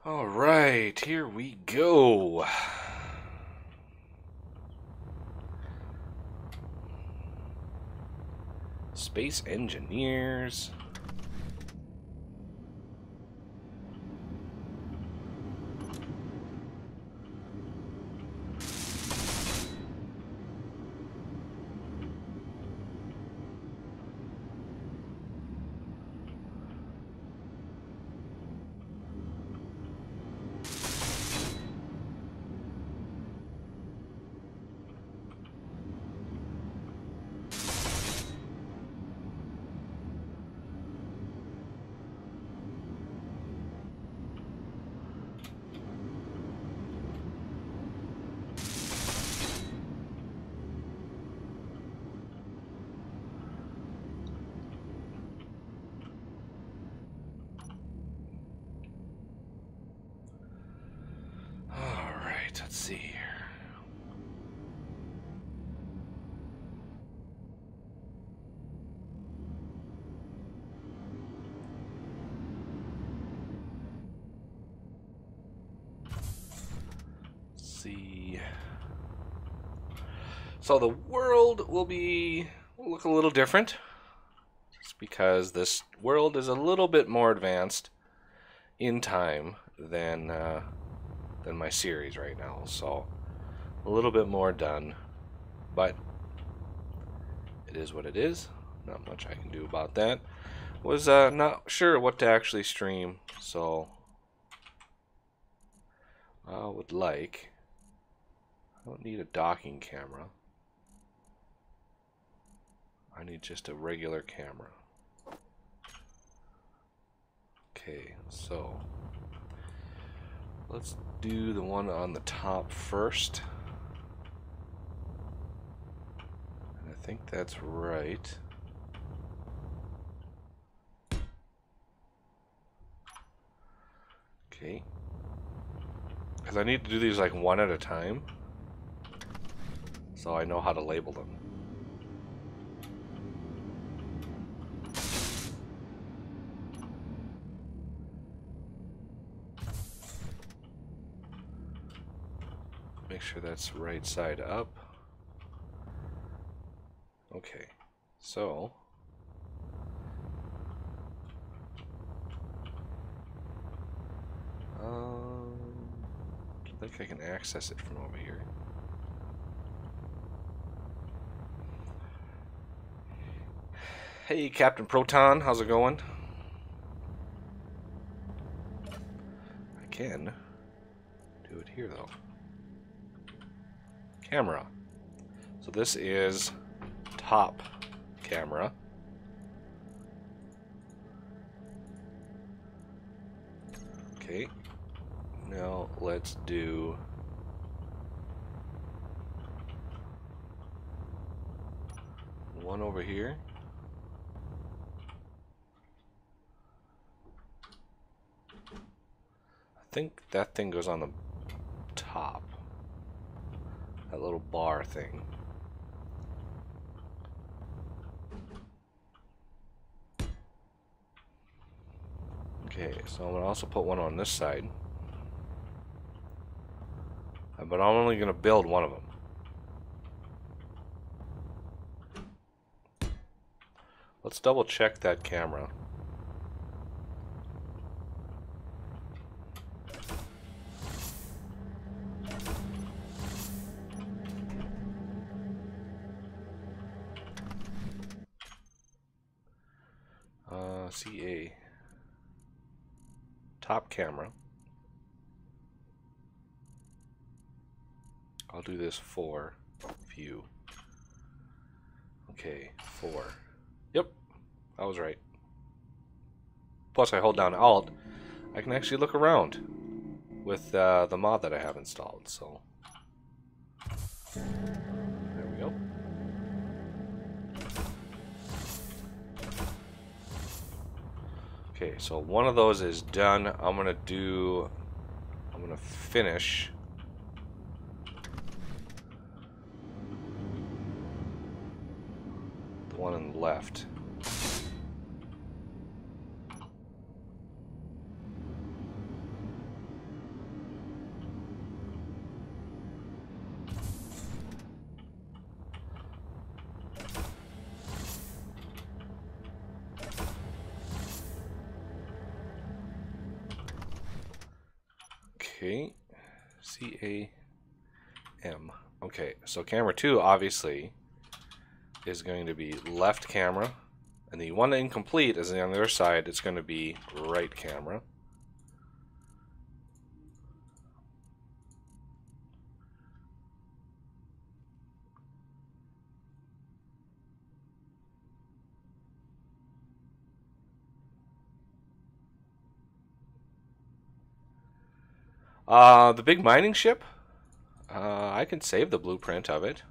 All right, here we go. Space Engineers. All right, let's see here. See. So the world will look a little different. Just because this world is a little bit more advanced in time than my series right now. So a little bit more done, but it is what it is. Not much I can do about that. Was not sure what to actually stream, so I would like. I don't need a docking camera. I need just a regular camera. Okay, so let's do the one on the top first. And I think that's right. Okay. Because I need to do these like one at a time, so I know how to label them. Make sure that's right side up. Okay, so I think I can access it from over here. Hey, Captain Proton, how's it going? I can do it here though. Camera. So this is top camera. Okay. Now let's do one over here. I think that thing goes on the top. That little bar thing. Okay, so I'm gonna also put one on this side. But I'm only gonna build one of them. Let's double check that camera. CA. Top camera. I'll do this 4 view. Okay, 4. Yep, I was right. Plus I hold down Alt, I can actually look around with the mod that I have installed, so there we go. Okay, so one of those is done. I'm gonna finish the one on the left. Okay, C-A-M. Okay, so camera 2 obviously is going to be left camera, and the one incomplete is on the other side. It's going to be right camera. The big mining ship, I can save the blueprint of it.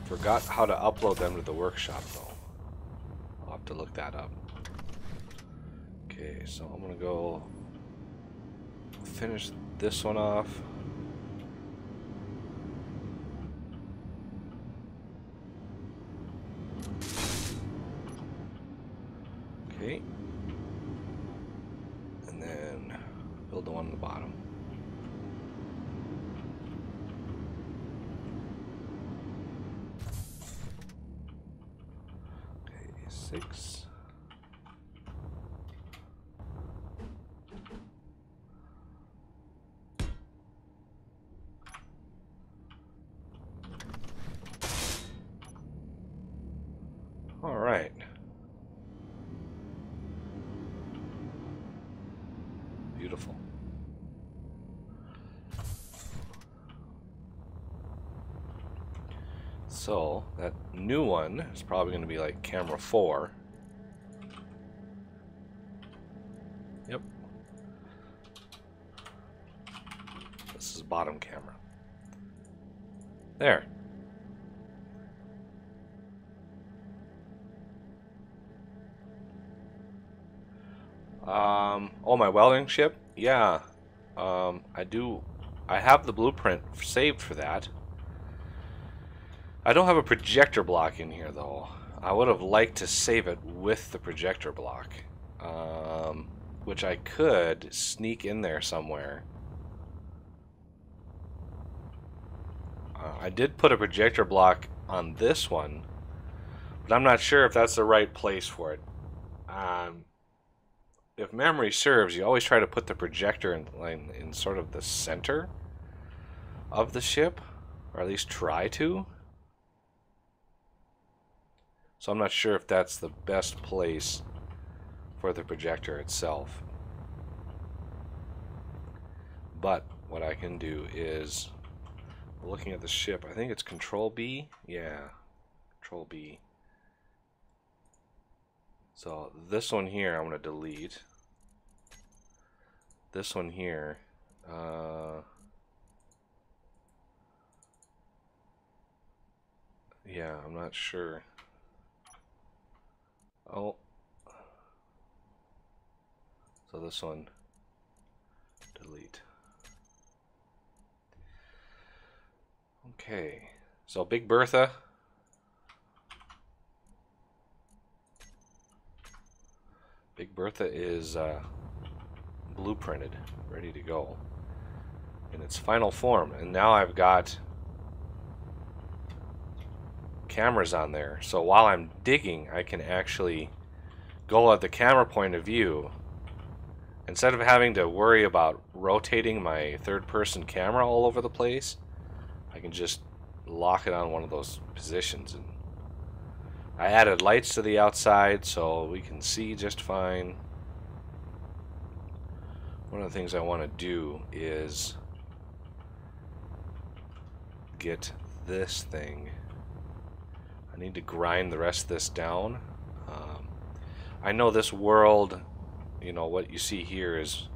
Forgot how to upload them to the workshop though. I'll have to look that up. Okay, so I'm gonna go finish this one off. Okay. And then build the one on the bottom. Okay, 6. All right. Beautiful. So that new one is probably going to be like camera 4. Yep. This is bottom camera. There. Oh, my welding ship? Yeah. I have the blueprint saved for that. I don't have a projector block in here, though. I would have liked to save it with the projector block. Which I could sneak in there somewhere. I did put a projector block on this one, but I'm not sure if that's the right place for it. If memory serves, you always try to put the projector in sort of the center of the ship, or at least try to. So I'm not sure if that's the best place for the projector itself. But what I can do is, looking at the ship, I think it's Control B. Yeah, Control B. So this one here I'm going to delete. This one here, yeah, I'm not sure. Oh, so this one, delete. Okay, so Big Bertha. Big Bertha is blueprinted, ready to go in its final form, and now I've got cameras on there, so while I'm digging I can actually go at the camera point of view instead of having to worry about rotating my third-person camera all over the place. I can just lock it on one of those positions, and I added lights to the outside so we can see just fine. One of the things I want to do is get this thing. I need to grind the rest of this down. I know this world, you know, what you see here is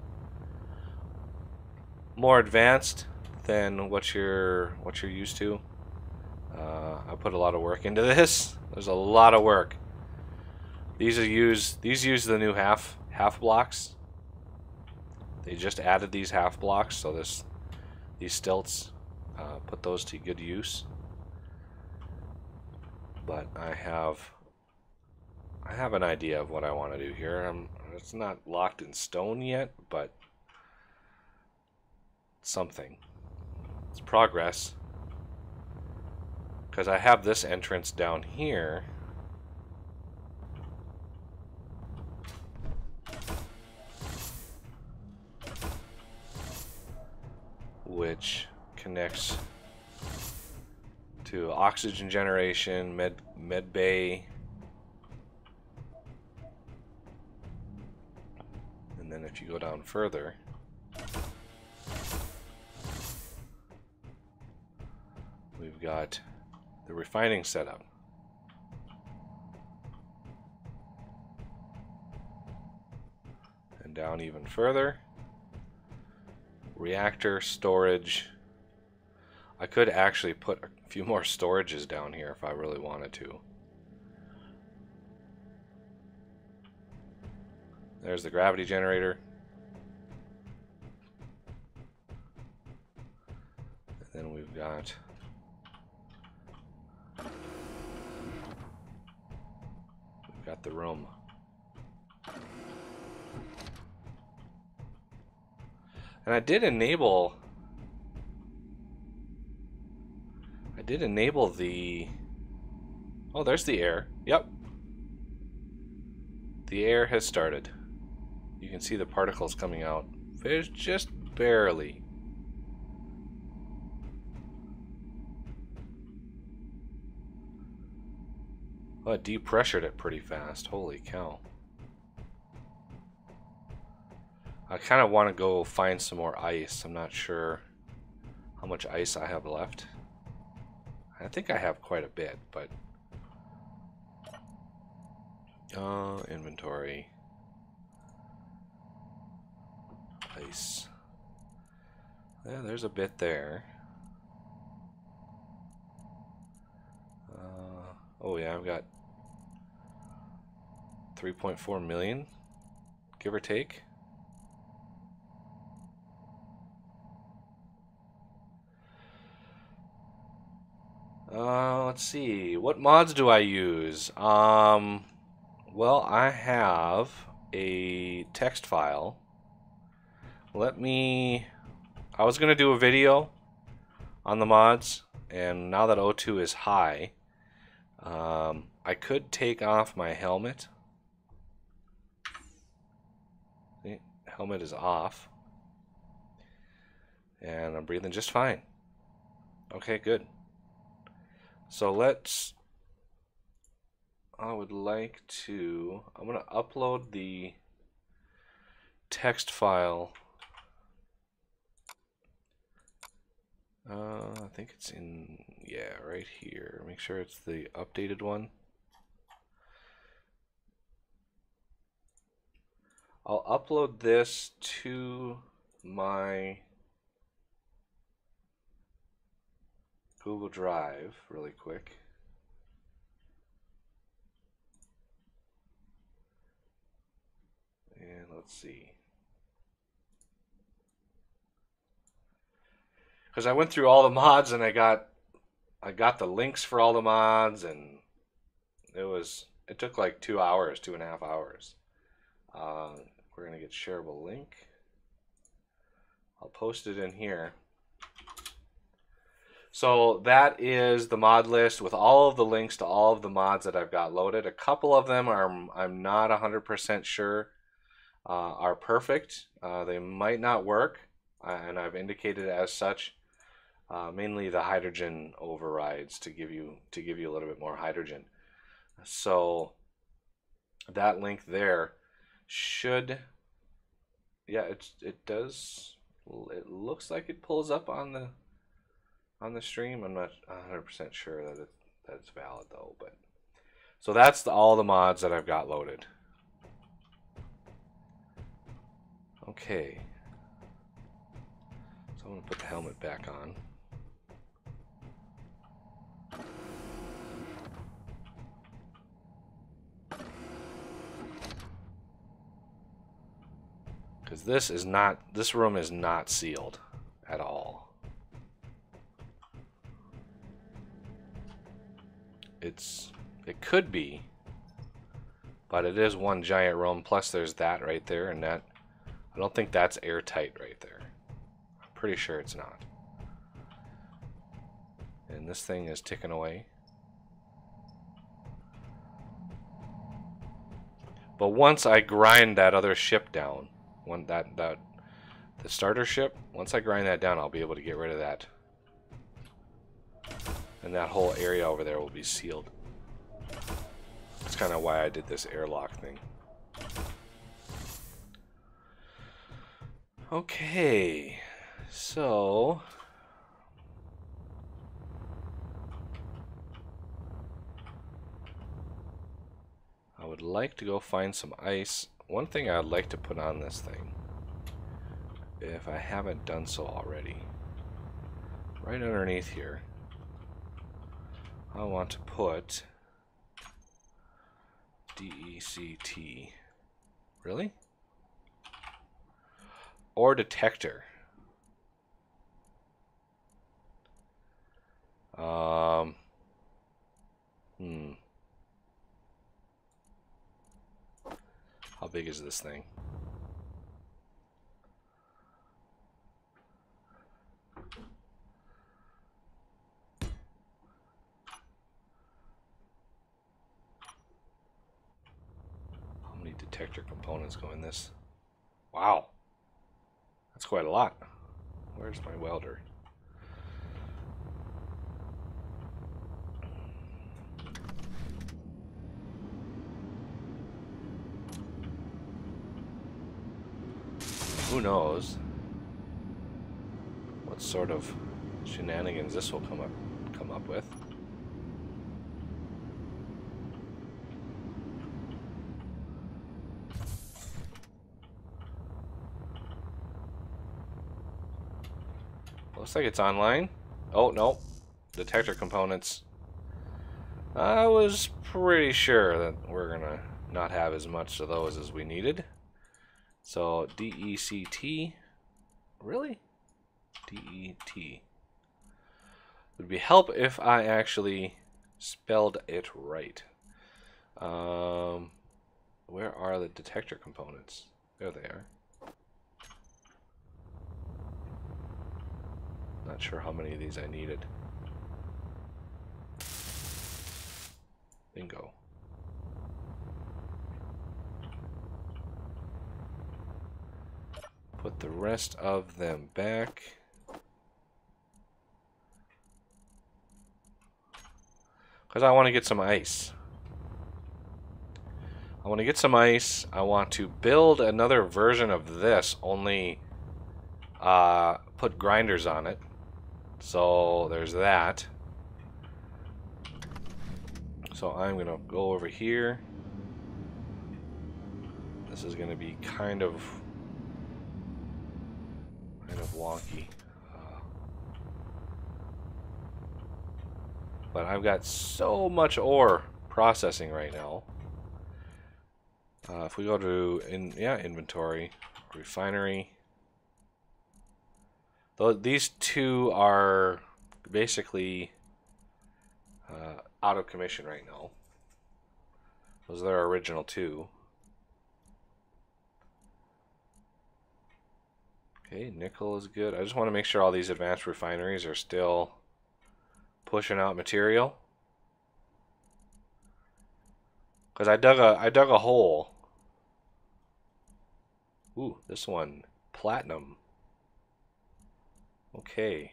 more advanced than what you're used to. I put a lot of work into this. There's a lot of work. These use the new half blocks. They just added these half blocks, so these stilts, put those to good use. But I have an idea of what I want to do here. It's not locked in stone yet, but something. It's progress. Because I have this entrance down here. which connects to oxygen generation, med bay, and then if you go down further, we've got the refining setup. And down even further, reactor, storage. I could actually put a few more storages down here if I really wanted to. There's the gravity generator. And then we've got the room. And I did enable the... Oh, there's the air. Yep. The air has started. You can see the particles coming out. There's just barely. Oh, it depressured it pretty fast. Holy cow. I kind of want to go find some more ice. I'm not sure how much ice I have left. I think I have quite a bit, but... inventory. Ice. Yeah, there's a bit there. Oh yeah, I've got 3.4 million, give or take. Let's see. What mods do I use? Well, I have a text file. I was going to do a video on the mods, and now that O2 is high, I could take off my helmet. See, helmet is off. And I'm breathing just fine. Okay, good. So I'm going to upload the text file. I think it's in, yeah, right here. Make sure it's the updated one. I'll upload this to my Google Drive really quick. And let's see. Because I went through all the mods and I got the links for all the mods, and it took like 2 hours, 2.5 hours. We're gonna get shareable link. I'll post it in here. So that is the mod list with all of the links to all of the mods that I've got loaded. A couple of them I'm not 100% sure are perfect. They might not work, and I've indicated as such. Mainly the hydrogen overrides to give you a little bit more hydrogen. So that link there should, yeah, it does. It looks like it pulls up on the stream. I'm not 100% sure that it's valid though. But so that's all the mods that I've got loaded. Okay. So I'm gonna put the helmet back on. Because this room is not sealed at all. It could be, but it is one giant room, plus there's that right there, and that, I don't think that's airtight right there. I'm pretty sure it's not. And this thing is ticking away. But once I grind that other ship down, the the starter ship, once I grind that down, I'll be able to get rid of that. And that whole area over there will be sealed. That's kind of why I did this airlock thing. Okay, so I would like to go find some ice. One thing I'd like to put on this thing, if I haven't done so already, right underneath here, I want to put DECT. Really? Or detector. How big is this thing? How many detector components go in this? Wow. That's quite a lot. Where's my welder? Who knows what sort of shenanigans this will come up with. Looks like it's online. Oh, no. Detector components. I was pretty sure that we're gonna not have as much of those as we needed. So, DECT. Really? DET. Would be help if I actually spelled it right. Where are the detector components? There they are. Not sure how many of these I needed. Bingo. Put the rest of them back. Because I want to get some ice. I want to get some ice. I want to build another version of this, only put grinders on it. So there's that. So I'm going to go over here. This is going to be kind of wonky. But I've got so much ore processing right now. If we go to inventory, refinery. Though these two are basically out of commission right now. Those are their original two. Okay, nickel is good. I just want to make sure all these advanced refineries are still pushing out material. Because I dug a hole. Ooh, this one, platinum. Okay.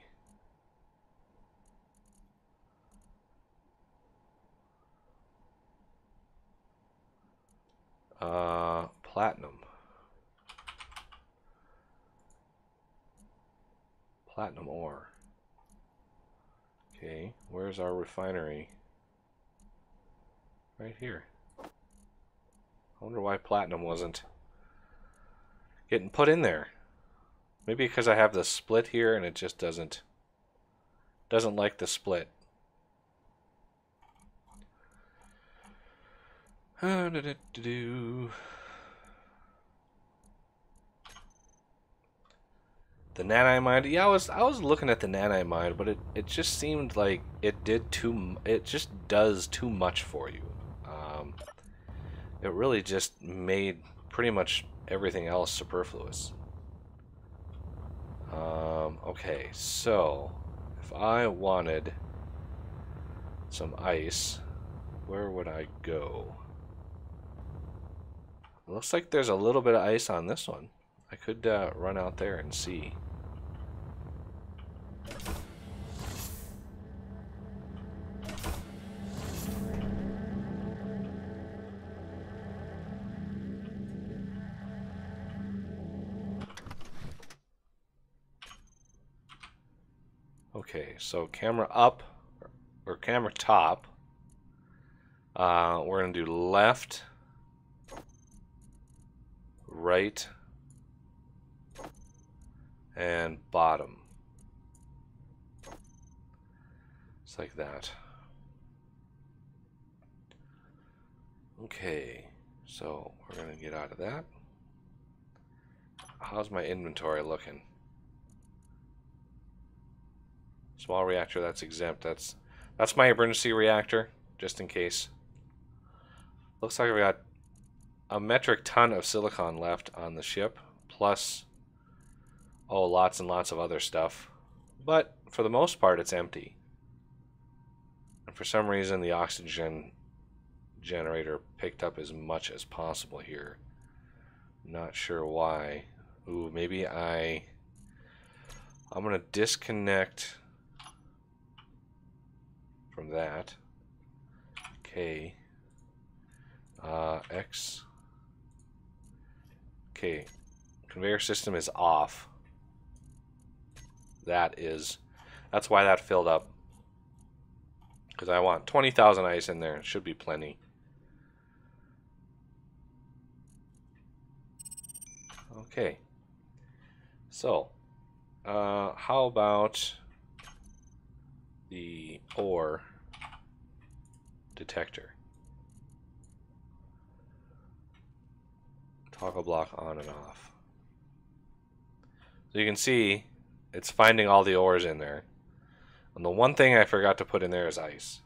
Platinum. Platinum ore. Okay, where's our refinery? Right here. I wonder why platinum wasn't getting put in there. Maybe because I have the split here and it just doesn't like the split. The nanite mine, yeah, I was looking at the nanite mine, but it just seemed like it just does too much for you. It really just made pretty much everything else superfluous. Okay, so if I wanted some ice, where would I go? It looks like there's a little bit of ice on this one. I could run out there and see. Okay, so camera up, or camera top. We're going to do left, right, and bottom. Just like that. Okay, so we're going to get out of that. How's my inventory looking? Small reactor, that's exempt. That's my emergency reactor, just in case. Looks like I've got a metric ton of silicon left on the ship, plus, oh, lots and lots of other stuff. But for the most part, it's empty. And for some reason, the oxygen generator picked up as much as possible here. Not sure why. Ooh, maybe I'm gonna disconnect from that. Okay. X. Okay. Conveyor system is off. That's why that filled up. Because I want 20,000 ice in there. It should be plenty. Okay. So, how about the ore detector? Toggle block on and off. So you can see it's finding all the ores in there. And the one thing I forgot to put in there is ice.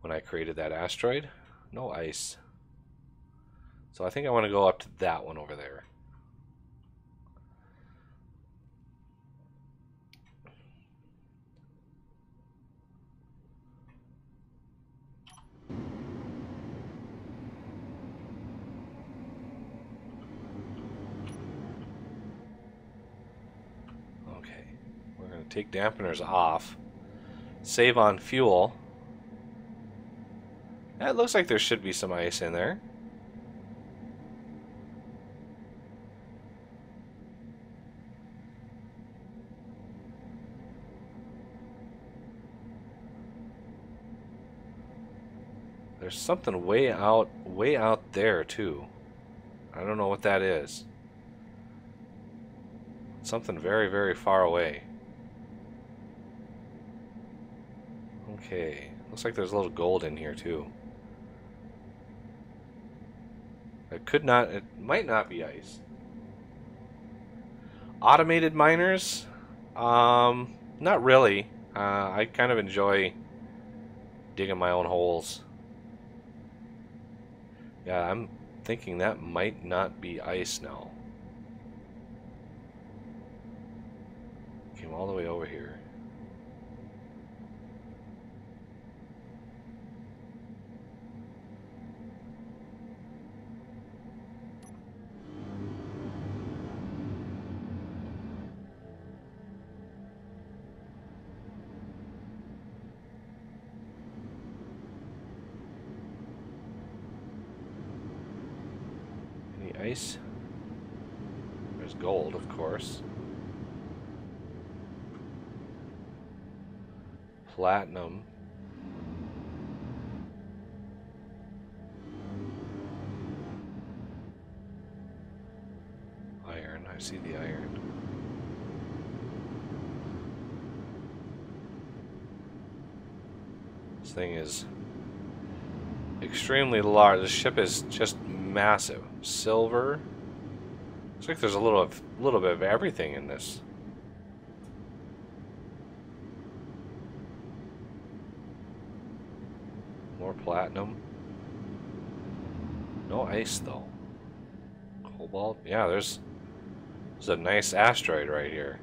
When I created that asteroid, no ice. So I think I want to go up to that one over there. Take dampeners off. Save on fuel. It looks like there should be some ice in there. There's something way out there too. I don't know what that is. Something very, very far away. Okay, looks like there's a little gold in here too. It might not be ice. Automated miners? Not really. I kind of enjoy digging my own holes. Yeah, I'm thinking that might not be ice now. Came all the way over here. Ice. There's gold, of course. Platinum. Iron. I see the iron. This thing is extremely large. The ship is just massive. Silver. Looks like there's a little bit of everything in this. More platinum. No ice though. Cobalt. Yeah, there's a nice asteroid right here.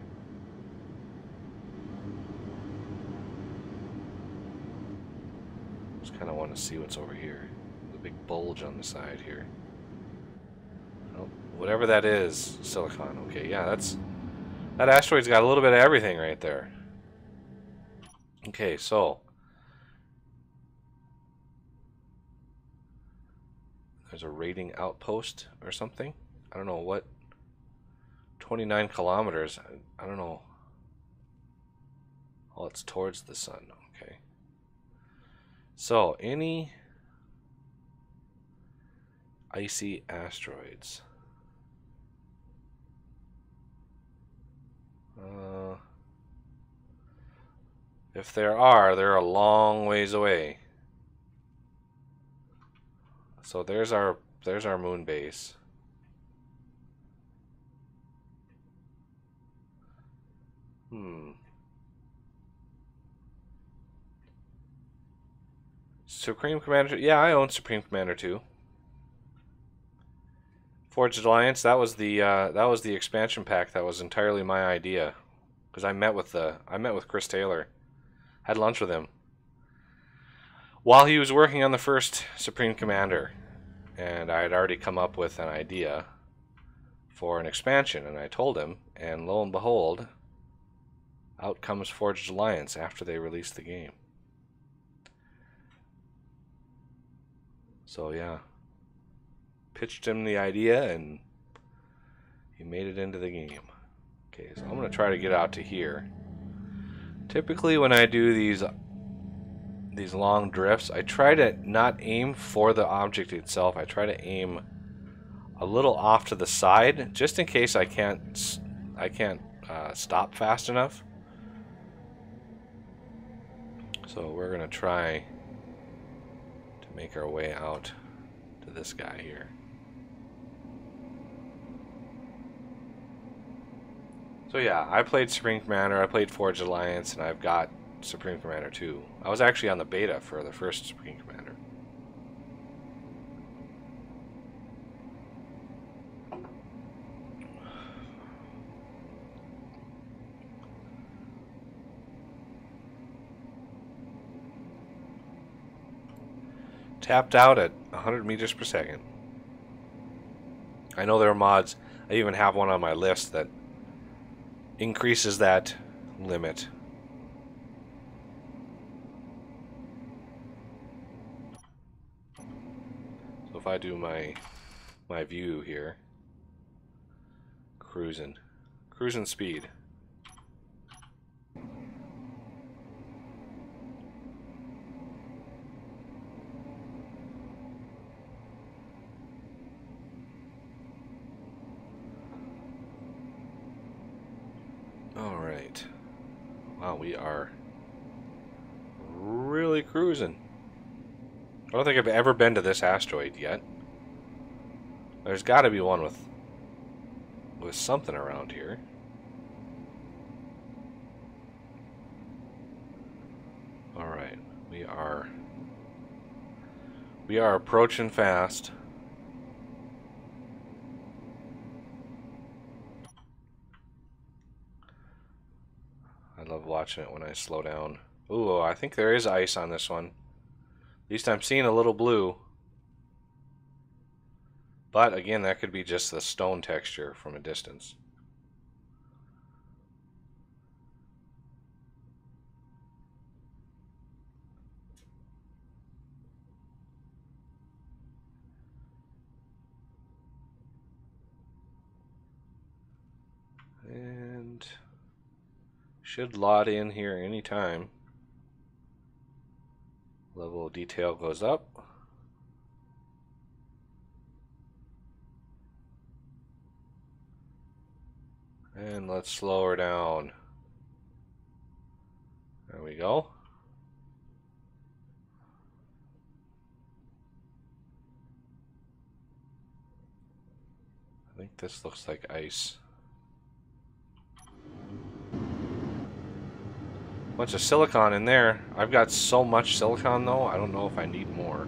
Just kind of want to see what's over here. The big bulge on the side here. Oh, Whatever that is, silicon. Okay, yeah, that asteroid's got a little bit of everything right there. Okay, so there's a raiding outpost or something. I don't know what. 29 kilometers. I don't know. Oh, it's towards the sun. Okay. So, any icy asteroids? If there are, they're a long ways away. So there's our moon base. Supreme Commander. Yeah, I own Supreme Commander 2. Forged Alliance. That was the expansion pack. That was entirely my idea, because I met with Chris Taylor, had lunch with him while he was working on the first Supreme Commander, and I had already come up with an idea for an expansion, and I told him, and lo and behold, out comes Forged Alliance after they released the game. So yeah, pitched him the idea, and he made it into the game. Okay, so I'm going to try to get out to here. Typically when I do these long drifts, I try to not aim for the object itself. I try to aim a little off to the side, just in case I can't stop fast enough. So we're going to try to make our way out to this guy here. So yeah, I played Supreme Commander, I played Forged Alliance, and I've got Supreme Commander 2. I was actually on the beta for the first Supreme Commander. Tapped out at 100 meters per second. I know there are mods. I even have one on my list that increases that limit. So if I do my view here, cruising speed. Alright. Wow, we are really cruising. I don't think I've ever been to this asteroid yet. There's got to be one with something around here. Alright, we are approaching fast. I love watching it when I slow down. Ooh, I think there is ice on this one. At least I'm seeing a little blue. But again, that could be just the stone texture from a distance. And should lot in here anytime. Level of detail goes up. And let's slow her down. There we go. I think this looks like ice. Bunch of silicon in there. I've got so much silicon though, I don't know if I need more.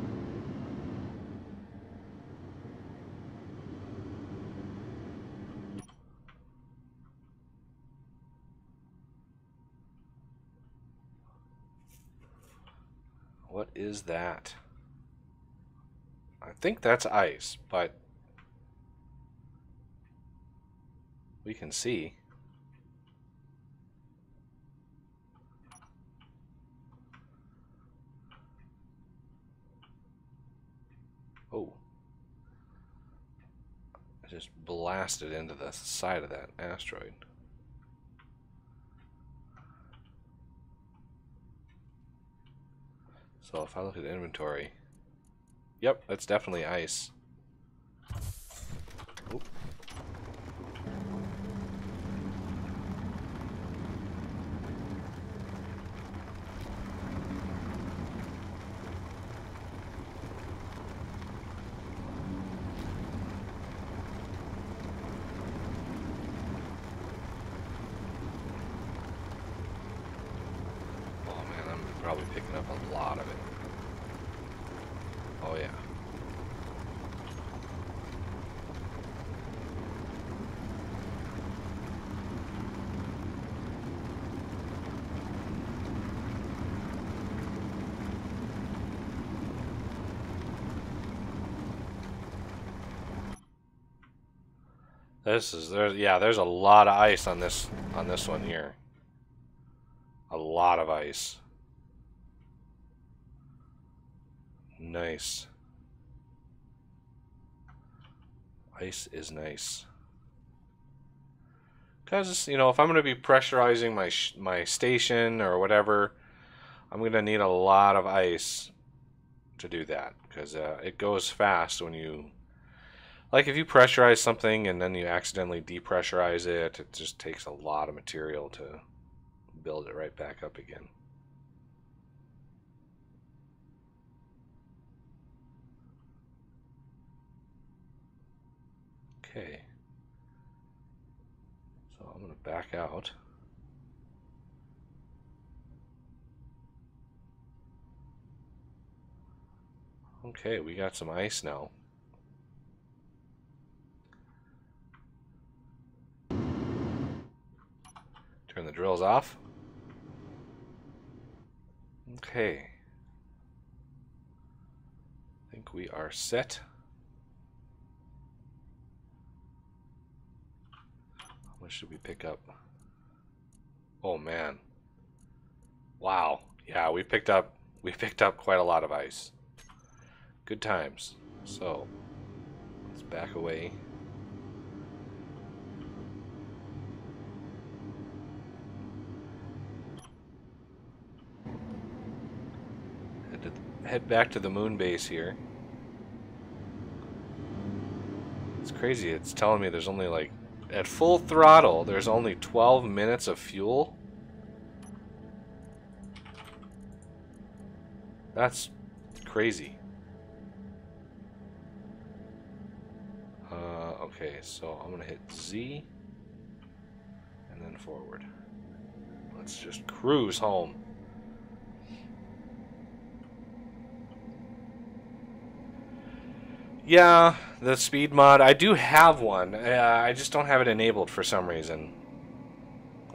What is that? I think that's ice, but we can see. Oh. I just blasted into the side of that asteroid. So if I look at inventory, yep, that's definitely ice. Oop. Oh man, I'm probably picking up a lot of it. Oh yeah. There's a lot of ice on this one here. A lot of ice. Nice. Ice is nice. Because, you know, if I'm going to be pressurizing my station or whatever, I'm going to need a lot of ice to do that. Because it goes fast when you... Like, if you pressurize something and then you accidentally depressurize it, it just takes a lot of material to build it right back up again. Okay. So I'm going to back out. Okay, we got some ice now. Turn the drills off. Okay. I think we are set. How much should we pick up? Oh man. Wow. Yeah, we picked up quite a lot of ice. Good times. So, let's back away. Head back to the moon base here. It's crazy. It's telling me there's only like, at full throttle, there's only 12 minutes of fuel. That's crazy. Okay, so I'm gonna hit Z and then forward. Let's just cruise home. Yeah, the speed mod, I do have one. I just don't have it enabled for some reason.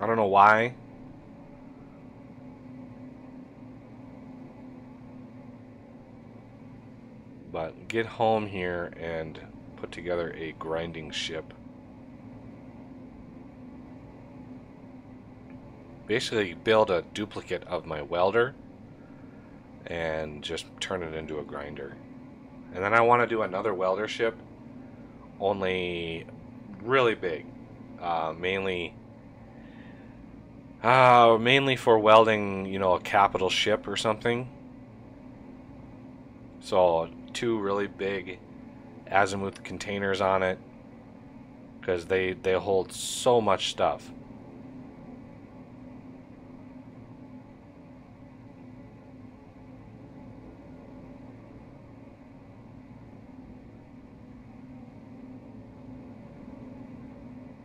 I don't know why. But get home here and put together a grinding ship. Basically build a duplicate of my welder and just turn it into a grinder. And then I want to do another welder ship, only really big, mainly for welding, you know, a capital ship or something. So 2 really big azimuth containers on it, because they hold so much stuff.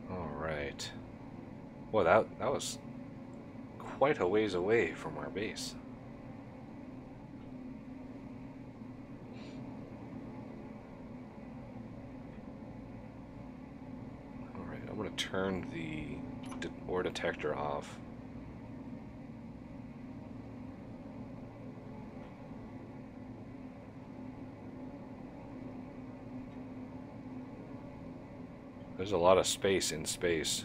Alright. Well, that was quite a ways away from our base. Alright, I'm going to turn the ore detector off. There's a lot of space in space.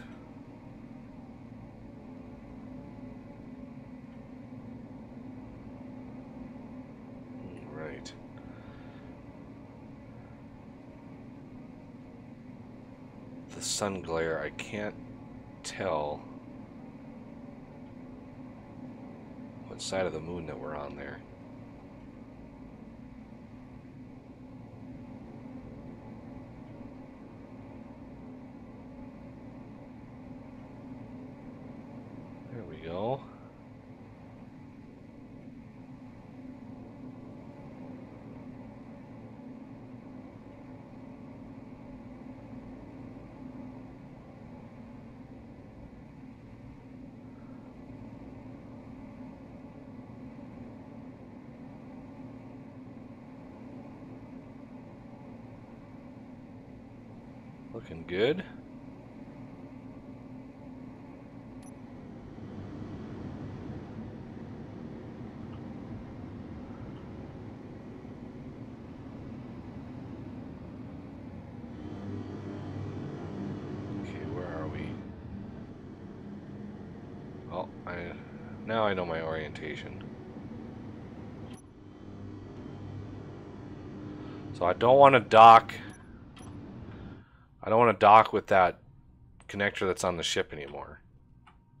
Right. The sun glare, I can't tell what side of the moon that we're on there. There we go. Looking good. Okay, where are we? Oh, now I know my orientation. So I don't want to dock. I don't want to dock with that connector that's on the ship anymore,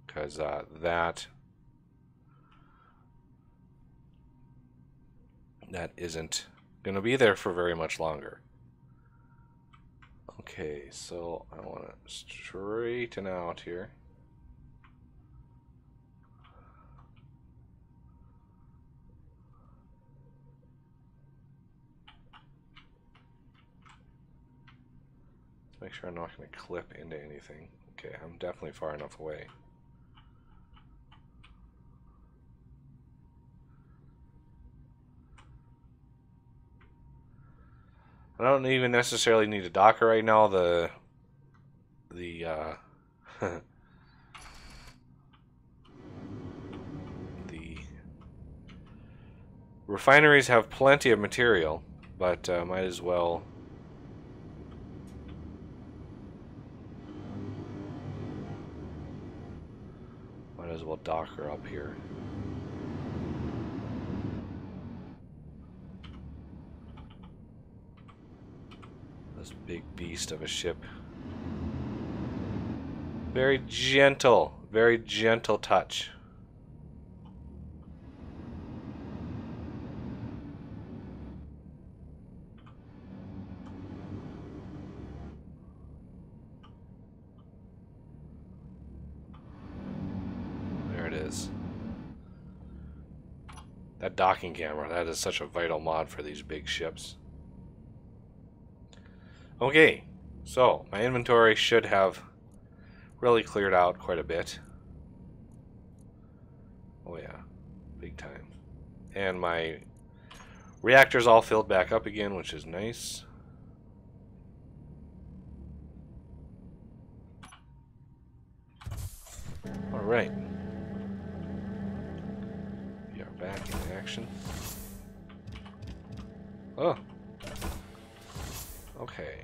because that isn't going to be there for very much longer. Okay, so I want to straighten out here. Make sure I'm not going to clip into anything. Okay, I'm definitely far enough away. I don't even necessarily need a docker right now. The the refineries have plenty of material, but might as well. Might as well docker up here. This big beast of a ship. Very gentle touch. There it is. That docking camera, that is such a vital mod for these big ships. Okay, so my inventory should have really cleared out quite a bit. Oh yeah, big time. And my reactor's all filled back up again, which is nice. Alright. We are back in action. Oh. Okay.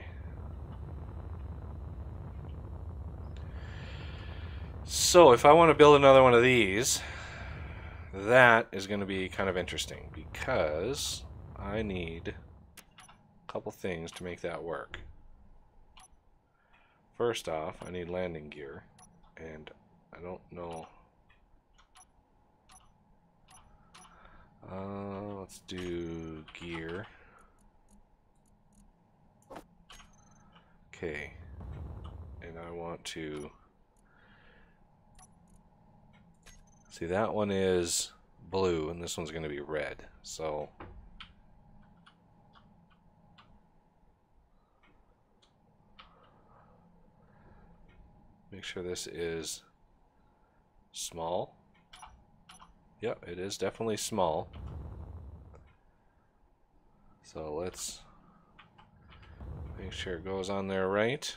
So if I want to build another one of these, that is going to be kind of interesting because I need a couple things to make that work. First off, I need landing gear, and I don't know. Let's do gear. Okay, and I want to see, that one is blue and this one's going to be red, so make sure this is small. Yep, it is definitely small. So let's make sure it goes on there right.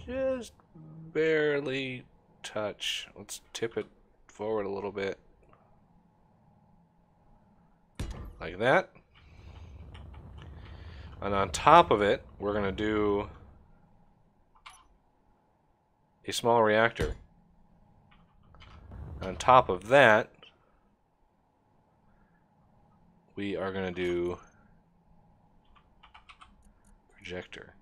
Just barely touch. Let's tip it forward a little bit. Like that. And on top of it, we're going to do a small reactor. On top of that, we are going to do projector.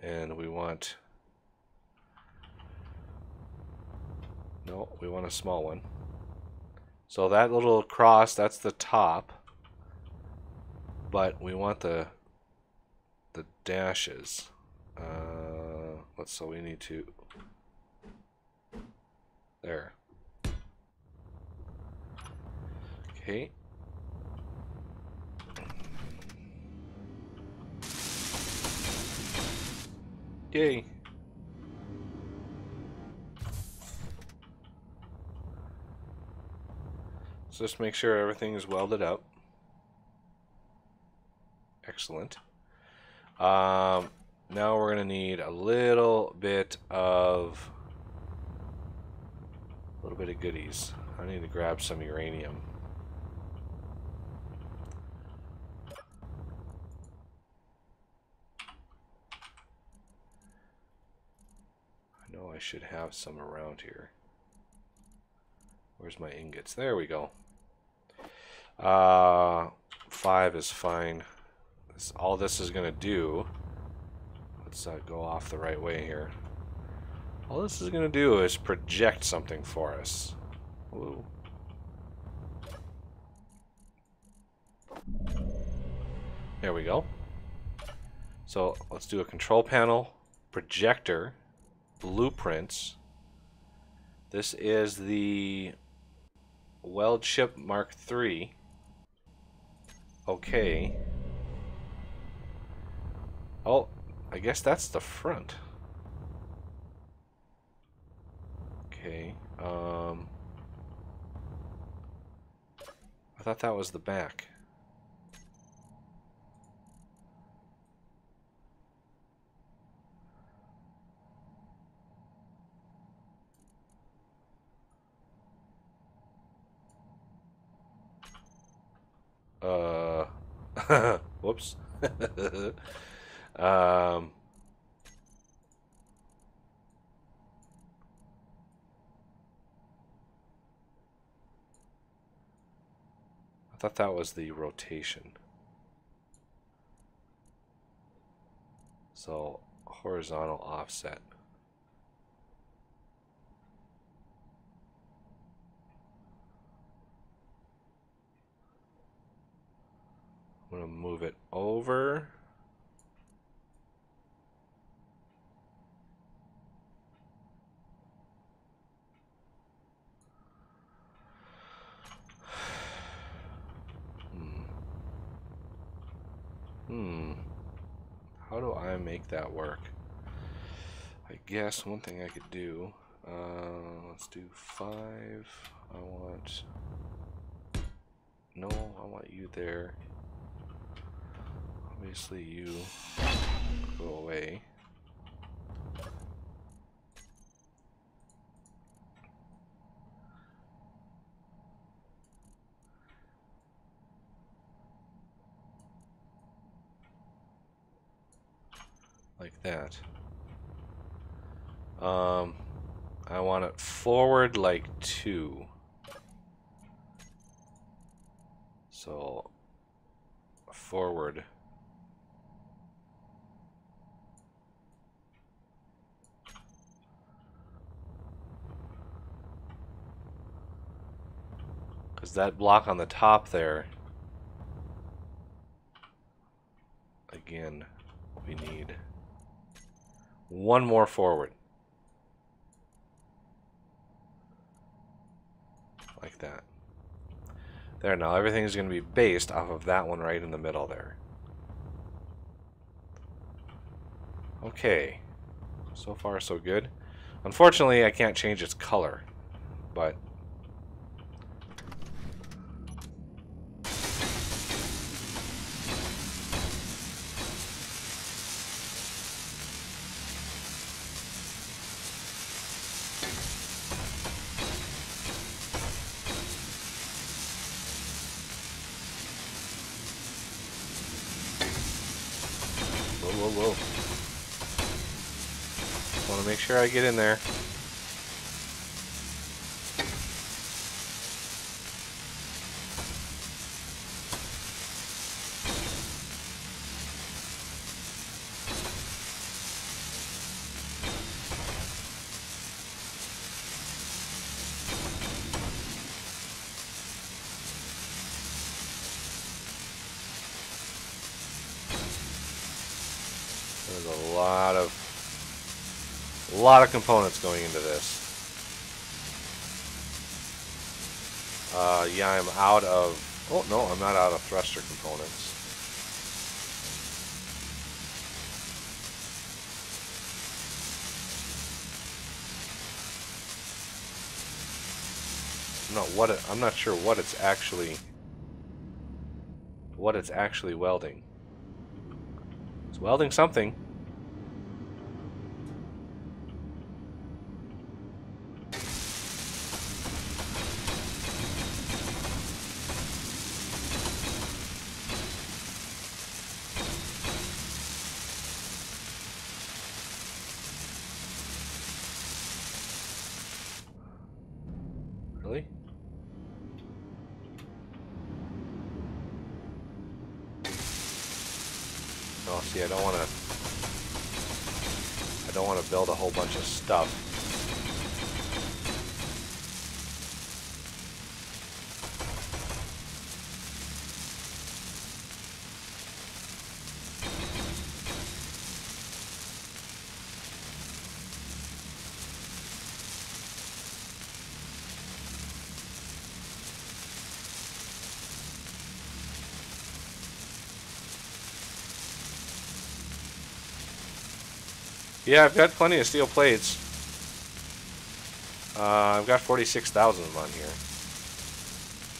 And we want... No, we want a small one. So that little cross, that's the top. But we want the dashes. So we need to... There. Okay. Yay. So just make sure everything is welded up. Excellent. Now we're going to need a little bit of goodies. I need to grab some uranium. I know I should have some around here. Where's my ingots? There we go. 5 is fine. All this is going to do... Let's go off the right way here. All this is going to do is project something for us. Whoa. There we go. So let's do a control panel, projector, blueprints. This is the Weld Ship Mark III. Okay. Oh, I guess that's the front. Okay. I thought that was the back. Whoops. I thought that was the rotation. So, horizontal offset. I'm going to move it over. How do I make that work? I guess one thing I could do, let's do 5. I want, no, I want you there. Obviously you go away. Like that. I want it forward like 2. So forward. Because that block on the top there, again, we need one more forward. Like that. There, now everything is going to be based off of that one right in the middle there. Okay. So far, so good. Unfortunately, I can't change its color, but... Whoa, whoa, whoa. want to make sure I get in there. There's a lot of components going into this. Yeah, I'm out of... Oh, no, I'm not out of thruster components. I'm not sure what it's actually welding. It's welding something. Really? Oh, see, I don't want to build a whole bunch of stuff. Yeah, I've got plenty of steel plates. I've got 46,000 of them on here.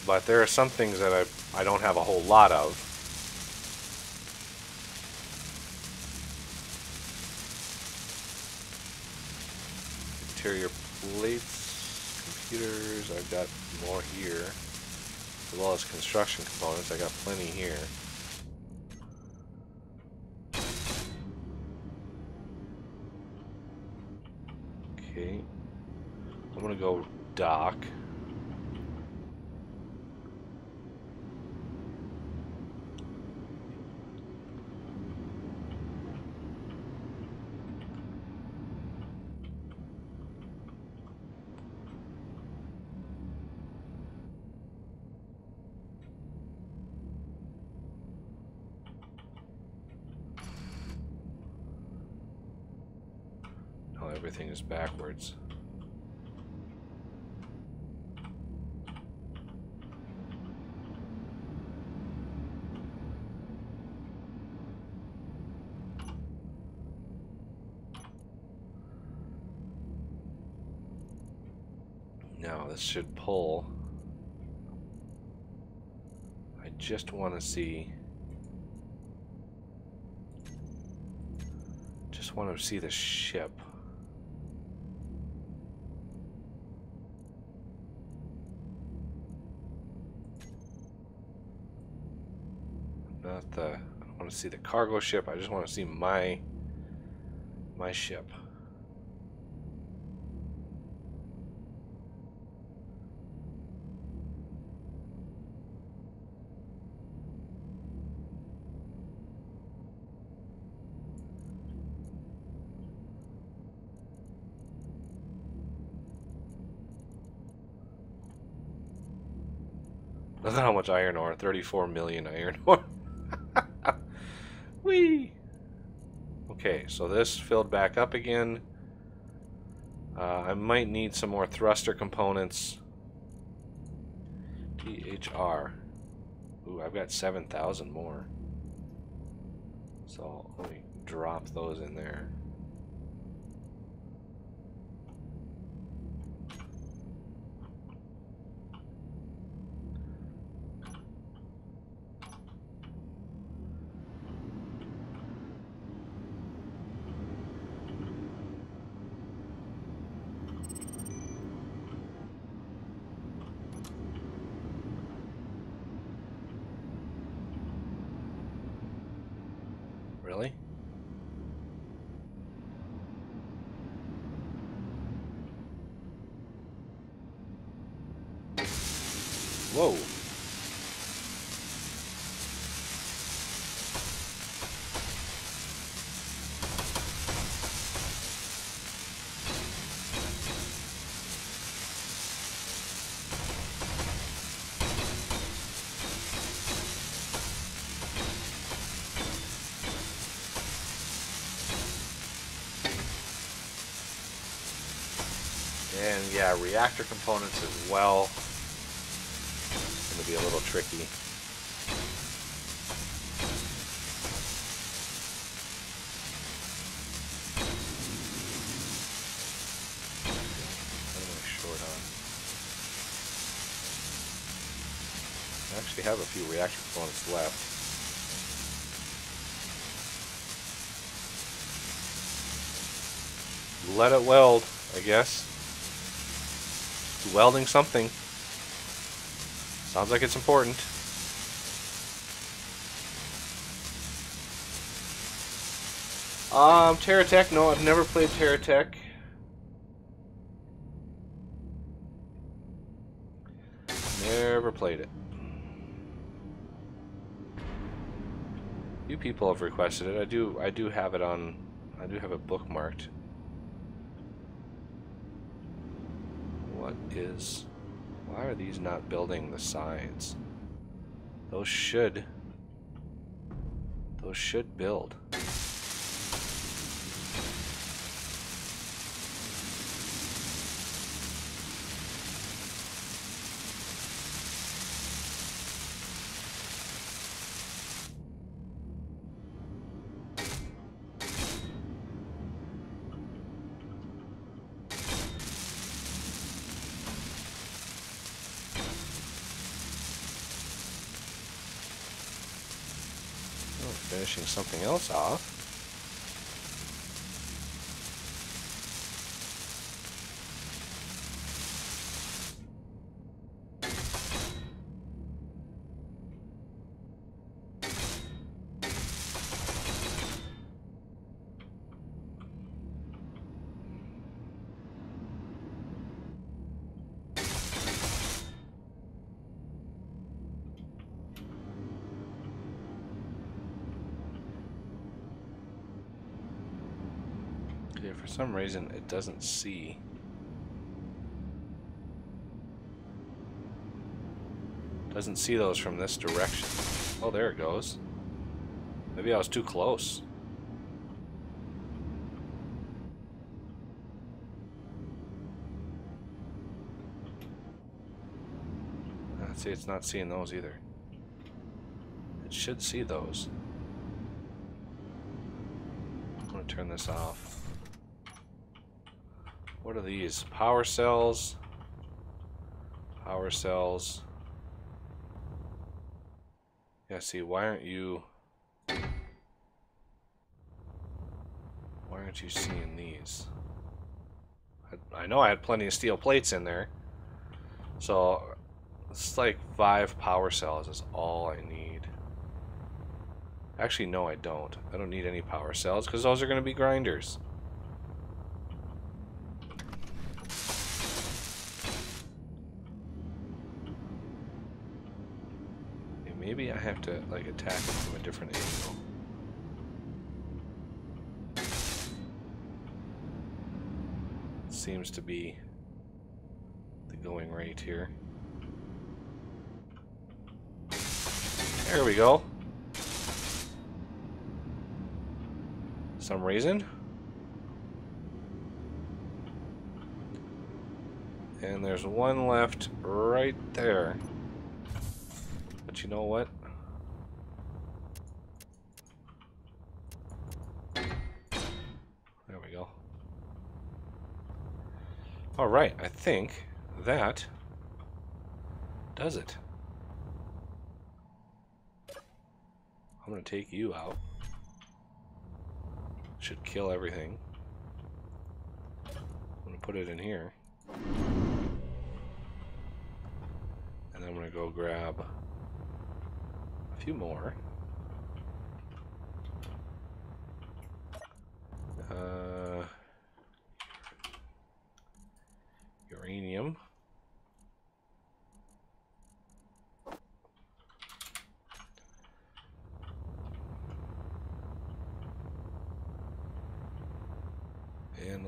But there are some things that I don't have a whole lot of. Interior plates, computers, I've got more here. As well as construction components, I got plenty here. Okay. I'm gonna go dock. Oh, everything is backwards. Now this should pull. I just want to see. Just want to see the ship. Not the. I don't want to see the cargo ship. I just want to see my ship. Look at how much iron ore. 34 million iron ore. Whee! Okay, so this filled back up again. I might need some more thruster components. THR. Ooh, I've got 7,000 more. So let me drop those in there. Really? Whoa. And yeah, reactor components as well. It's going to be a little tricky. What am I short on? I actually have a few reactor components left. Let it weld, I guess. Welding something. Sounds like it's important. TerraTech, no, I've never played TerraTech. Never played it. You people have requested it. I do have it on. I do have it bookmarked. What is... Why are these not building the sides? Those should build. Finishing something else off. For some reason, it doesn't see. Doesn't see those from this direction. Oh, there it goes. Maybe I was too close. See, it's not seeing those either. It should see those. I'm going to turn this off. What are these? Power cells. Power cells. Yeah, see, why aren't you seeing these? I know I had plenty of steel plates in there. So, it's like 5 power cells is all I need. Actually, no, I don't. I don't need any power cells because those are going to be grinders. Maybe I have to like attack it from a different angle. Seems to be the going rate here. There we go. Some reason. And there's one left right there. But you know what? There we go. Alright, I think that does it. I'm gonna take you out. Should kill everything. I'm gonna put it in here. And I'm gonna go grab a few more. Uranium.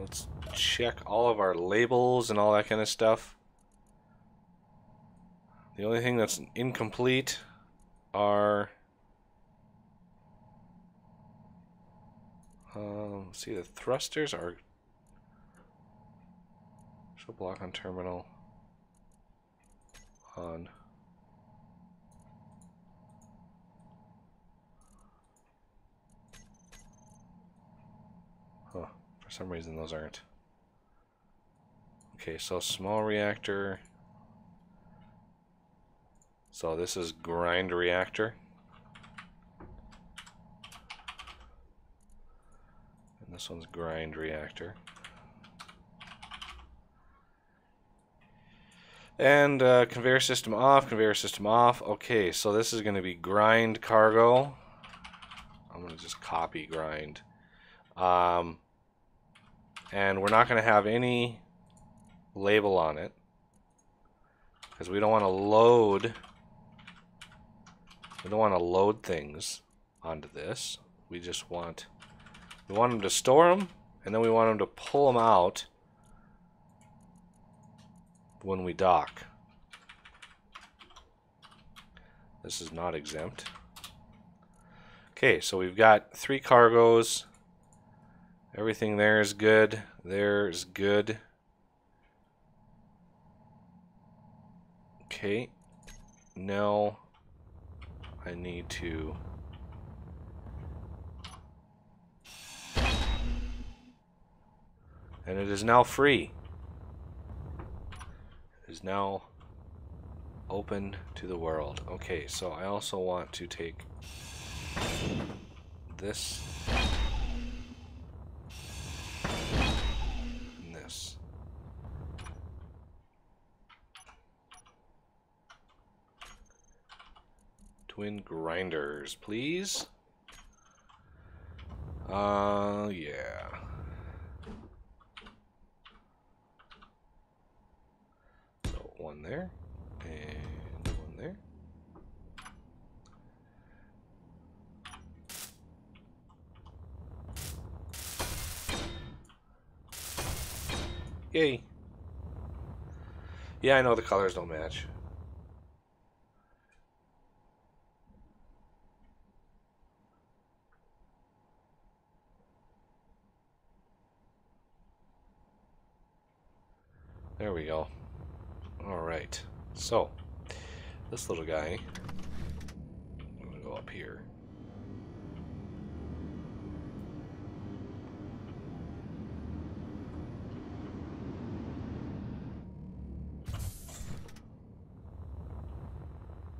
Let's check all of our labels and all that kind of stuff. The only thing that's incomplete are... see, the thrusters are... Show block on terminal. On. Huh. For some reason those aren't. Okay, so small reactor. So this is grind reactor. And this one's grind reactor. And conveyor system off, conveyor system off. Okay, so this is going to be grind cargo. I'm going to just copy grind. And we're not going to have any label on it because we don't want to load. We don't want to load things onto this. We want them to store them, and then we want them to pull them out when we dock. This is not exempt. Okay, so we've got 3 cargoes. Everything there is good. There is good. Okay, now I need to... And it is now free. It is now open to the world. Okay, so I also want to take this and this. Twin grinders, please. Yeah. So one there and one there. Yay. Yeah, I know the colors don't match. There we go. Alright. So, this little guy, I'm going to go up here.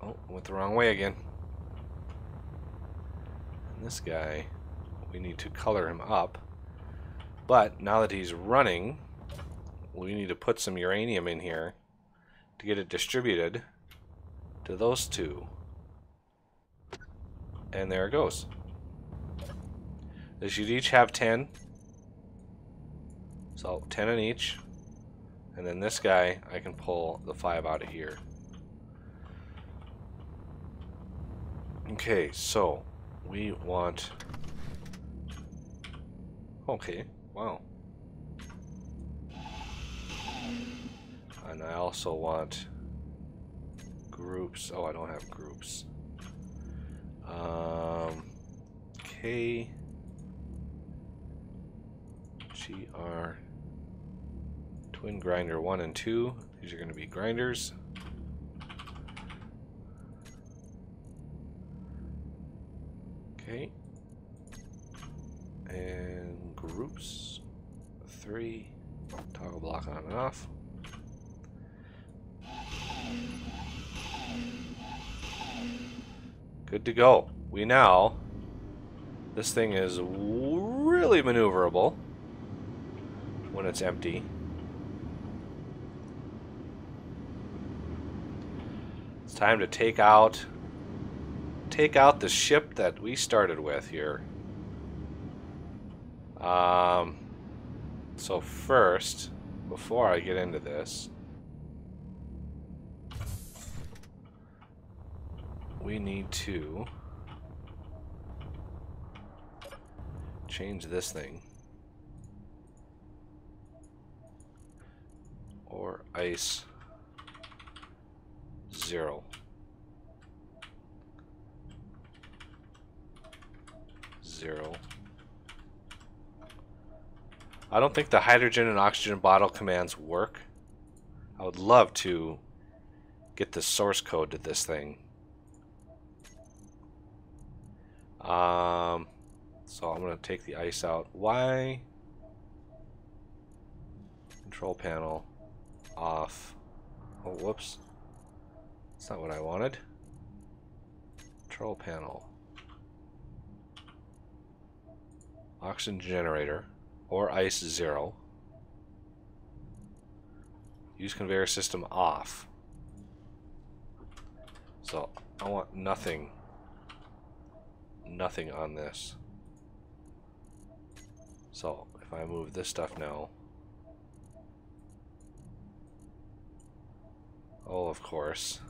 Oh, went the wrong way again. And this guy, we need to color him up. But now that he's running, we need to put some uranium in here to get it distributed to those two. And there it goes. They should each have 10. So 10 in each. And then this guy, I can pull the 5 out of here. Okay, so we want... Okay, wow. And I also want groups. Oh, I don't have groups. K GR twin grinder 1 and 2. These are going to be grinders. Okay. And groups 3. Toggle block on and off. Good to go. We now, this thing is really maneuverable when it's empty. It's time to take out the ship that we started with here. So first, before I get into this, we need to change this thing. or ice 0. 0. I don't think the hydrogen and oxygen bottle commands work. I would love to get the source code to this thing. So I'm going to take the ice out. Why? Control panel off. Oh, whoops. That's not what I wanted. Control panel. Oxygen generator or ice 0. Use conveyor system off. So I want nothing on this. So if I move this stuff now, oh, of course.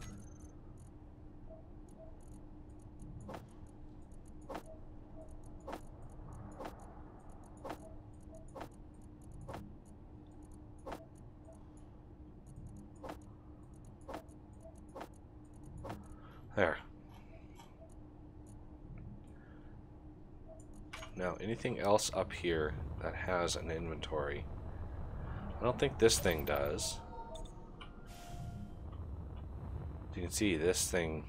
There. Now, anything else up here that has an inventory? I don't think this thing does. You can see this thing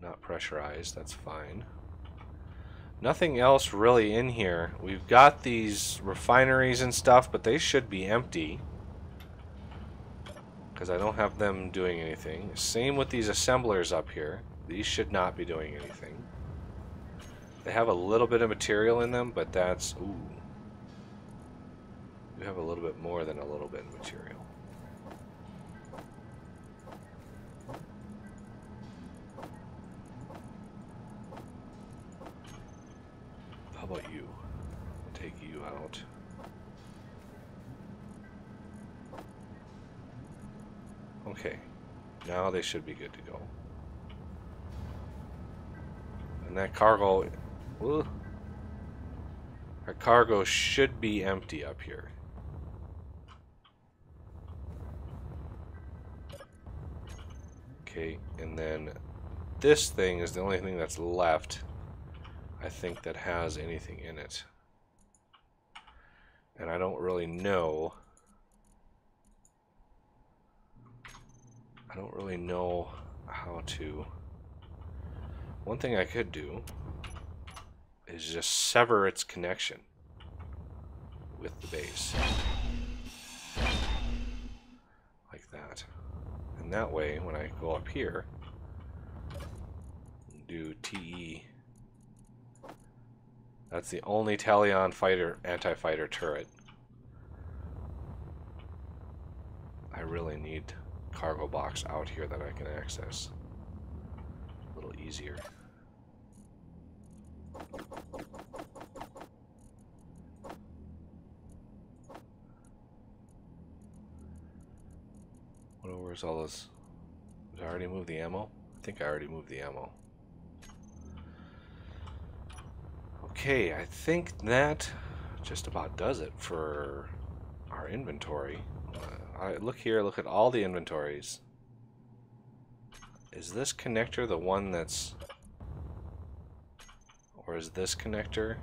not pressurized, that's fine. Nothing else really in here. We've got these refineries and stuff, but they should be empty because I don't have them doing anything. Same with these assemblers up here. These should not be doing anything. They have a little bit of material in them, but that's... ooh. You have a little bit more than a little bit of material. How about you? I'll take you out. Okay. Now they should be good to go. And that cargo... ooh, our cargo should be empty up here. Okay, and then this thing is the only thing that's left, I think, that has anything in it. And I don't really know. I don't really know how to... One thing I could do is just sever its connection with the base. Like that. And that way, when I go up here, do TE, that's the only Talion fighter, anti-fighter turret. I really need cargo box out here that I can access. A little easier. Where's all this? Did I already move the ammo? I think I already moved the ammo. Okay, I think that just about does it for our inventory. Look here, look at all the inventories. Is this connector the one that's... or is this connector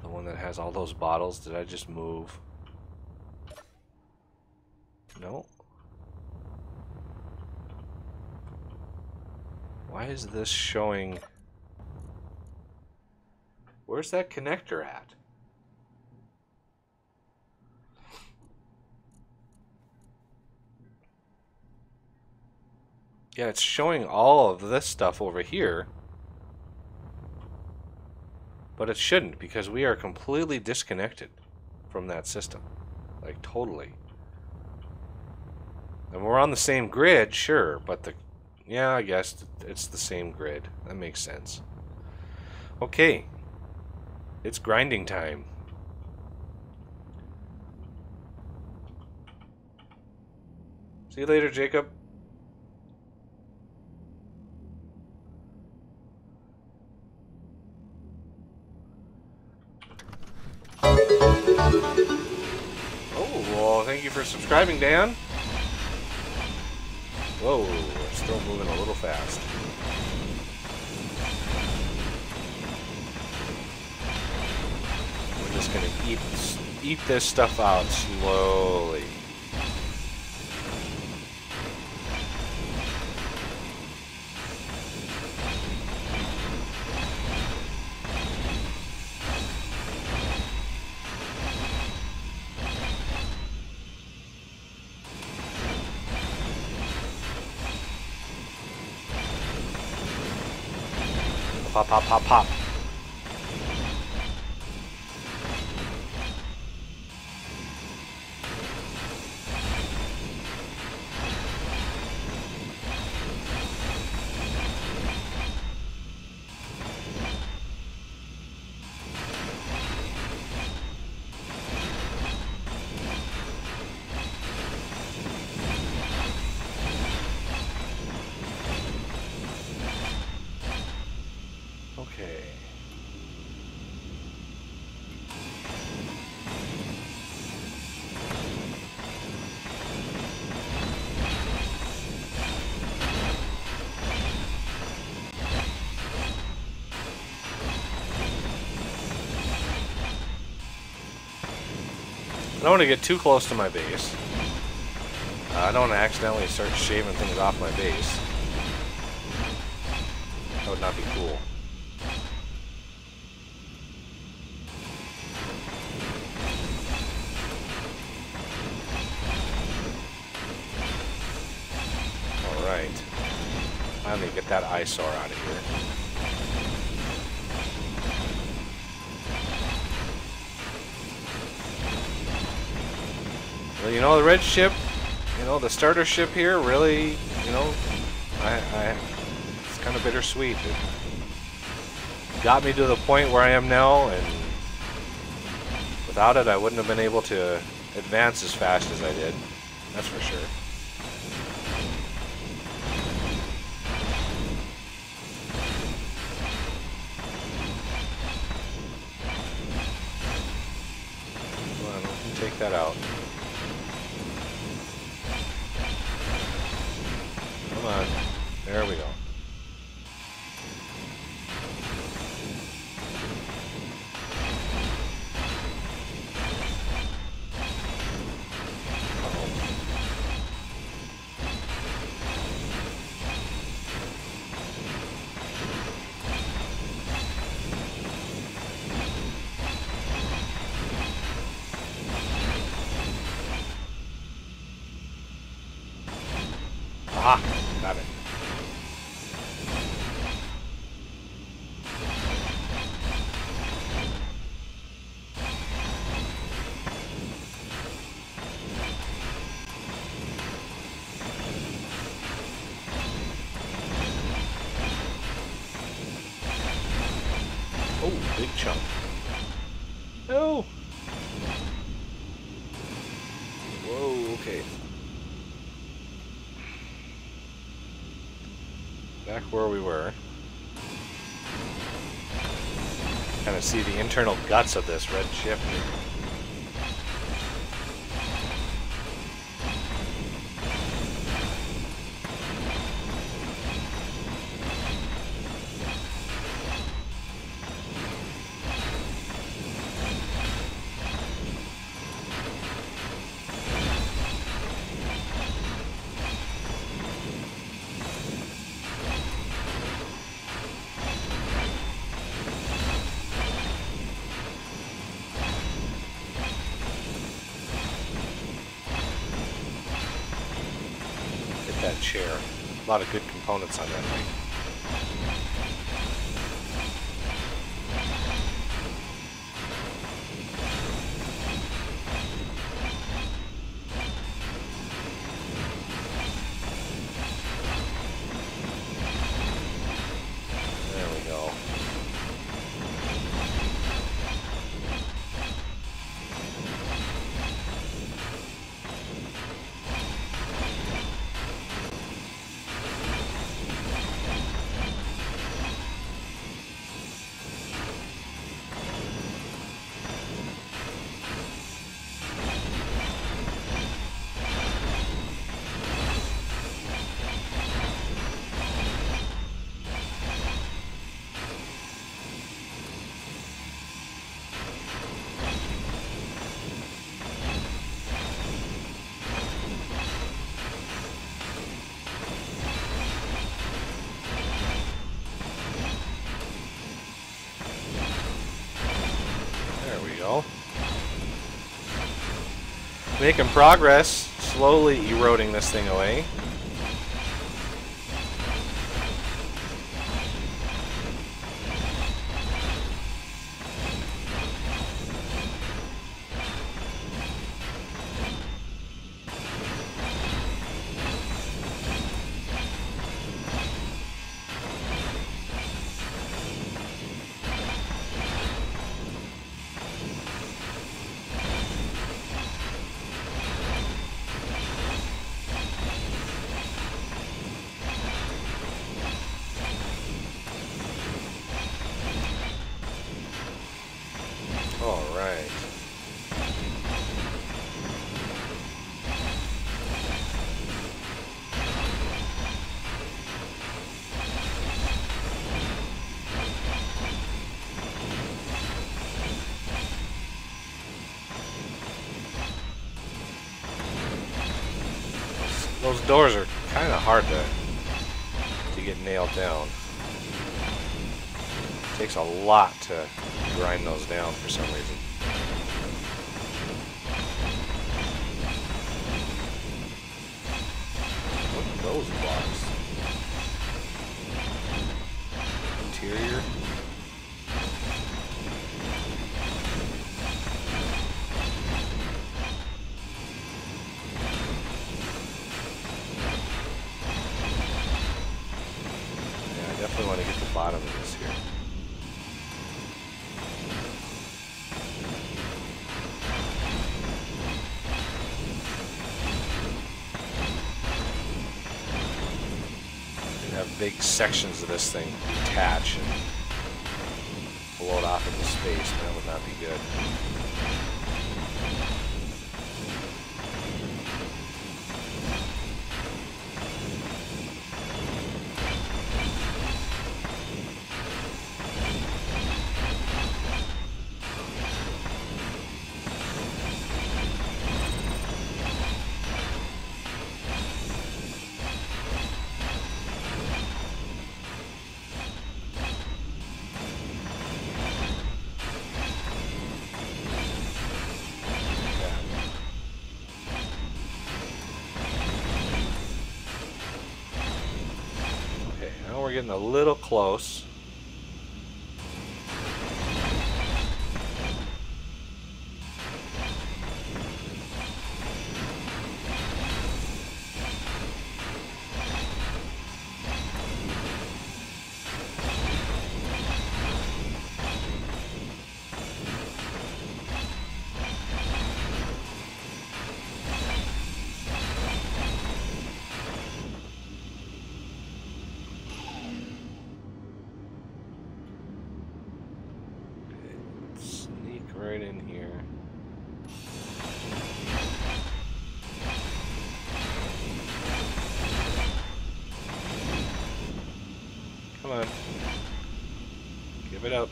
the one that has all those bottles? Did I just move? No. Why is this showing... where's that connector at? Yeah, it's showing all of this stuff over here. But it shouldn't, because we are completely disconnected from that system. Like, totally. And we're on the same grid, sure, but the... yeah, I guess it's the same grid. That makes sense. Okay. It's grinding time. See you later, Jacob. Oh, well, thank you for subscribing, Dan. Whoa, we're still moving a little fast. We're just gonna eat this stuff out slowly. Pop, pop, pop, pop. Okay. I don't want to get too close to my base. I don't want to accidentally start shaving things off my base. That would not be cool. Alright. Finally get that eyesore out of here. Well, you know, the red ship, you know, the starter ship here really, you know, it's kind of bittersweet. It got me to the point where I am now, and without it I wouldn't have been able to advance as fast as I did. That's for sure. Come on, we can take that out. Come on. There we go. Aha! Got it. Oh, big chunk. No! Whoa, okay. Back where we were. Kind of see the internal guts of this red ship here. That chair. A lot of good components on that thing. There we go. go. Making progress, slowly eroding this thing away. Alright. Those doors are kind of hard to get nailed down. It takes a lot to grind those down for some reason. What are those blocks? Interior? Yeah, I definitely want to get to the bottom of this here. Big sections of this thing detach and float off into space. That would not be good. We're getting a little close. Right in here. Come on. Give it up.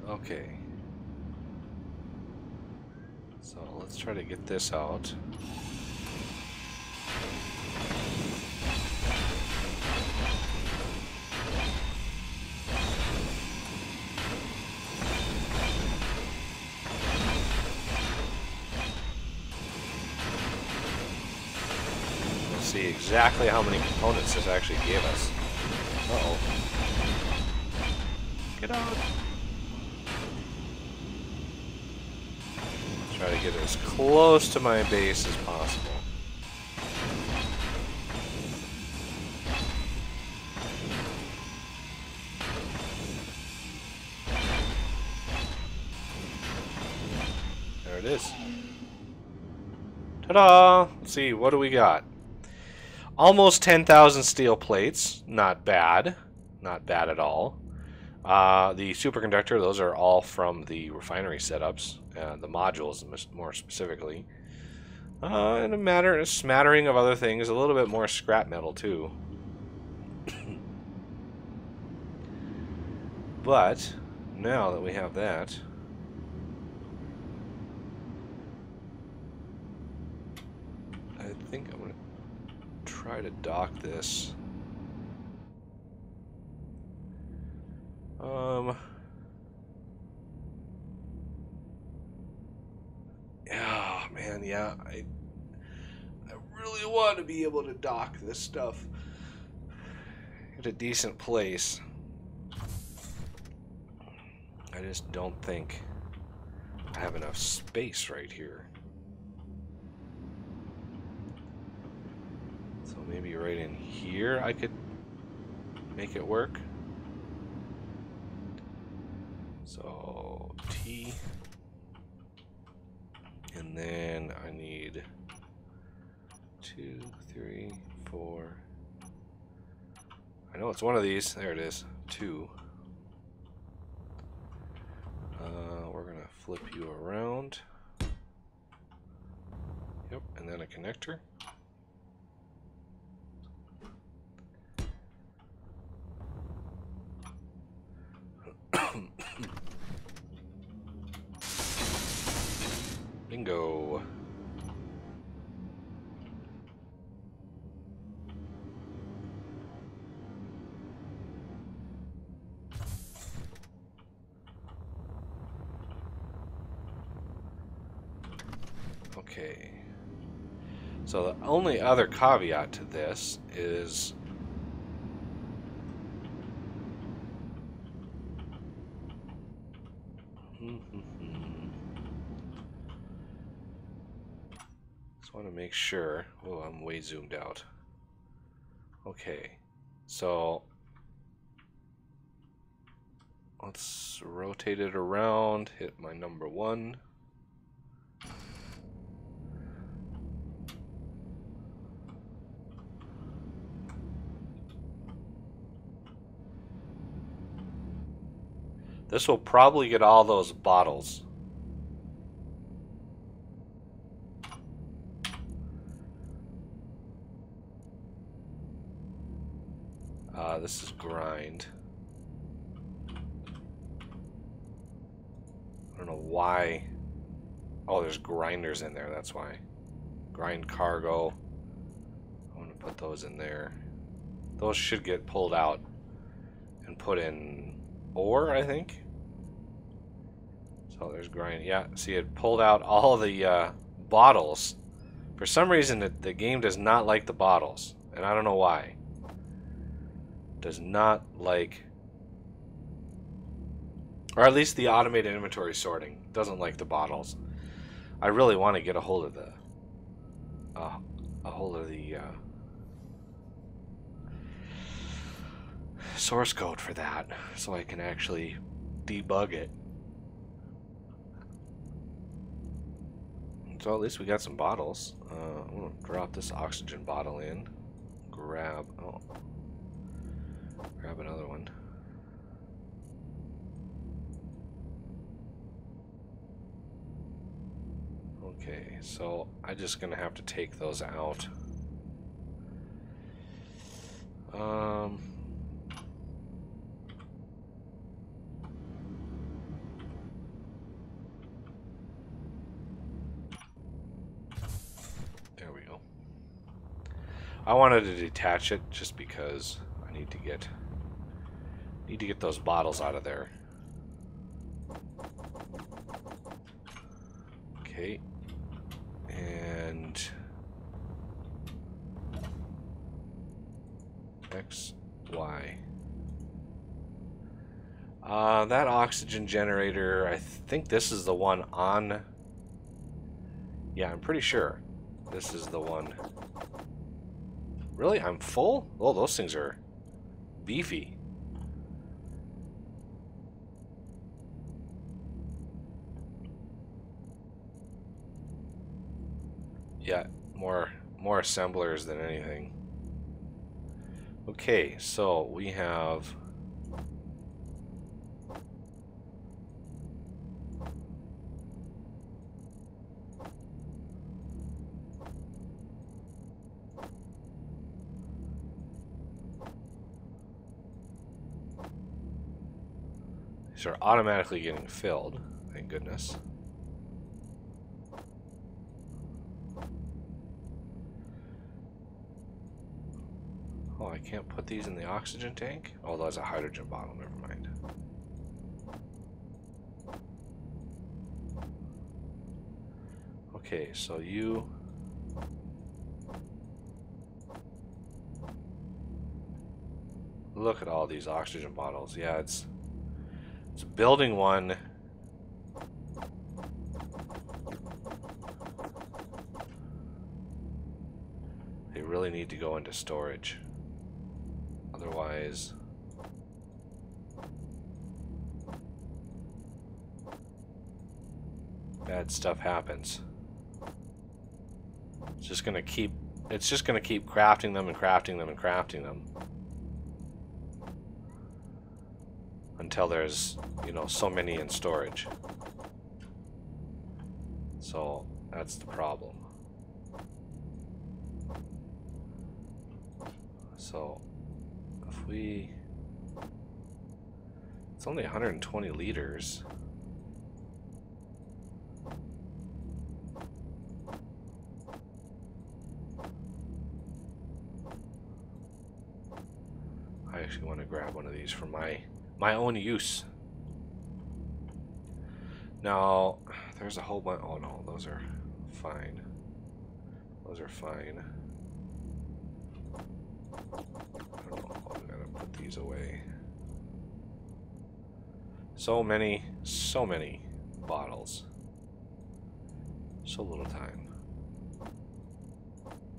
Okay. So let's try to get this out. We'll see exactly how many components this actually gave us. Uh-oh. Get out! Try to get as close to my base as possible. There it is. Ta-da! Let's see, what do we got? Almost 10,000 steel plates. Not bad. Not bad at all. The superconductor, those are all from the refinery setups. The modules, more specifically. And a smattering of other things. A little bit more scrap metal, too. But, now that we have that... think I'm gonna try to dock this. Oh man, yeah, I really want to be able to dock this stuff at a decent place. I just don't think I have enough space right here. So maybe right in here I could make it work. So T, and then I need 2, 3, 4. I know it's one of these. There it is. 2. We're gonna flip you around. Yep, and then a connector. Bingo. Okay. So the only other caveat to this is just want to make sure. Oh, I'm way zoomed out. Okay. So let's rotate it around, hit my number 1. This will probably get all those bottles. This is grind. I don't know why. Oh, there's grinders in there, that's why. Grind cargo. I'm going to put those in there. Those should get pulled out and put in ore, I think. So there's grind. Yeah, see, it pulled out all the bottles. For some reason, the game does not like the bottles, and I don't know why. Does not like, or at least the automated inventory sorting doesn't like the bottles. I really want to get a hold of the source code for that, so I can actually debug it. So at least we got some bottles. I'm gonna drop this oxygen bottle in. Grab another one. Okay, so I'm just gonna have to take those out. There we go. I wanted to detach it just because I need to get those bottles out of there. Okay. And X, Y. That oxygen generator, I think this is the one on... Yeah, I'm pretty sure this is the one. Really? I'm full? Oh, those things are beefy. Yeah, more assemblers than anything. Okay, so we have these are automatically getting filled, thank goodness. Oh, I can't put these in the oxygen tank? Oh, that's a hydrogen bottle, never mind. Okay, so you... Look at all these oxygen bottles. Yeah, it's building one. They really need to go into storage. Otherwise, bad stuff happens. It's just gonna keep crafting them and crafting them and crafting them until there's, you know, so many in storage. So that's the problem. So if we, it's only 120 liters. I actually want to grab one of these for my own use. Now, there's a whole bunch. Oh no, those are fine. Those are fine. I don't know. I'm gonna put these away. So many bottles. So little time.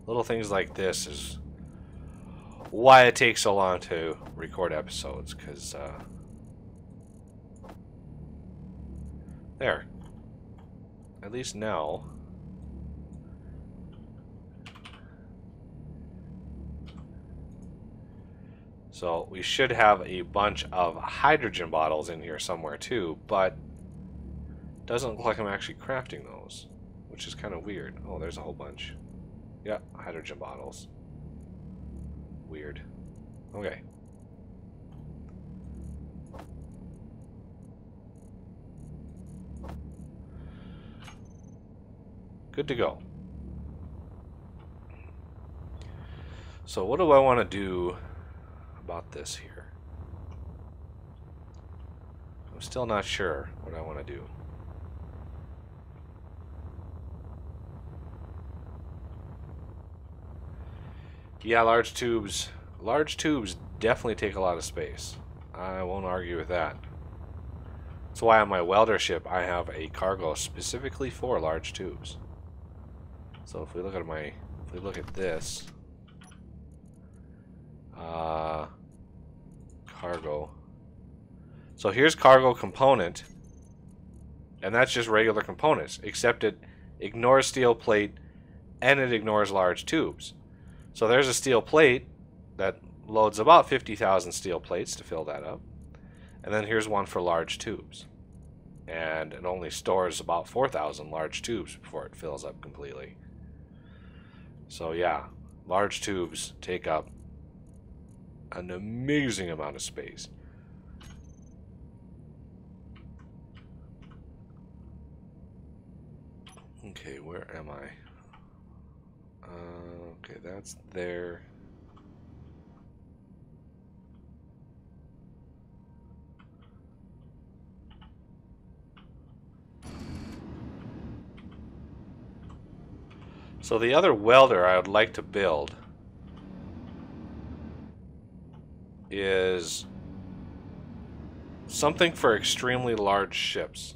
Little things like this is why it takes so long to record episodes, because there. At least now. So we should have a bunch of hydrogen bottles in here somewhere too, but doesn't look like I'm actually crafting those, which is kind of weird. Oh, there's a whole bunch. Yeah, hydrogen bottles. Weird. Okay. Good to go. So what do I want to do about this here? I'm still not sure what I want to do. Yeah, large tubes. Large tubes definitely take a lot of space. I won't argue with that. That's why on my welder ship I have a cargo specifically for large tubes. So if we look at this, cargo. So here's cargo component, and that's just regular components, except it ignores steel plate and it ignores large tubes. So there's a steel plate that loads about 50,000 steel plates to fill that up. And then here's one for large tubes. And it only stores about 4,000 large tubes before it fills up completely. So yeah, large tubes take up an amazing amount of space. Okay, where am I? Okay, that's there. So the other welder I would like to build is something for extremely large ships.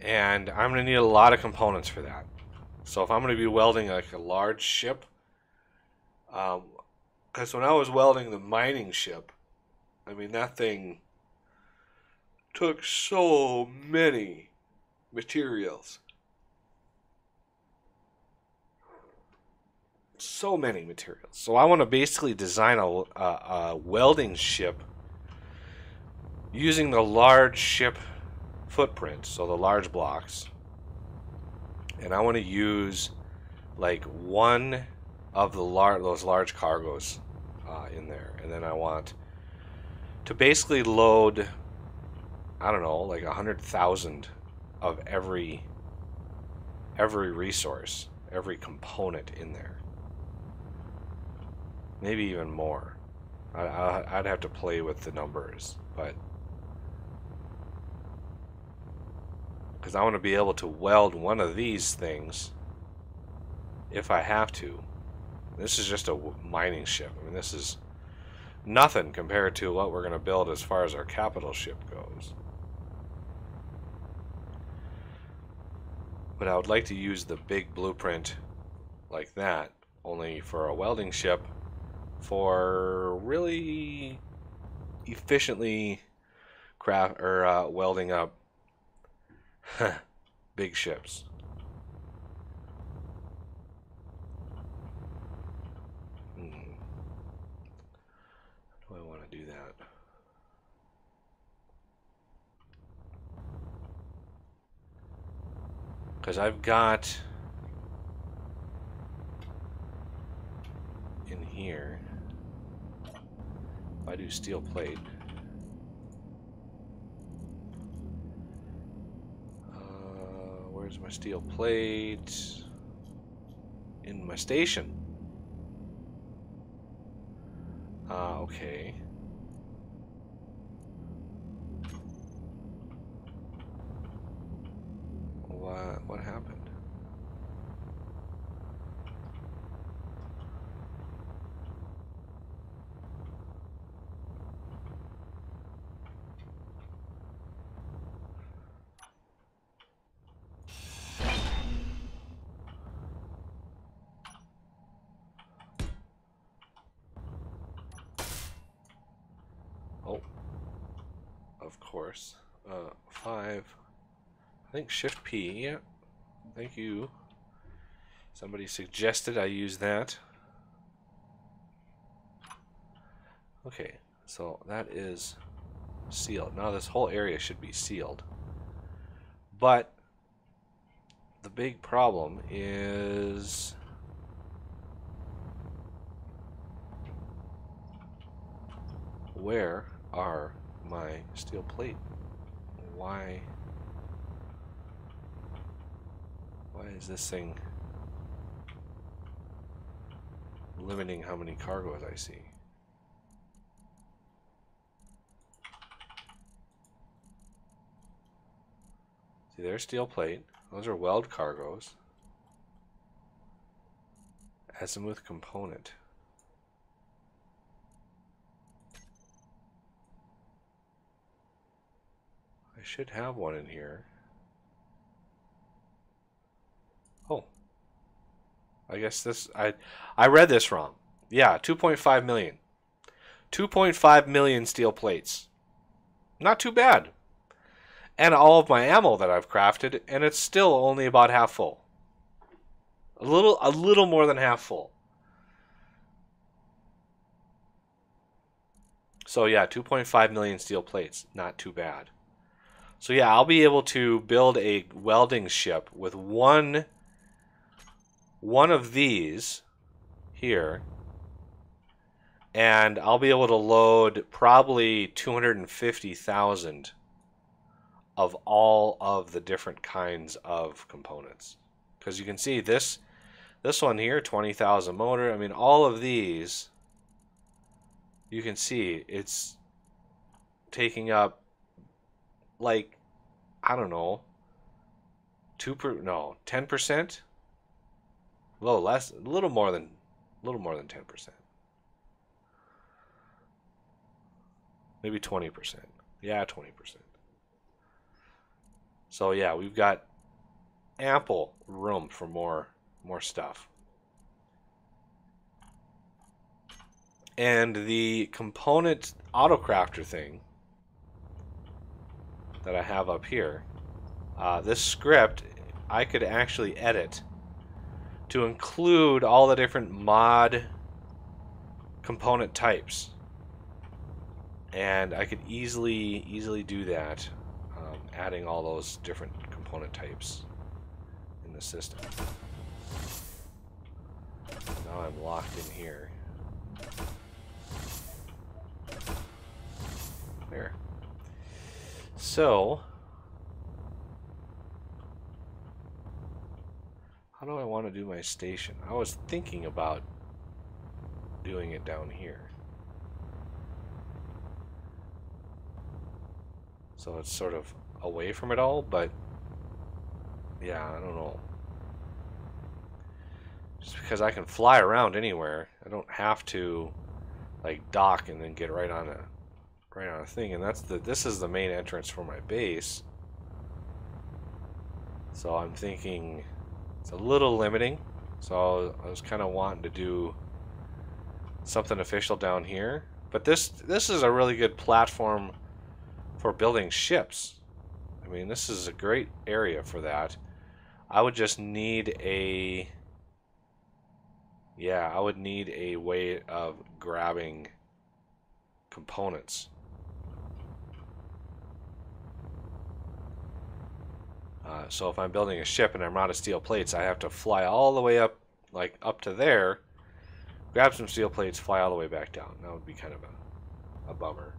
And I'm going to need a lot of components for that. So if I'm going to be welding like a large ship, because when I was welding the mining ship, I mean, that thing took so many materials. So many materials. So I want to basically design a welding ship using the large ship footprint, so the large blocks, and I want to use like one of the those large cargos in there, and then I want to basically load, I don't know, like 100,000 of every resource, every component in there. Maybe even more. I'd have to play with the numbers, but because I want to be able to weld one of these things if I have to. This is just a mining ship. I mean, this is nothing compared to what we're going to build as far as our capital ship goes. But I would like to use the big blueprint like that, only for a welding ship, for really efficiently welding up big ships. How do I want to do that? Because I've got in here, if I do steel plate, where's my steel plate? In my station. Okay. What happened? Oh, of course. 5. I think Shift P. Yeah. Thank you. Somebody suggested I use that. Okay, so that is sealed. Now this whole area should be sealed. But the big problem is where are my steel plate? Why is this thing limiting how many cargoes I see? See, there's steel plate. Those are weld cargoes. Azimuth component. I should have one in here. Oh. I guess this, I read this wrong. Yeah, 2.5 million. 2.5 million steel plates. Not too bad. And all of my ammo that I've crafted, and it's still only about half full. A little more than half full. So yeah, 2.5 million steel plates. Not too bad. So yeah, I'll be able to build a welding ship with one of these here, and I'll be able to load probably 250,000 of all of the different kinds of components. Because you can see this one here, 20,000 motor. I mean, all of these, you can see it's taking up, like, I don't know, 10%. A little less, a little more than 10%. Maybe 20%. Yeah, 20%. So yeah, we've got ample room for more stuff. And the component autocrafter thing that I have up here, this script I could actually edit to include all the different mod component types, and I could easily do that, adding all those different component types in the system. Now I'm locked in here. There. So do I want to do my station? I was thinking about doing it down here. So it's sort of away from it all, but yeah, I don't know. Just because I can fly around anywhere, I don't have to like dock and then get right on a thing. And this is the main entrance for my base. So I'm thinking it's a little limiting. So I was kind of wanting to do something official down here. But this is a really good platform for building ships. I mean, this is a great area for that. I would just need a... Yeah, I would need a way of grabbing components. So if I'm building a ship and I'm out of steel plates, I have to fly all the way up, like up to there, grab some steel plates, fly all the way back down. That would be kind of a bummer.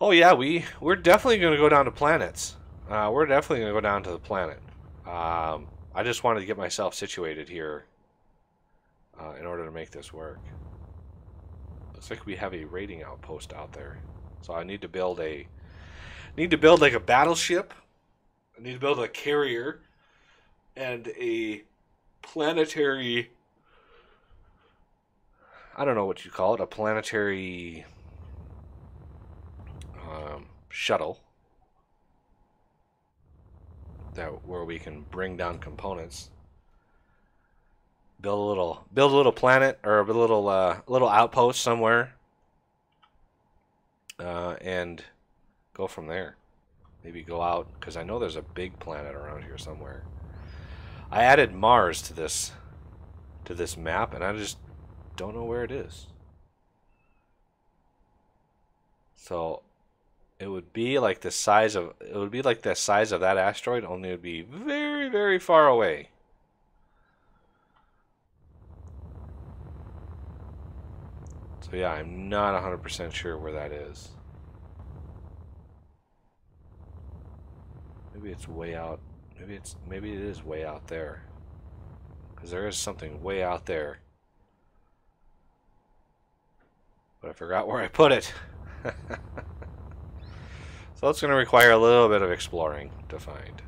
Oh yeah, we're definitely going to go down to planets. We're definitely going to go down to the planet. I just wanted to get myself situated here in order to make this work. Looks like we have a raiding outpost out there, so I need to build like a battleship. I need to build a carrier and a planetary. I don't know what you call it. A planetary shuttle where we can bring down components. Build a little planet or a little outpost somewhere, and go from there. Maybe go out because I know there's a big planet around here somewhere. I added Mars to this map, and I just don't know where it is. So it would be like the size of that asteroid, only it would be very, very far away. So yeah, I'm not 100% sure where that is. Maybe it's way out. Maybe it is way out there. Because there is something way out there. But I forgot where I put it. So it's going to require a little bit of exploring to find.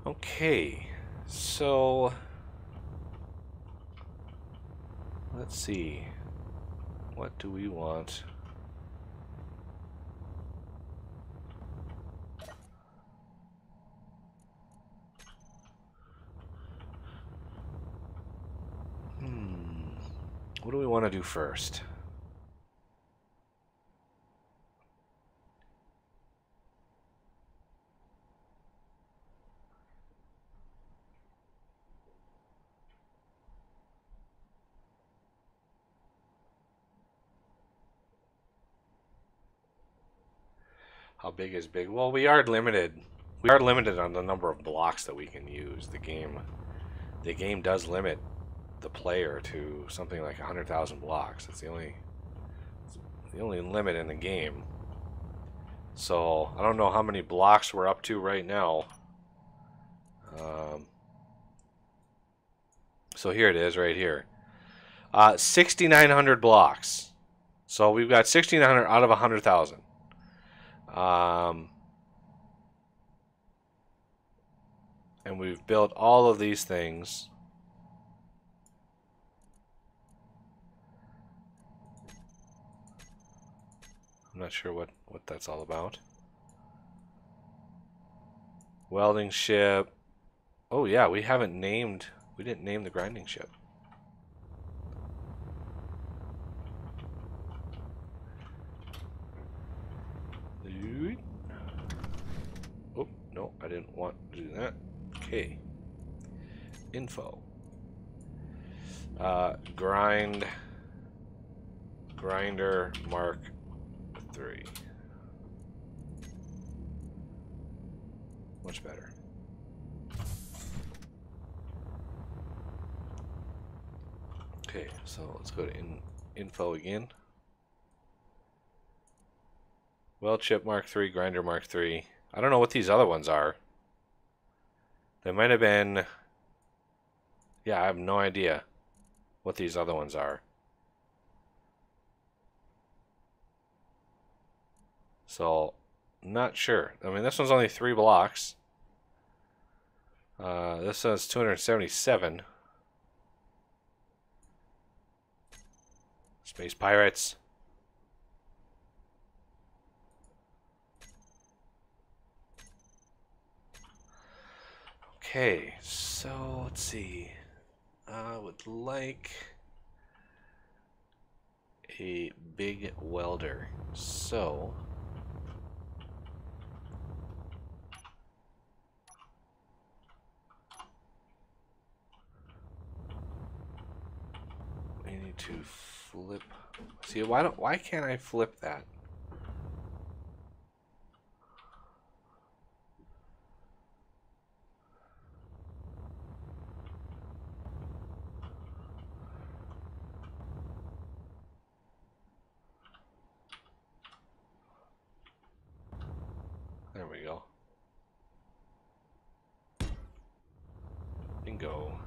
Okay, so let's see. What do we want? What do we want to do first? How big is big? Well, we are limited. We are limited on the number of blocks that we can use. The game does limit the player to something like 100,000 blocks. It's the only limit in the game. So I don't know how many blocks we're up to right now. So here it is, right here. 6,900 blocks. So we've got 1,600 out of 100,000. And we've built all of these things. I'm not sure what that's all about. Welding ship. Oh yeah, we didn't name the grinding ship. Oh, no, I didn't want to do that. Okay. Info. Grinder Mark 3. Much better. Okay, so let's go to info again. Weld chip Mark III, grinder Mark III. I don't know what these other ones are. They might have been... Yeah, I have no idea what these other ones are. So, not sure. I mean, this one's only 3 blocks. This one's 277. Space Pirates. Okay, so let's see. I would like a big welder. So we need to flip. See, why can't I flip that? There we go. Bingo.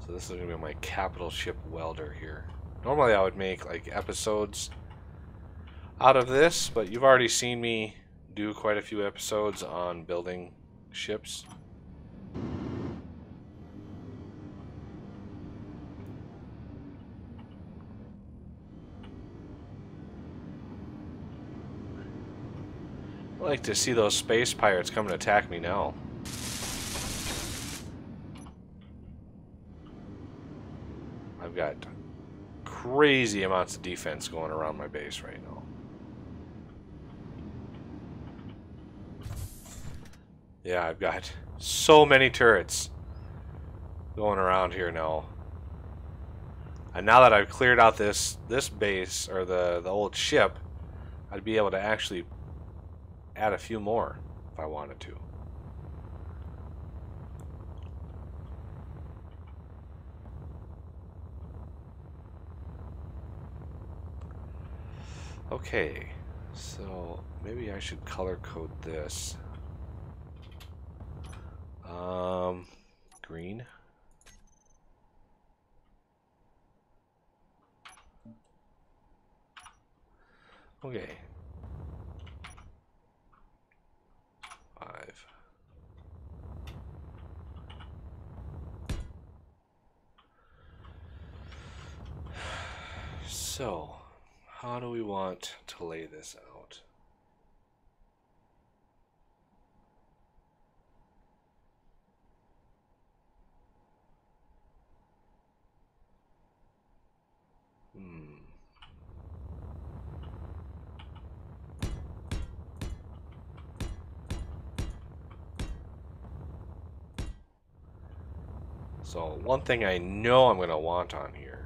So this is going to be my capital ship welder here. Normally I would make like episodes out of this, but you've already seen me do quite a few episodes on building ships. I like to see those space pirates come and attack me now. I've got crazy amounts of defense going around my base right now. Yeah, I've got so many turrets going around here now. And now that I've cleared out this base, or the old ship, I'd be able to actually add a few more if I wanted to. Okay, so maybe I should color code this. Green. Okay. 5. So, how do we want to lay this out? So one thing I know I'm going to want on here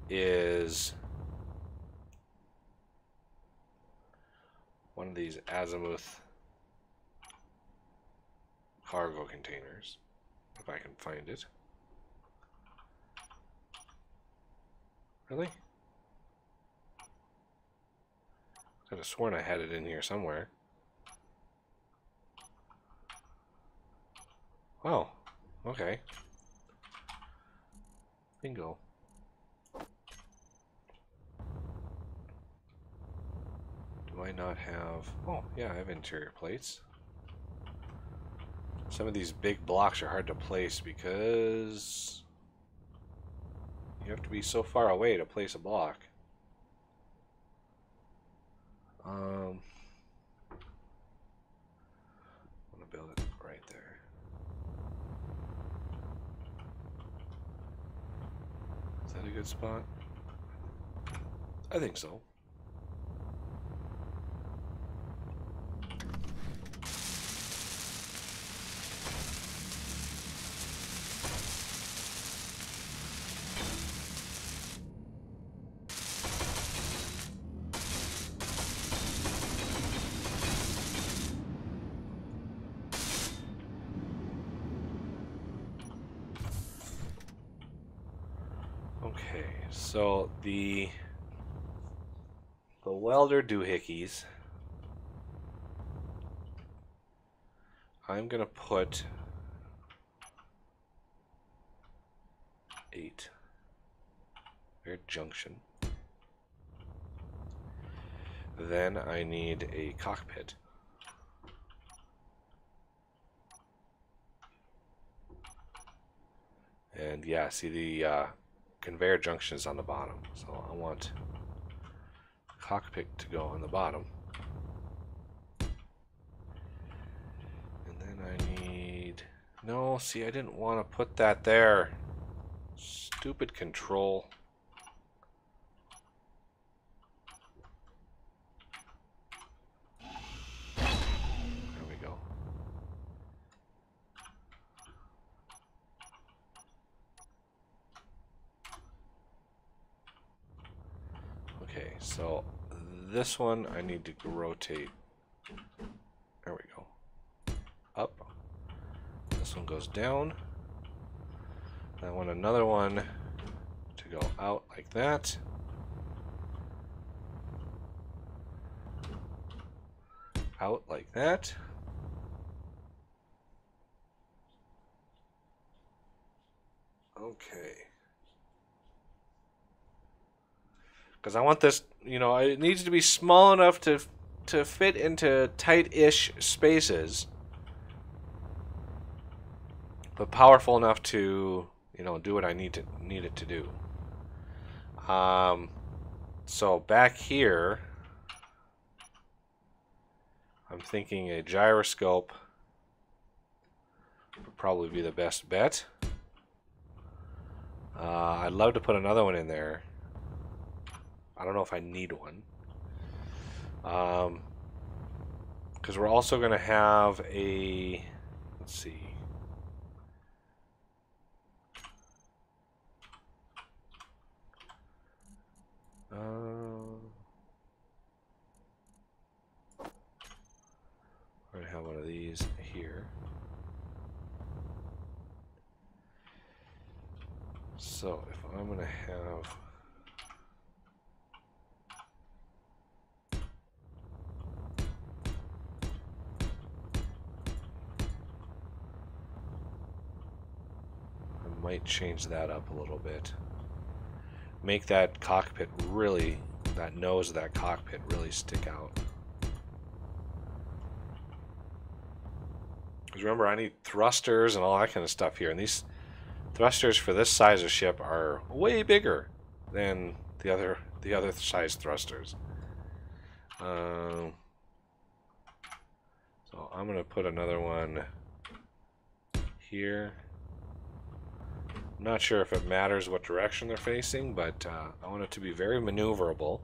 is one of these azimuth cargo containers, if I can find it. Really? I could have sworn I had it in here somewhere. Oh, okay. Bingo. Do I not have... Oh, yeah, I have interior plates. Some of these big blocks are hard to place because you have to be so far away to place a block. I'm gonna build it right there. Is that a good spot? I think so. So the welder doohickeys, I'm gonna put 8. Their junction. Then I need a cockpit. And yeah, see the conveyor junction is on the bottom, so I want cockpit to go on the bottom. And then I need... No, see, I didn't want to put that there. Stupid control. There we go. Okay, so this one I need to rotate. There we go. Up. This one goes down. I want another one to go out like that. Out like that. Okay. Because I want this, you know, it needs to be small enough to fit into tight-ish spaces, but powerful enough to, you know, do what I need it to do. So back here, I'm thinking a gyroscope would probably be the best bet. I'd love to put another one in there. I don't know if I need one. Because we're also going to have a... Let's see. We're going to have one of these here. So if I'm going to have... I might change that up a little bit. Make that cockpit really, that nose of that cockpit really stick out. Because remember, I need thrusters and all that kind of stuff here, and these thrusters for this size of ship are way bigger than the other size thrusters. So I'm going to put another one here. I'm not sure if it matters what direction they're facing, but I want it to be very maneuverable.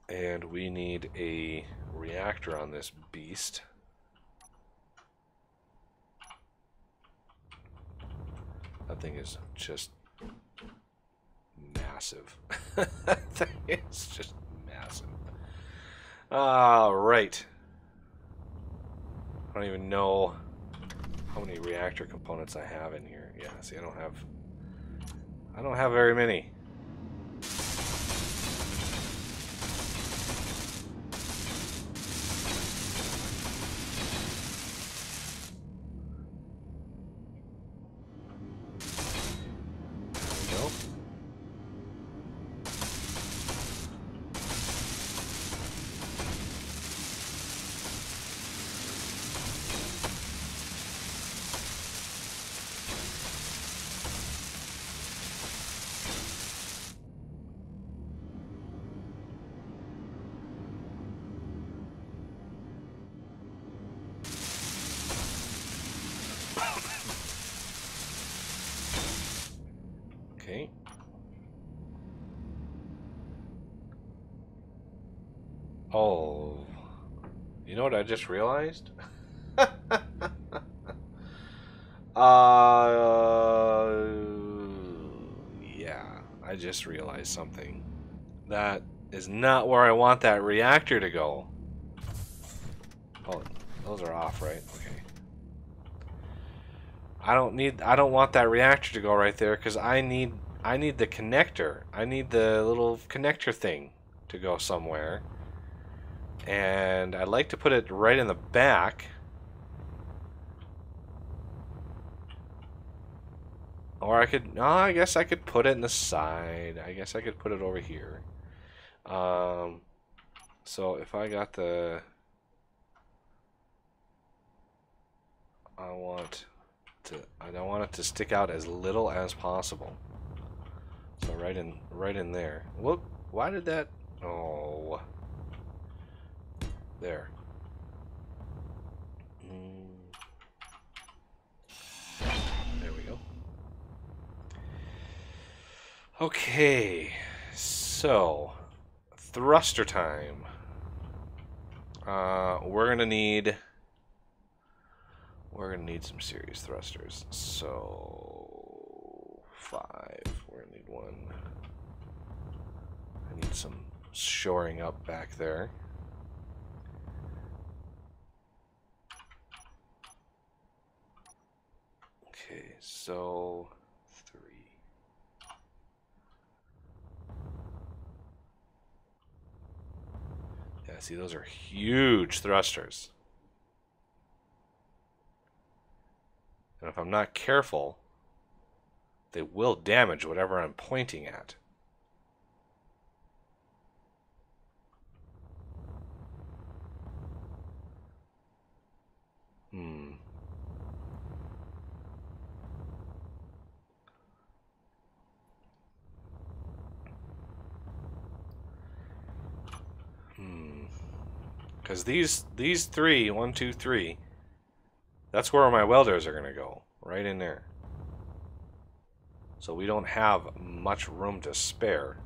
And we need a reactor on this beast. That thing is just massive. That thing is just massive. All right. I don't even know how many reactor components I have in here. Yeah, see, I don't have very many. Okay. Oh, you know what I just realized? Yeah, I just realized something. That is not where I want that reactor to go. Oh, those are off, right? Okay. I don't want that reactor to go right there because I need the connector. I need the little connector thing to go somewhere. And I'd like to put it right in the back. Or I could, no, I guess I could put it in the side. I guess I could put it over here. So if I got the, I don't want it to stick out as little as possible. So right in there. Whoop! Why did that? Oh, there. There we go. Okay, so thruster time. We're gonna need some serious thrusters. So 5. We're gonna need 1. I need some shoring up back there. Okay, so 3. Yeah, see, those are huge thrusters. And if I'm not careful, they will damage whatever I'm pointing at. Because these 3, 1, 2, 3, that's where my welders are going to go. Right in there. So we don't have much room to spare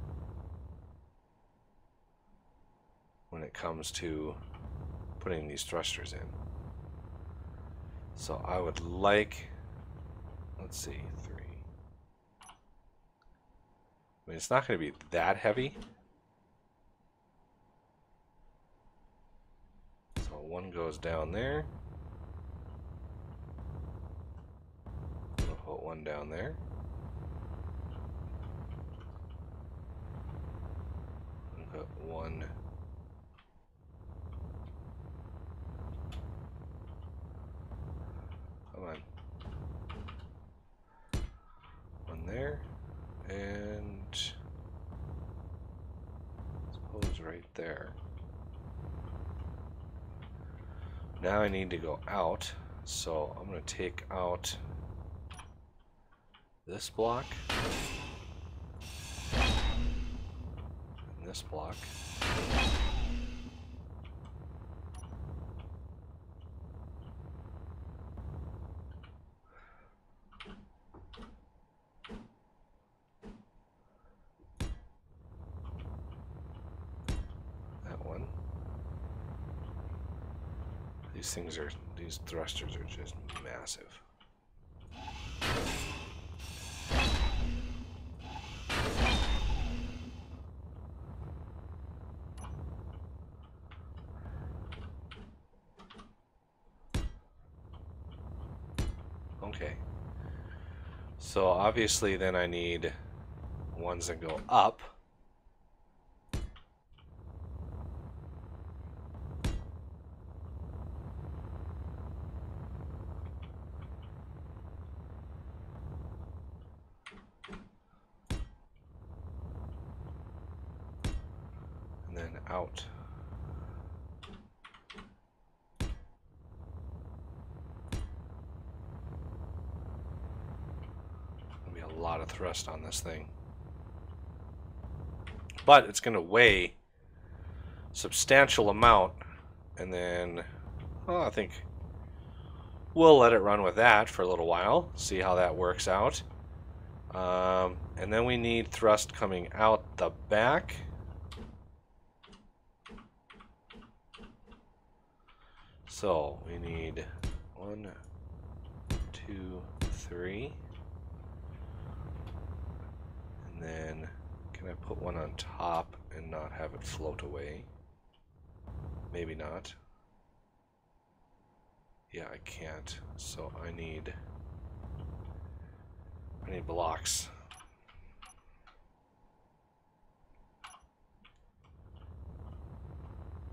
when it comes to putting these thrusters in. So I would like, let's see, 3. I mean, it's not going to be that heavy. So 1 goes down there. We'll put 1 down there. We'll put 1. Come on. 1 there. And suppose right there. Now I need to go out, so I'm going to take out this block and this block. That one. These thrusters are just massive. Okay. So obviously then I need ones that go up. And then out. There'll be a lot of thrust on this thing. But it's going to weigh substantial amount, and then I think we'll let it run with that for a little while, see how that works out. And then we need thrust coming out the back. So we need 1, 2, 3. And then can I put 1 on top and not have it float away? Maybe not. Yeah, I can't. So I need I need blocks.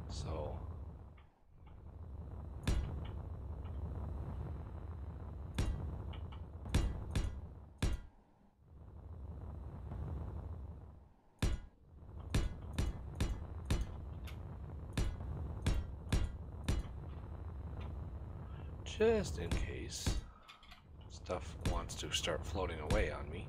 So just in case stuff wants to start floating away on me.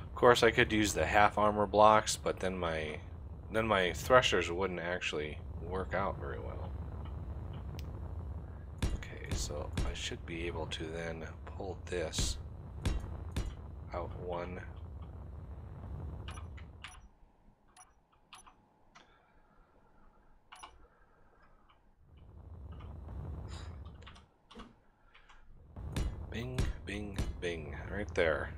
Of course, I could use the half armor blocks, but then my thrusters wouldn't actually work out very well. Okay, so I should be able to then pull this out one. Bing, bing, bing, right there.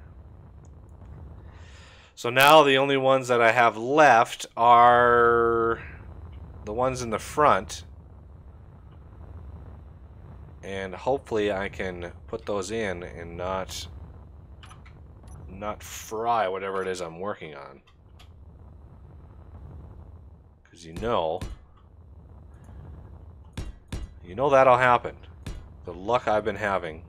So now the only ones that I have left are the ones in the front. And hopefully I can put those in and not fry whatever it is I'm working on. Because you know that'll happen. The luck I've been having.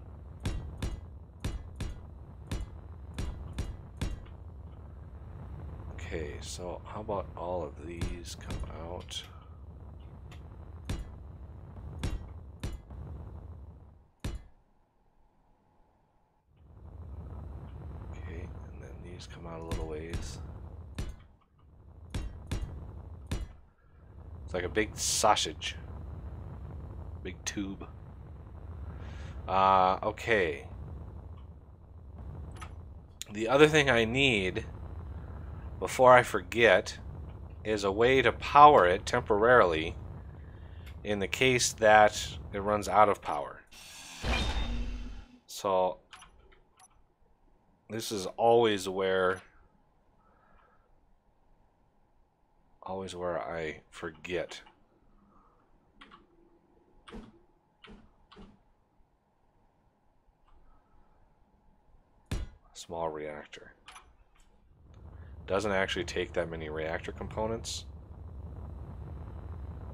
Okay, so how about all of these come out? Okay, and then these come out a little ways. It's like a big sausage. Big tube. Okay. The other thing I need, before I forget, is a way to power it temporarily in the case that it runs out of power. So this is always where I forget. Small reactor. Doesn't actually take that many reactor components.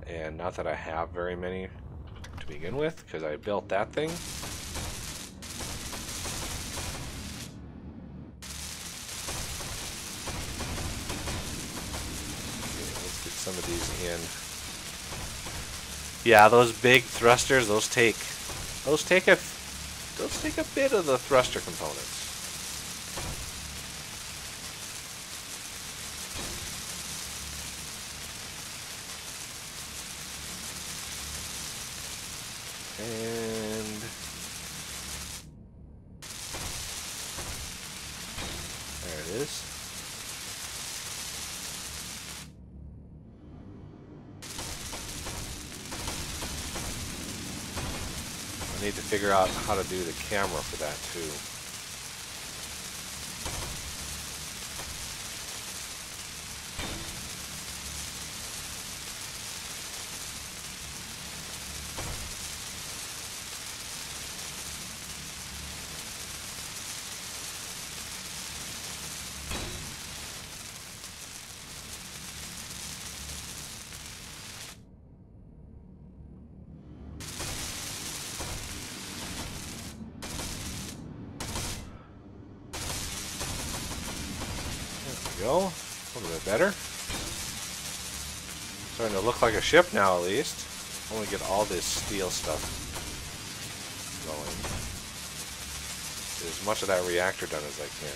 And not that I have very many to begin with, because I built that thing. Okay, let's get some of these in. Yeah, those big thrusters, those take a bit of the thruster components. And there it is. I need to figure out how to do the camera for that too. Go. A little bit better. Starting to look like a ship now, at least. I want to get all this steel stuff going. Get as much of that reactor done as I can.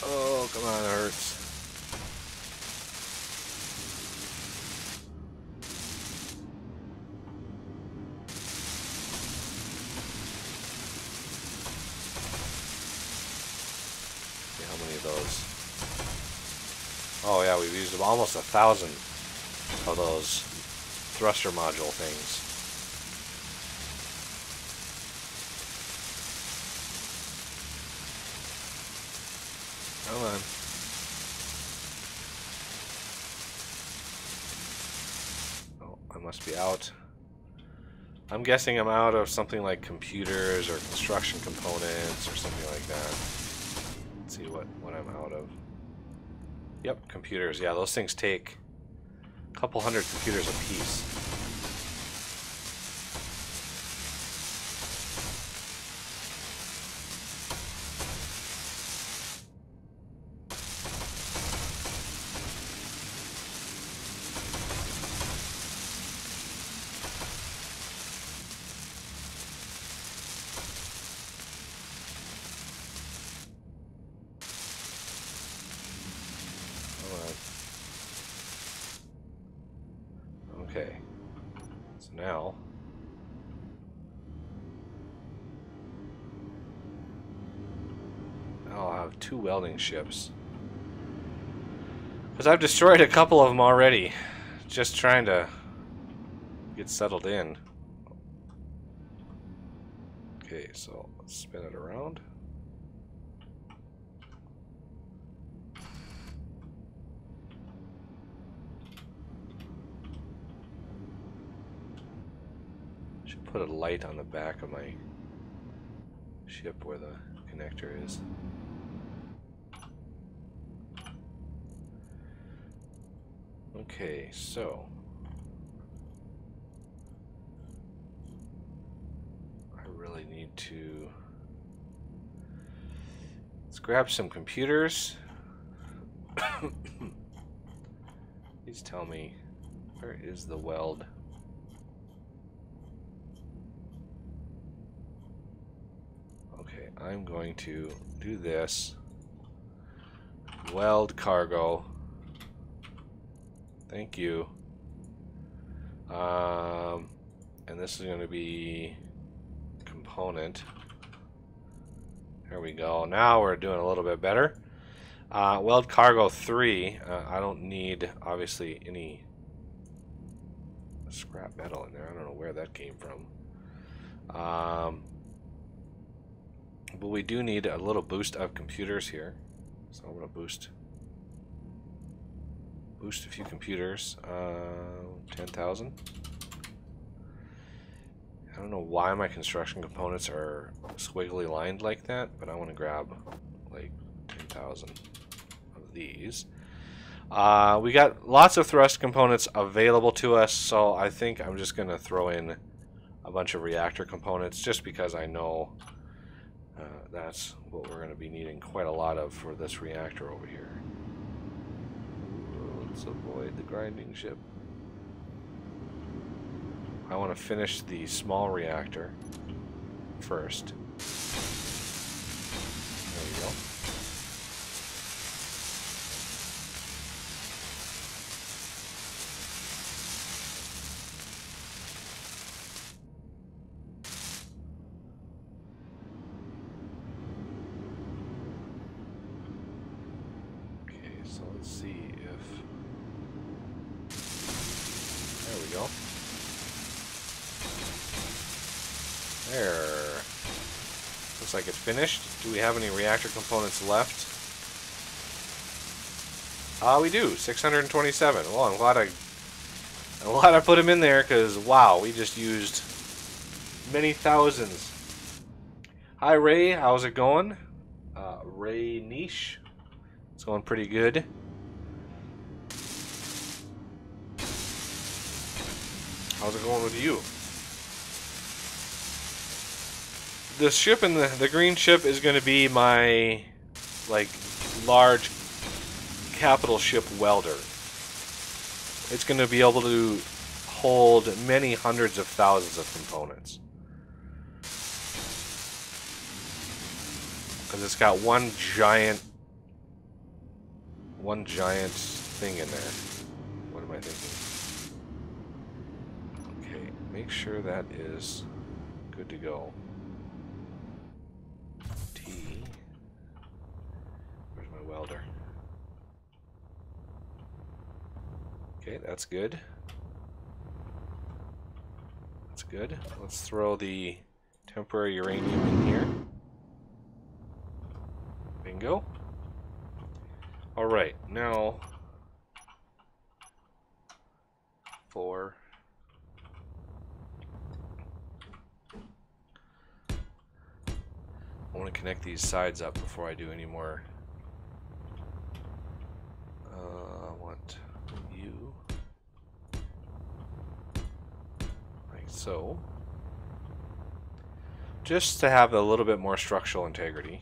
Oh, come on, it hurts. How many of those? Oh yeah, we've used almost 1,000 of those thruster module things. Come on. Oh, I must be out. I'm guessing I'm out of something like computers or construction components or something like that. Let's see what I'm out of. Yep, computers. Yeah, those things take a couple hundred computers apiece. Okay, so now I'll have 2 welding ships. Because I've destroyed a couple of them already, just trying to get settled in. Okay, so let's spin it around. Should put a light on the back of my ship where the connector is. Okay, so I really need to let's grab some computers. Please tell me, where is the weld? Okay, I'm going to do this. Weld cargo. Thank you. And this is going to be component. There we go. Now we're doing a little bit better. Weld cargo 3. I don't need, obviously, any scrap metal in there. I don't know where that came from. But we do need a little boost of computers here. So I'm going to boost a few computers. 10,000. I don't know why my construction components are squiggly lined like that, but I want to grab like 10,000 of these. We got lots of thrust components available to us, so I think I'm just going to throw in a bunch of reactor components just because I know that's what we're going to be needing quite a lot of for this reactor over here. Let's avoid the grinding ship. I want to finish the small reactor first. There we go. Okay, so let's see if... There we go. There. Looks like it's finished. Do we have any reactor components left? We do. 627. Well, I'm glad I put them in there because wow, we just used many thousands. Hi Ray, how's it going? Ray Niche. It's going pretty good. How's it going with you? The ship in the green ship is going to be my like large capital ship welder. It's going to be able to hold many hundreds of thousands of components because it's got one giant thing in there. What am I thinking? Okay, make sure that is good to go. Where's my welder? Okay, that's good. good. Let's throw the temporary uranium in here. Bingo. Alright, now 4. I want to connect these sides up before I do any more. I want you like so. Just to have a little bit more structural integrity.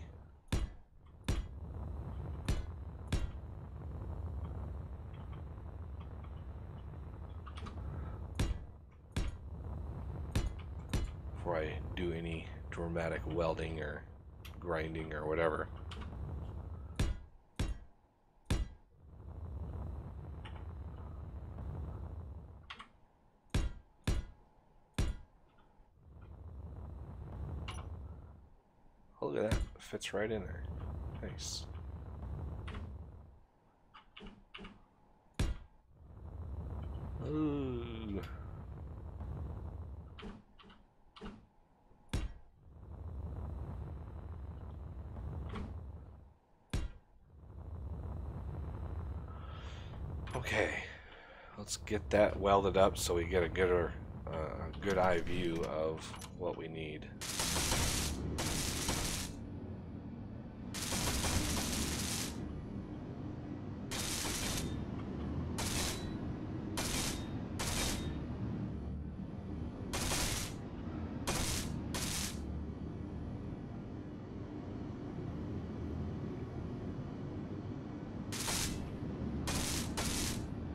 Before I do any dramatic welding or grinding or whatever. Oh, look at that. It fits right in there. Nice. Ooh. Okay, let's get that welded up so we get a good eye view of what we need.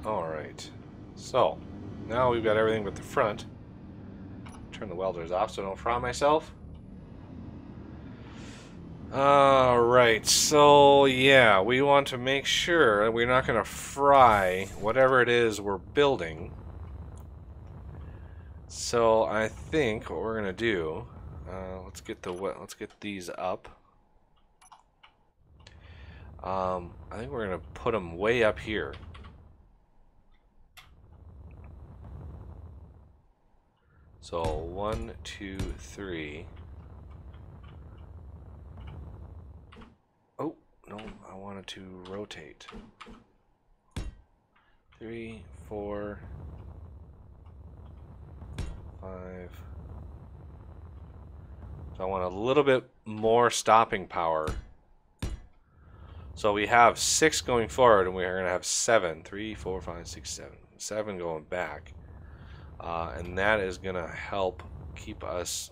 Alright, so now we've got everything but the front. Turn the welders off so I don't fry myself. Alright, so yeah, we want to make sure that we're not going to fry whatever it is we're building. So I think what we're going to do, let's get these up. I think we're going to put them way up here. So 1, 2, 3. Oh, no, I wanted to rotate. 3, 4, 5. So I want a little bit more stopping power. So we have 6 going forward, and we're going to have 7. 3, 4, 5, 6, 7. 7 going back. And that is going to help keep us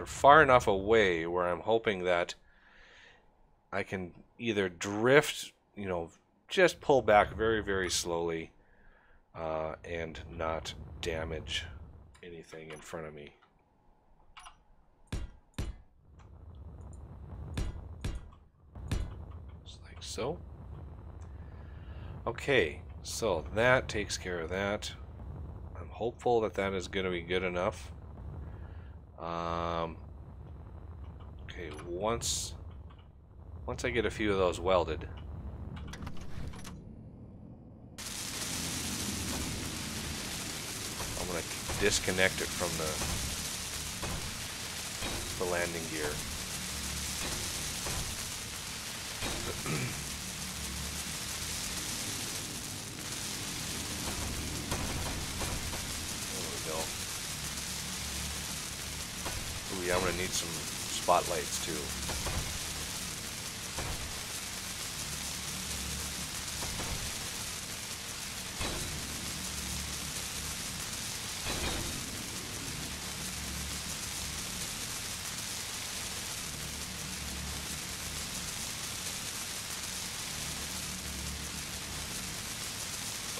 far enough away where I'm hoping that I can either drift, you know, just pull back very, very slowly and not damage anything in front of me. Just like so. Okay, so that takes care of that. I'm hopeful that that is going to be good enough. Okay, once I get a few of those welded, I'm going to disconnect it from the landing gear. Ooh, yeah, I'm going to need some spotlights too.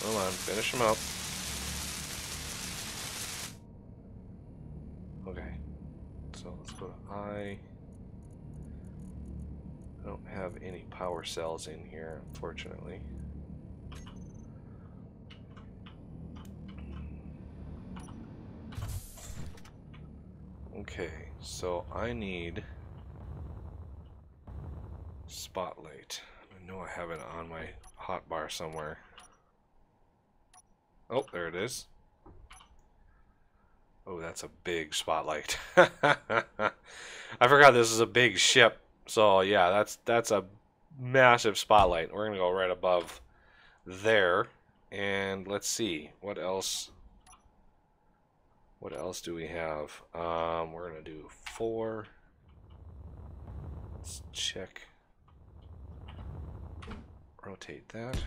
Come on, finish them up. Okay. So let's go to I. I don't have any power cells in here, unfortunately. Okay, so I need spotlight. I know I have it on my hotbar somewhere. Oh, there it is. Oh, that's a big spotlight. I forgot this is a big ship. So yeah, that's a massive spotlight. We're gonna go right above there. And let's see, what else? What else do we have? We're gonna do 4. Let's check. Rotate that.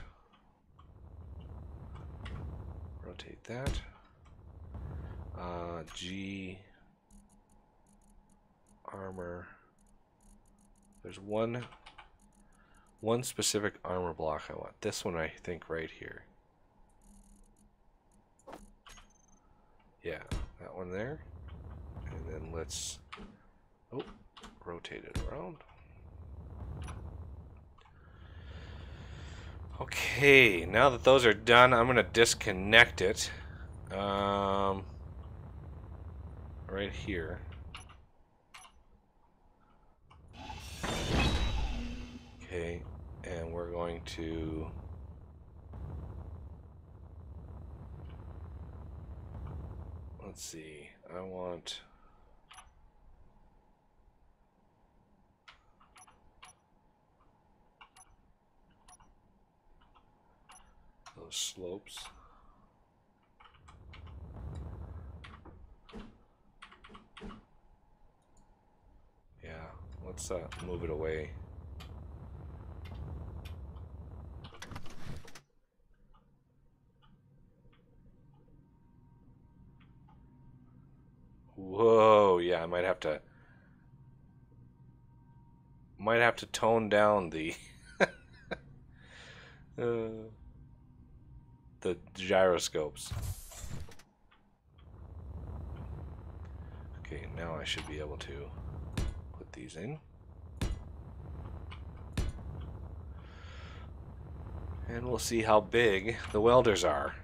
Rotate that. G armor. There's one specific armor block I want. This one, I think, right here. Yeah, that one there. And then let's rotate it around. Okay, now that those are done, I'm gonna disconnect it. Right here. Okay, and we're going to let's see. I want those slopes. Yeah, let's move it away. Whoa, yeah, I might have to tone down the the gyroscopes. Okay, now I should be able to put these in. And we'll see how big the welders are.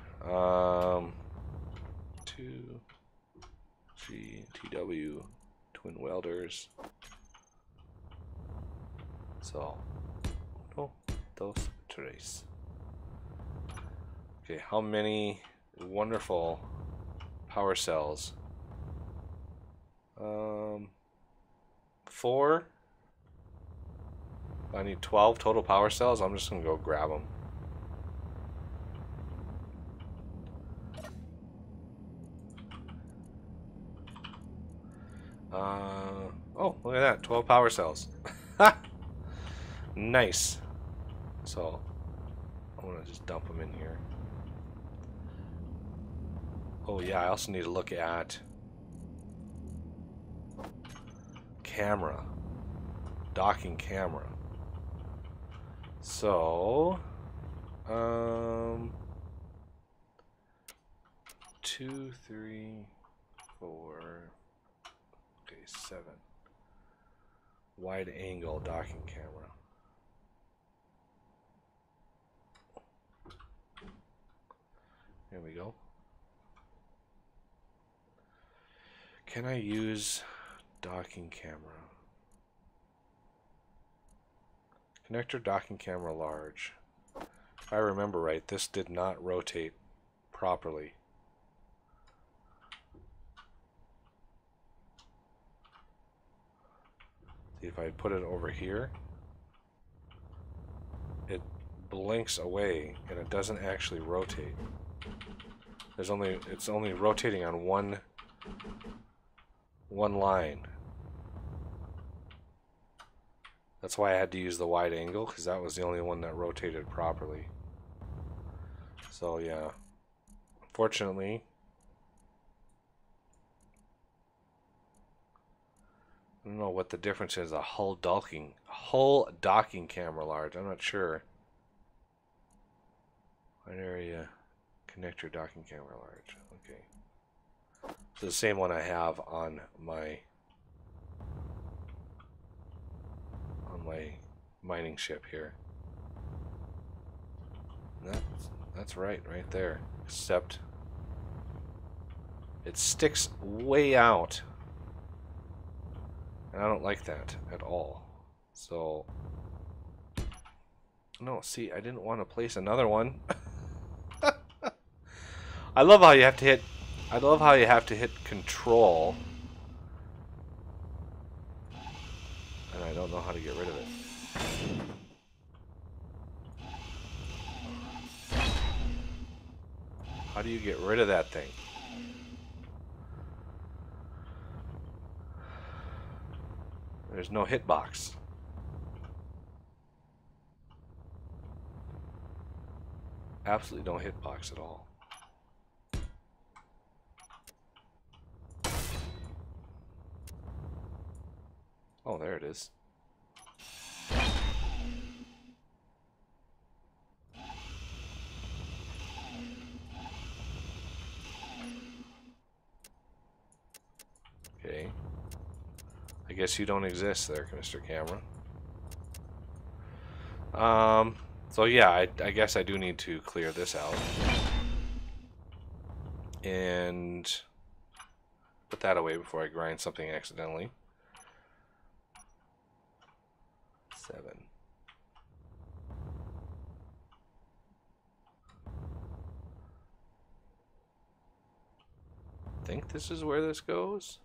2 GTW twin welders. So, no, those tres. Okay, how many wonderful power cells? 4. I need 12 total power cells. I'm just gonna go grab them. Oh, look at that, 12 power cells. Nice. So, I'm gonna just dump them in here. Oh yeah, I also need to look at camera. Docking camera. So, 2, 3, 4, okay, 7. Wide angle docking camera. There we go. Can I use docking camera? Connector docking camera large. If I remember right, this did not rotate properly. See, if I put it over here, it blinks away and it doesn't actually rotate. It's only rotating on one line. That's why I had to use the wide angle, because that was the only one that rotated properly. So yeah, unfortunately, I don't know what the difference is. A hull docking camera large. I'm not sure. Wide area connector docking camera large. Okay, it's the same one I have on my mining ship here. That's right there. Except it sticks way out. And I don't like that at all. So, no, see, I didn't want to place another one. I love how you have to hit I love how you have to hit control. And I don't know how to get rid of it. How do you get rid of that thing? There's no hitbox. Absolutely no hitbox at all. Oh, there it is. Okay. I guess you don't exist there, Mr. Camera. So yeah, I guess I do need to clear this out. And put that away before I grind something accidentally. 7. I think this is where this goes.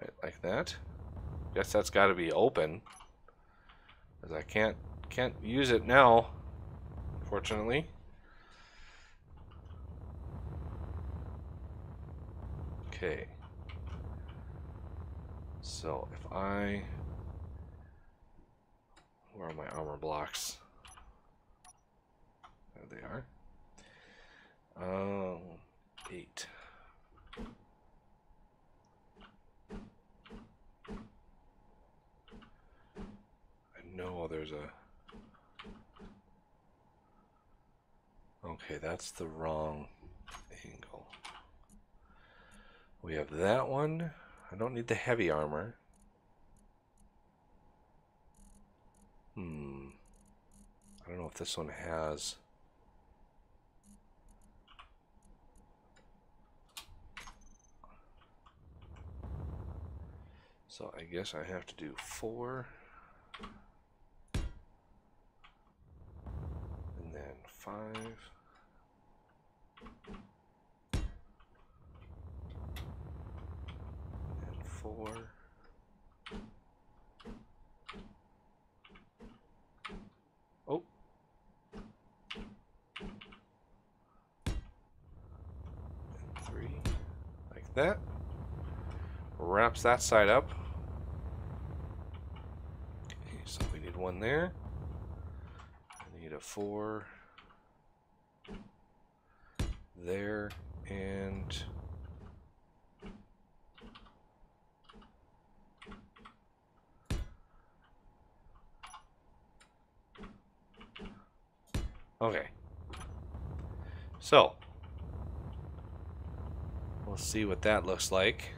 Right, like that. Guess that's got to be open, as I can't use it now, fortunately. Okay. So if I, where are my armor blocks? There they are. 8. I know there's a. Okay, that's the wrong angle. We have that one. I don't need the heavy armor. I don't know if this one has. So I guess I have to do 4. And then 5. And 4. Oh. And 3. Like that. Wraps that side up. Okay, so we need 1 there. I need a 4 there, and okay. So we'll see what that looks like.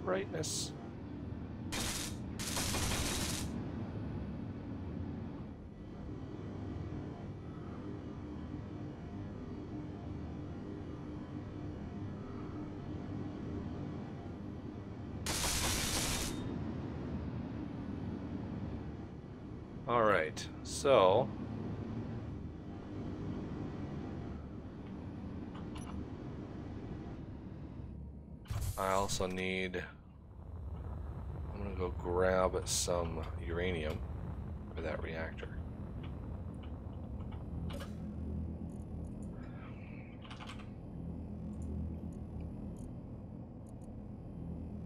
Brightness. All right, so I also need, I'm gonna go grab some uranium for that reactor.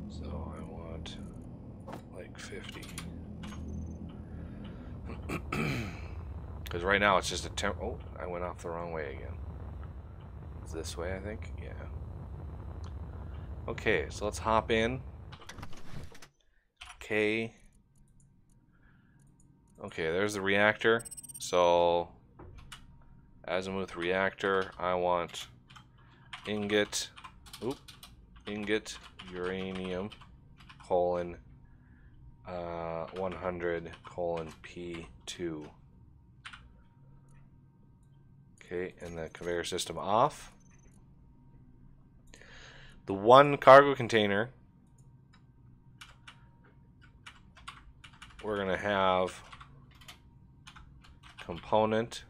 So I want like 50. Because right now it's just a temp. Oh, I went off the wrong way again. It's this way, I think. Yeah. Okay, so let's hop in. Okay. Okay, there's the reactor. So, azimuth reactor. I want ingot. Oop. Ingot uranium colon 100 colon P2. Okay, and the conveyor system off. the one cargo container, we're going to have component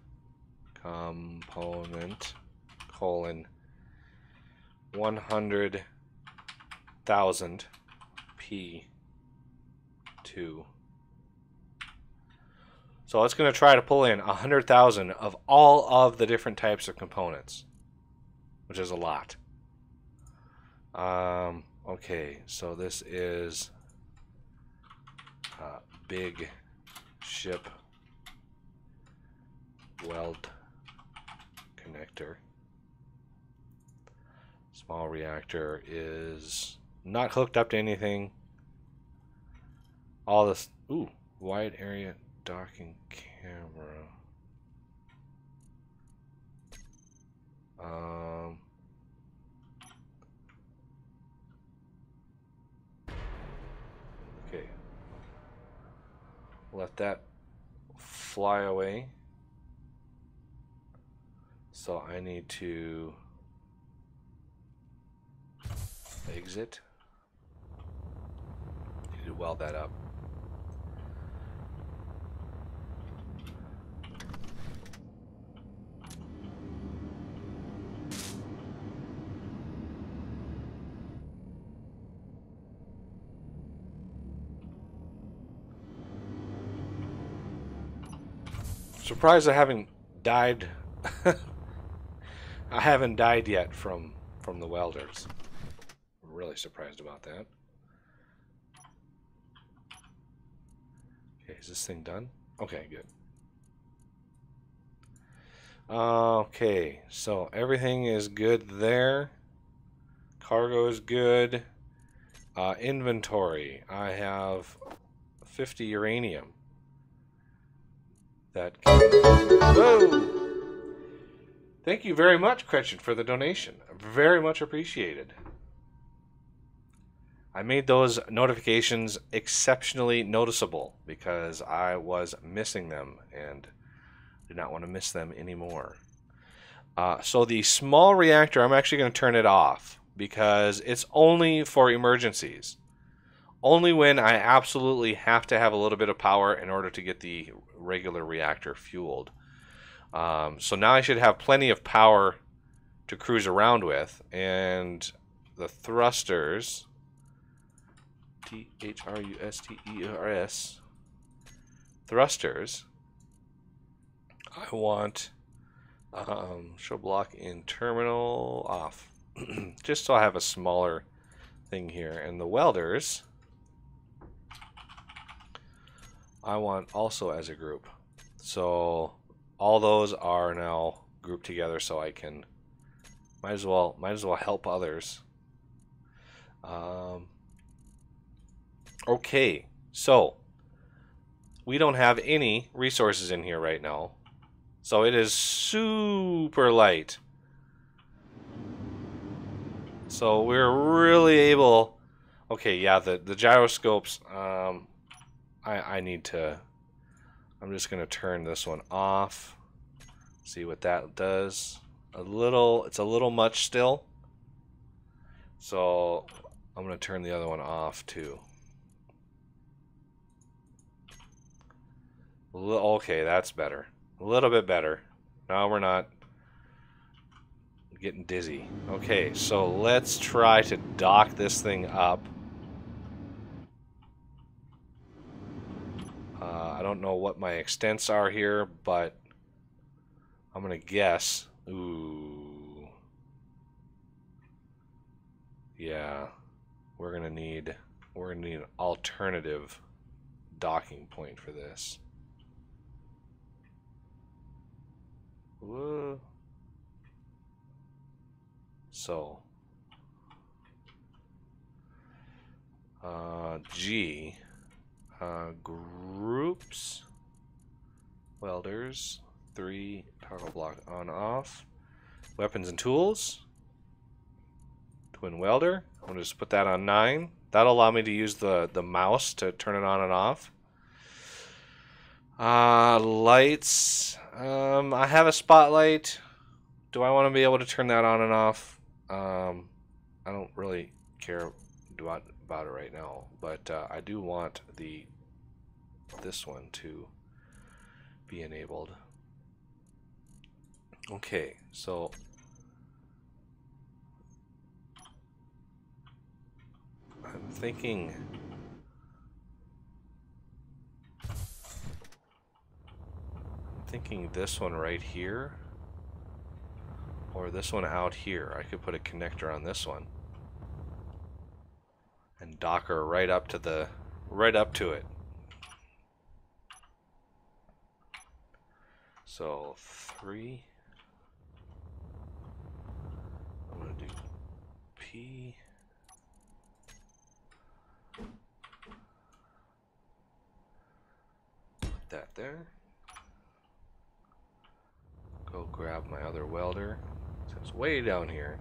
colon 100,000 P2. So it's going to try to pull in 100,000 of all of the different types of components, which is a lot. Okay, so this is big ship weld connector. Small reactor is not hooked up to anything. All this, ooh, wide area docking camera. Okay. Let that fly away. So I need to exit. Need to weld that up. Surprised I haven't died. I haven't died yet from the welders. I'm really surprised about that. Okay, is this thing done? Okay, good. Okay, so everything is good there. Cargo is good. Inventory. I have 50 uranium. That can... Whoa! Thank you very much, Cretchen, for the donation. Very much appreciated. I made those notifications exceptionally noticeable because I was missing them and did not want to miss them anymore. So the small reactor, I'm actually going to turn it off because it's only for emergencies. Only when I absolutely have to have a little bit of power in order to get the regular reactor fueled. So now I should have plenty of power to cruise around with, and the thrusters, T-H-R-U-S-T-E-R-S, thrusters, I want show block in terminal off, just so I have a smaller thing here, and the welders I want also as a group. So all those are now grouped together, so I can might as well help others. Okay, so we don't have any resources in here right now, so it is super light. So we're really able. Okay, yeah, the gyroscopes. I need to. I'm just gonna turn this one off. See what that does. It's a little much still. So I'm gonna turn the other one off too. Okay, that's better. A little bit better. Now we're not getting dizzy. Okay, so let's try to dock this thing up. I don't know what my extents are here, but I'm gonna guess. Ooh. Yeah. We're gonna need an alternative docking point for this. Whoa. So G groups welders 3 toggle block on off weapons and tools twin welder. I'm gonna just put that on 9. That'll allow me to use the mouse to turn it on and off. Lights. I have a spotlight. Do I want to be able to turn that on and off? I don't really care about it right now, but I do want this one to be enabled. Okay, so I'm thinking this one right here, or this one out here. I could put a connector on this one and Docker right up to it. So 3. I'm gonna do P. Put that there. Go grab my other welder. So it's way down here.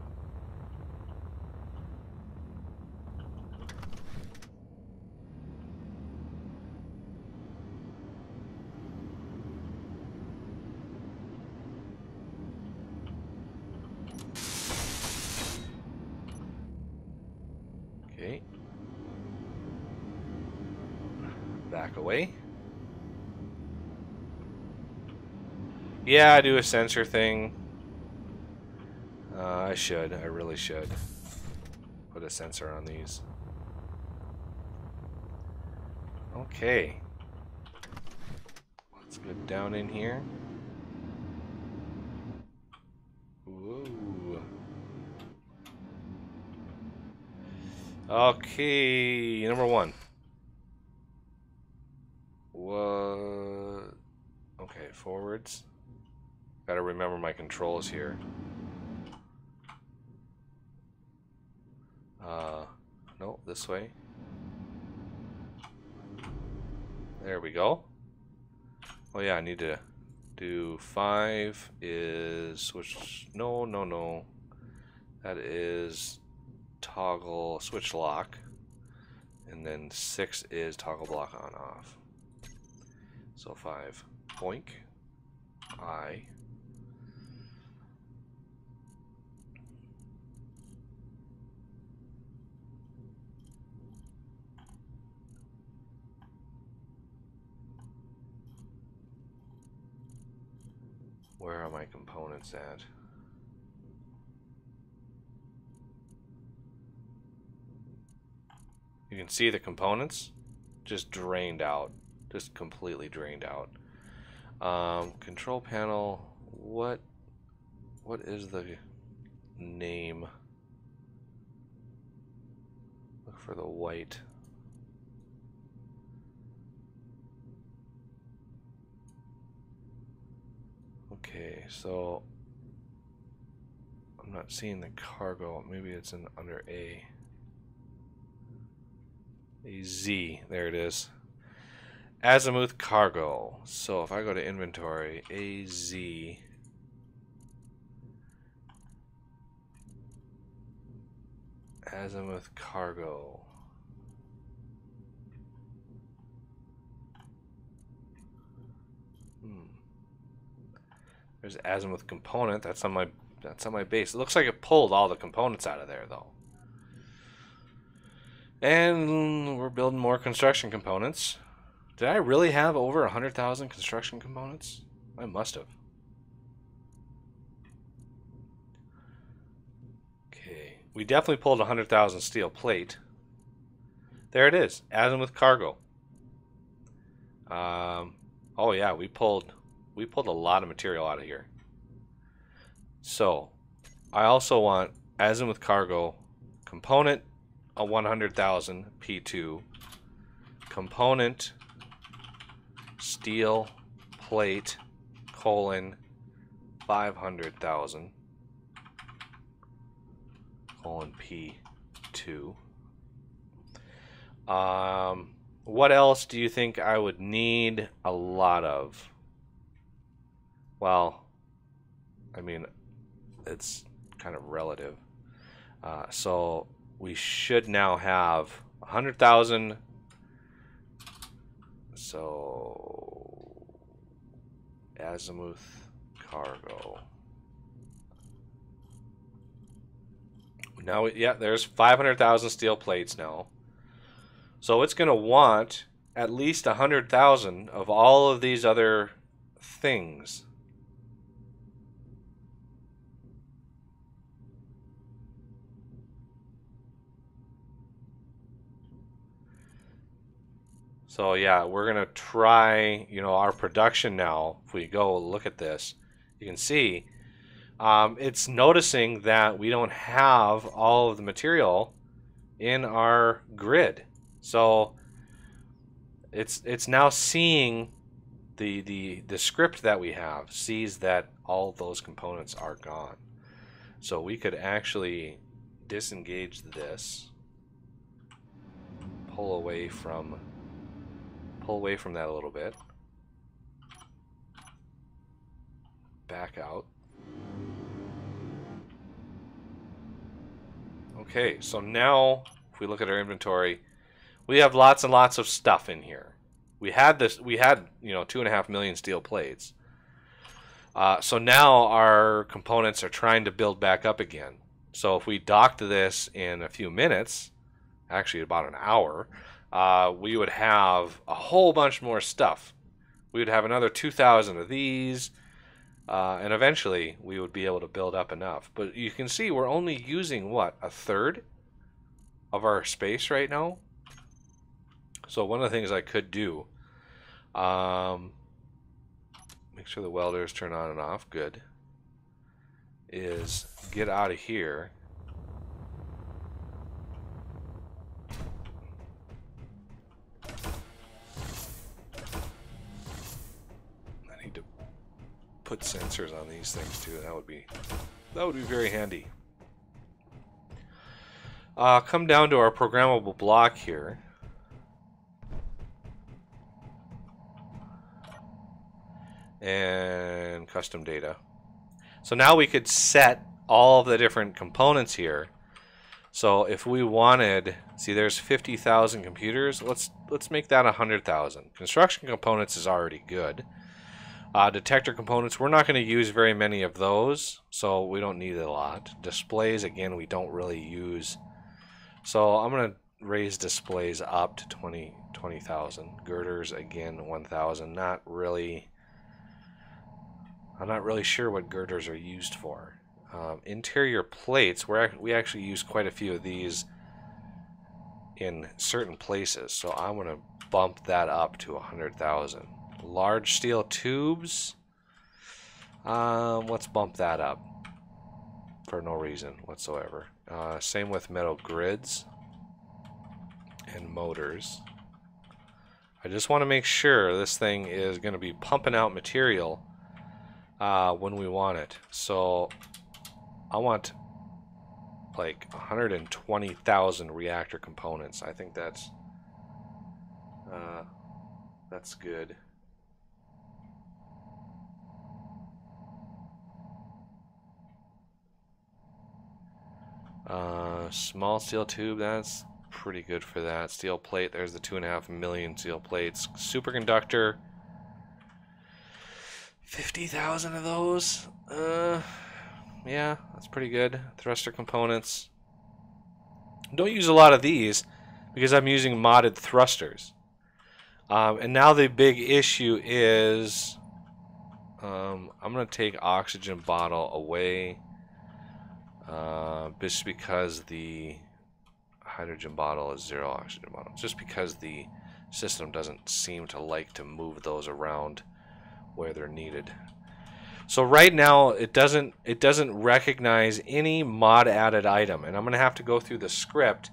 Okay. Back away. Yeah, I do a sensor thing. I really should put a sensor on these. Okay. Let's get down in here. Whoa. Okay, number 1. What? Okay, forwards. Gotta remember my controls here. No, this way. There we go. Oh yeah, I need to do 5 is which? No. That is toggle switch lock, and then 6 is toggle block on off. So 5 boink I. Where are my components at? You can see the components just drained out, just completely drained out. Control panel, what is the name? Look for the white. Okay, so I'm not seeing the cargo. Maybe it's under A. A Z, there it is. Azimuth cargo. So if I go to inventory, AZ. Azimuth cargo. There's azimuth component. That's on my base. It looks like it pulled all the components out of there though. And we're building more construction components. Did I really have over 100,000 construction components? I must have. Okay, we definitely pulled 100,000 steel plate. There it is, azimuth cargo. Oh yeah, we pulled a lot of material out of here. So, I also want azimuth cargo component a 100,000 P2 component steel plate colon 500,000 colon P2. What else do you think I would need a lot of? Well, I mean, it's kind of relative. So we should now have 100,000. So azimuth cargo. Now, yeah, there's 500,000 steel plates now. So it's going to want at least 100,000 of all of these other things. So yeah, we're going to try, our production now. If we go look at this, you can see it's noticing that we don't have all of the material in our grid. So it's now seeing the script that we have sees that all those components are gone. So we could actually disengage this, pull away from that a little bit, back out. Okay, so now if we look at our inventory, we have lots and lots of stuff in here. We had 2.5 million steel plates. So now our components are trying to build back up again. So if we docked this in a few minutes, actually about an hour, we would have a whole bunch more stuff. We would have another 2,000 of these, and eventually we would be able to build up enough. But you can see we're only using, what, a third of our space right now? So one of the things I could do, make sure the welders turn on and off, good, is get out of here. I need to put sensors on these things too. That would be very handy. Come down to our programmable block here. And custom data. So now we could set all of the different components here. So if we wanted, see there's 50,000 computers, let's make that 100,000. Construction components is already good. Detector components, we're not going to use very many of those, so we don't need a lot. Displays, again, we don't really use. So I'm going to raise displays up to 20,000. Girders, again, 1,000. I'm not really sure what girders are used for. Interior plates, we actually use quite a few of these in certain places, so I'm going to bump that up to 100,000. Large steel tubes, let's bump that up for no reason whatsoever. Same with metal grids and motors. I just want to make sure this thing is going to be pumping out material when we want it. So I want like 120,000 reactor components. I think that's good. Small steel tube, that's pretty good for that. Steel plate, there's the 2.5 million steel plates. Superconductor, 50,000 of those. Yeah, that's pretty good. Thruster components. Don't use a lot of these because I'm using modded thrusters. And now the big issue is I'm going to take oxygen bottle away just because the hydrogen bottle is 0 oxygen bottle. Just because the system doesn't seem to like to move those around where they're needed. So right now it doesn't recognize any mod added item, and I'm going to have to go through the script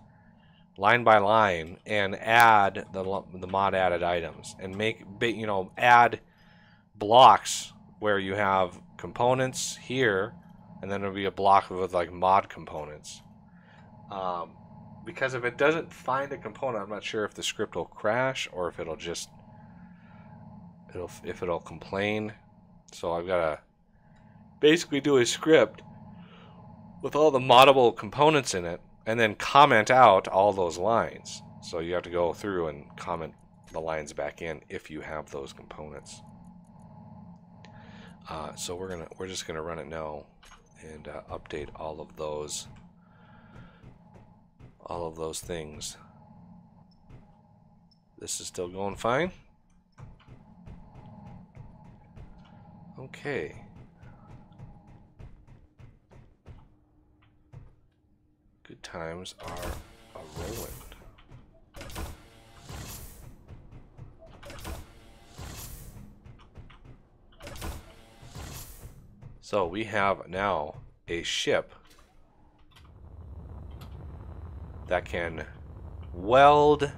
line by line and add the mod added items and add blocks where you have components here, and then there'll be a block with like mod components. Because if it doesn't find a component, I'm not sure if the script will crash or if it'll complain. So I've got to basically do a script with all the moddable components in it and then comment out all those lines. So you have to go through and comment the lines back in if you have those components. So we're just gonna run it now and update all of those all of those things. This is still going fine. Okay. Good times are a-rolling. So we have now a ship that can weld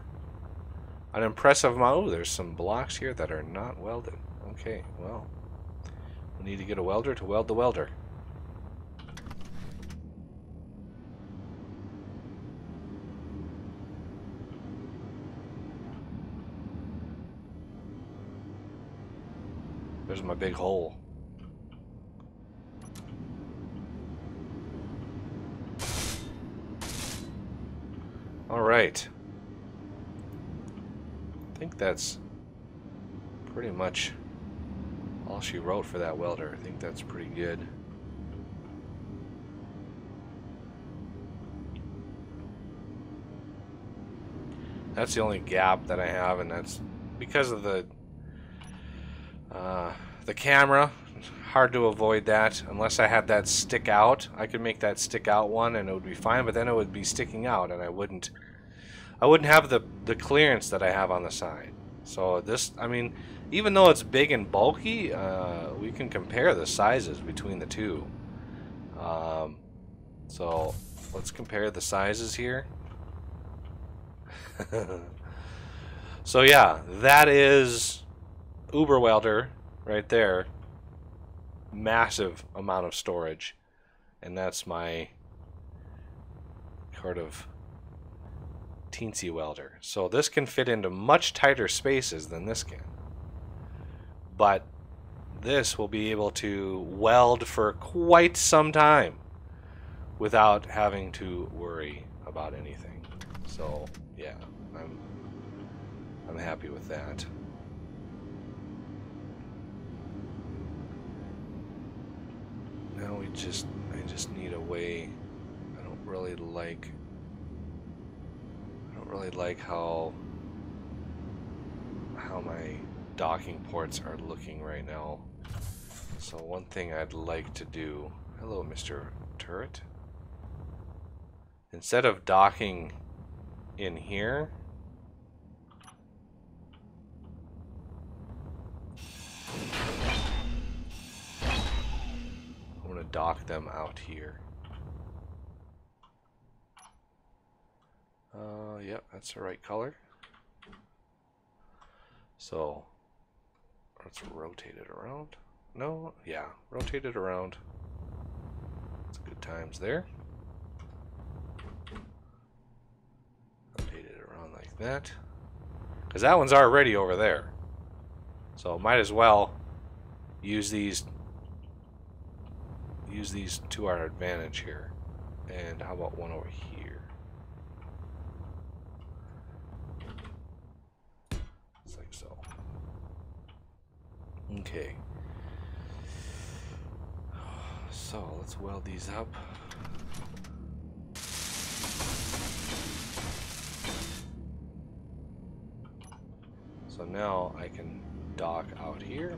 an impressive amount. Oh, there's some blocks here that are not welded. Okay, well, we need to get a welder to weld the welder. There's my big hole. Alright. I think that's pretty much all she wrote for that welder. I think that's pretty good. That's the only gap that I have, and that's because of the camera. Hard to avoid that. Unless I had that stick out, I could make that stick out one and it would be fine, but then it would be sticking out and I wouldn't have the clearance that I have on the side. So this, I mean, even though it's big and bulky, we can compare the sizes between the two. So let's compare the sizes here. So yeah, that is Uber Welder right there. Massive amount of storage, and that's my sort of teensy welder. So this can fit into much tighter spaces than this can, but this will be able to weld for quite some time without having to worry about anything. So yeah, I'm happy with that. Now I just need a way. I don't really like how my docking ports are looking right now. So one thing I'd like to do, hello Mr. Turret. Instead of docking in here, I'm gonna dock them out here. Yep, that's the right color. So let's rotate it around. No, yeah, rotate it around. That's good times there. Rotate it around like that. Because that one's already over there. So might as well use these to our advantage here. And how about one over here? Just like so. Okay. So let's weld these up. So now I can dock out here.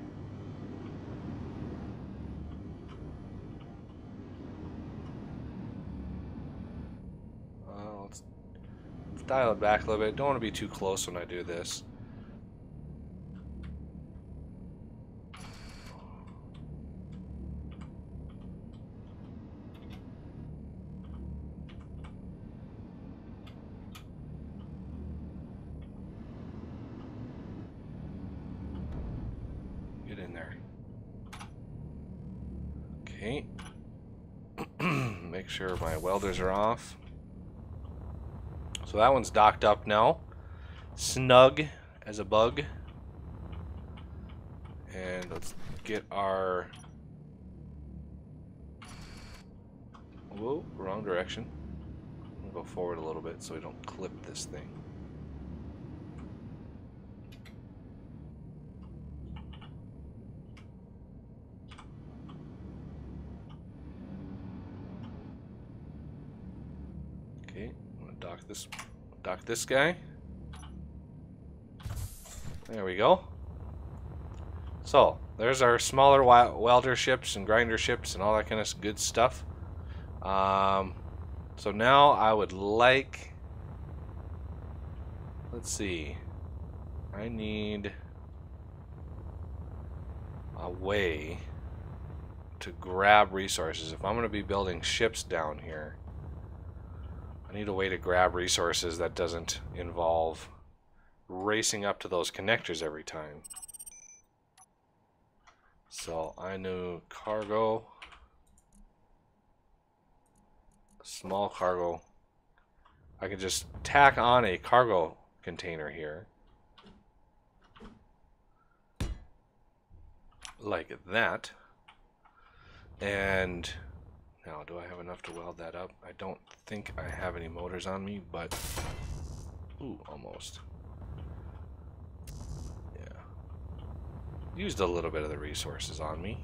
Let's dial it back a little bit. Don't want to be too close when I do this. Get in there. Okay. Make sure my welders are off. So that one's docked up now. Snug as a bug. And let's get our... Whoa, wrong direction. We'll go forward a little bit so we don't clip this thing. Okay, I'm gonna dock dock this guy. There we go. So there's our smaller welder ships and grinder ships and all that kind of good stuff. So now I would like, let's see, I need a way to grab resources. If I'm going to be building ships down here, I need a way to grab resources that doesn't involve racing up to those connectors every time. So I knew cargo, small cargo. I can just tack on a cargo container here, like that. And now, do I have enough to weld that up? I don't think I have any motors on me, but ooh, almost. Yeah, used a little bit of the resources on me.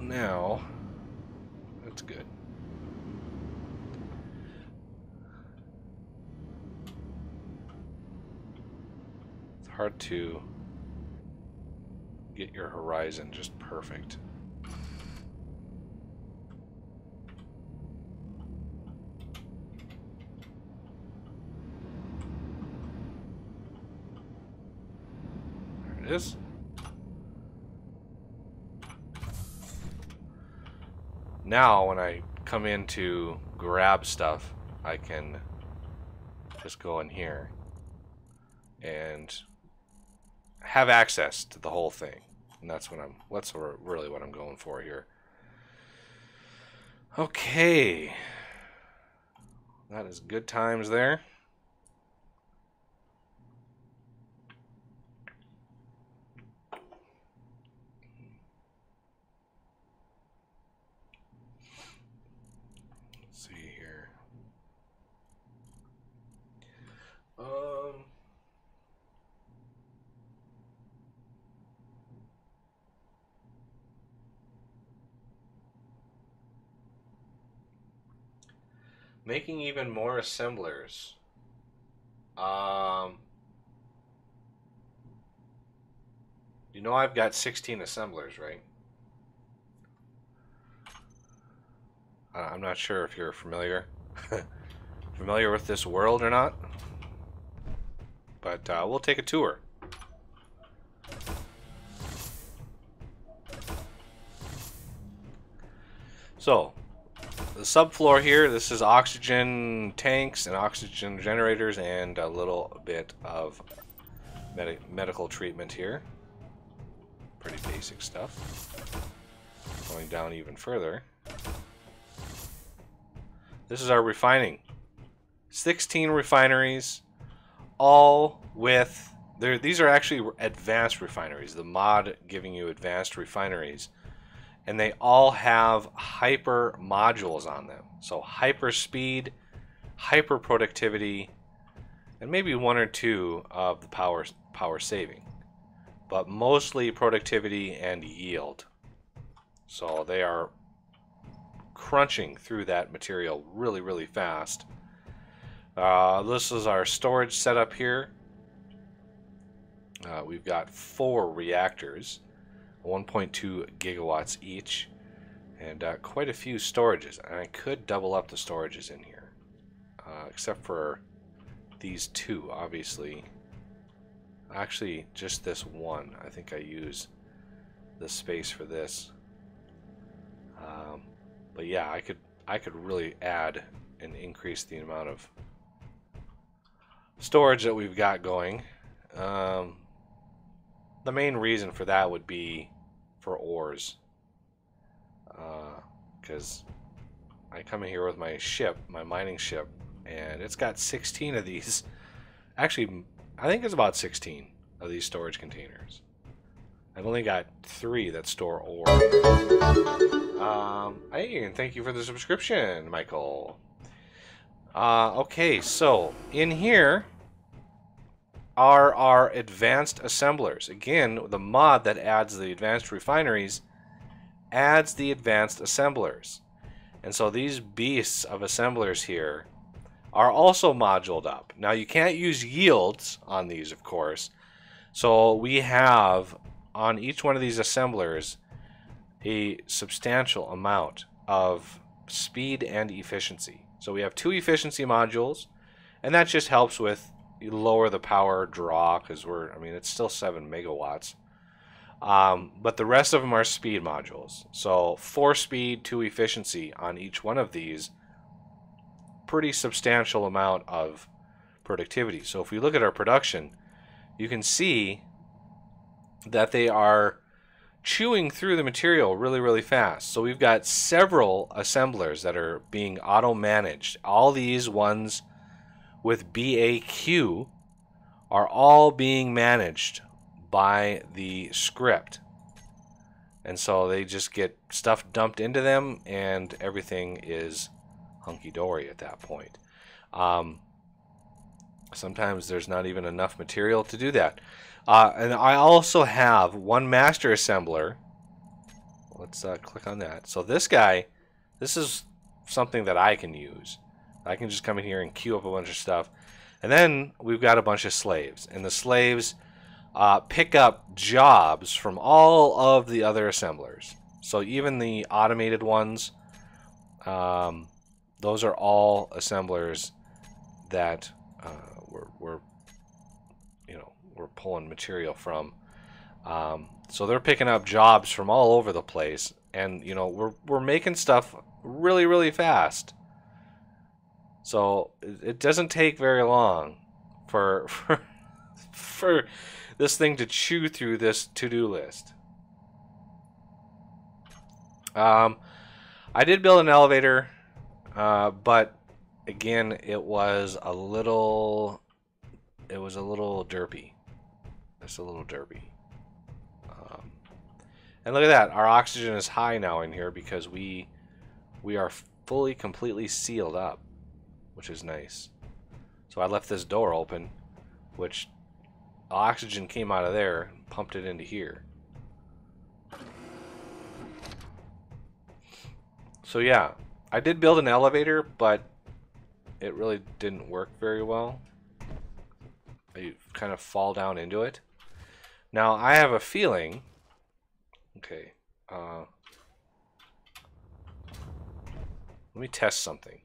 Now, that's good. It's hard to get your horizon just perfect. There it is. Now, when I come in to grab stuff, I can just go in here and have access to the whole thing. And that's really what I'm going for here. Okay. That is good times there. Making even more assemblers. You know I've got 16 assemblers, right? I'm not sure if you're familiar with this world or not, but we'll take a tour. So, the subfloor here, this is oxygen tanks and oxygen generators and a little bit of medical treatment here. Pretty basic stuff. Going down even further. This is our refining. 16 refineries, all with... these are actually advanced refineries. The mod giving you advanced refineries. And they all have hyper modules on them. So hyper speed, hyper productivity, and maybe one or two of the power saving. But mostly productivity and yield. So they are crunching through that material really, really fast. This is our storage setup here. We've got 4 reactors. 1.2 gigawatts each, and quite a few storages. And I could double up the storages in here, except for these 2, obviously. Actually, just this one. I think I use the space for this. But yeah, I could really add and increase the amount of storage that we've got going. The main reason for that would be for ores, because I come in here with my ship, my mining ship, and it's got 16 of these. Actually, I think it's about 16 of these storage containers. I've only got 3 that store ore. Hey, and thank you for the subscription, Michael. Okay, so in here are our advanced assemblers. Again, the mod that adds the advanced refineries adds the advanced assemblers. And so these beasts of assemblers here are also moduled up. Now you can't use yields on these, of course. So we have on each one of these assemblers a substantial amount of speed and efficiency. So we have 2 efficiency modules, and that just helps with lower the power draw because it's still 7 megawatts. But the rest of them are speed modules. So 4 speed, 2 efficiency on each one of these. Pretty substantial amount of productivity. So if we look at our production, you can see that they are chewing through the material really, really fast. So we've got several assemblers that are being auto-managed. All these ones with BAQ are all being managed by the script. And so they just get stuff dumped into them and everything is hunky-dory at that point. Sometimes there's not even enough material to do that. And I also have one master assembler. Let's click on that. So this guy, this is something that I can use. I can just come in here and queue up a bunch of stuff. And then we've got a bunch of slaves. And the slaves pick up jobs from all of the other assemblers. So even the automated ones, those are all assemblers that we're pulling material from. So they're picking up jobs from all over the place, and we're making stuff really, really fast. So it doesn't take very long for this thing to chew through this to-do list. I did build an elevator, but again, it was a little derpy. It's a little derpy. And look at that, our oxygen is high now in here because we are fully, completely sealed up, which is nice. So I left this door open, which oxygen came out of there and pumped it into here. So yeah, I did build an elevator, but it really didn't work very well. You kind of fall down into it. Now I have a feeling. Okay. Let me test something.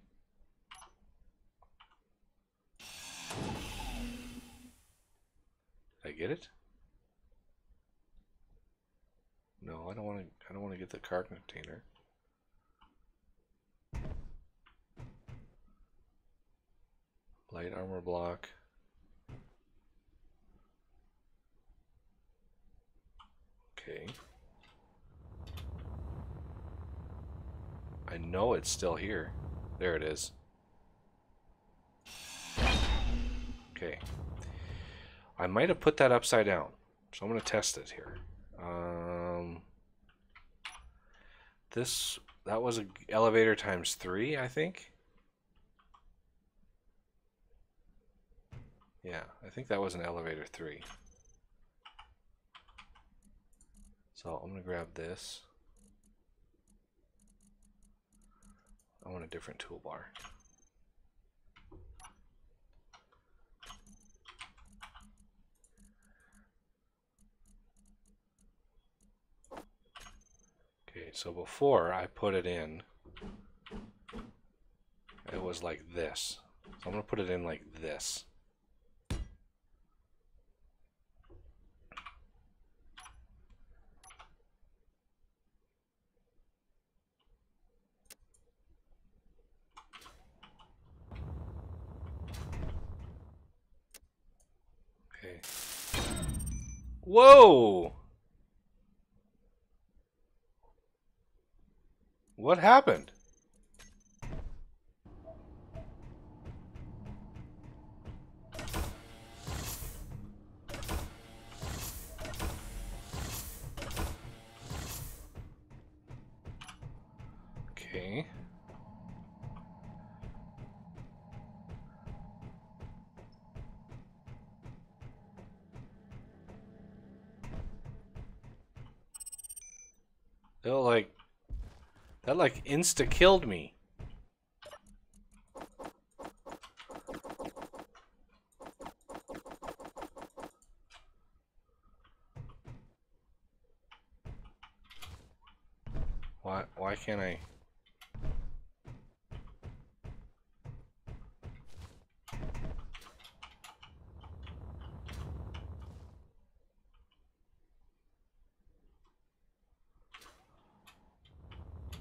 Did I get it? No, I don't want to get the car container. Light armor block. Okay. I know it's still here. There it is. Okay. I might have put that upside down, so I'm going to test it here. That was an elevator times 3, I think. Yeah, I think that was an elevator 3. So I'm going to grab this. I want a different toolbar. Okay, so before I put it in, it was like this. So I'm going to put it in like this. Okay. Whoa! What happened? It'll like that like insta killed me. Why can't I?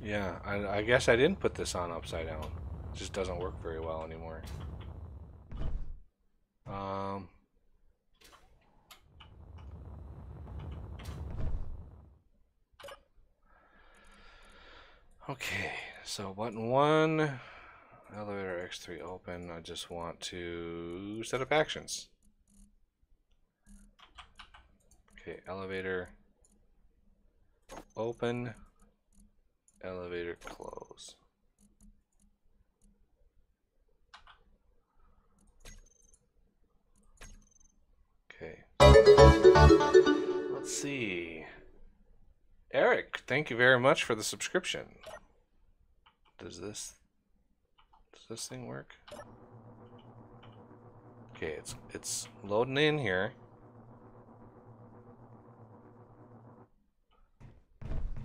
Yeah, I guess I didn't put this on upside down. It just doesn't work very well anymore. Okay, so button 1, elevator X3 open. I just want to set up actions. Okay, elevator open, elevator close. Okay, let's see. Eric, thank you very much for the subscription. Does this thing work? Okay, it's loading in here.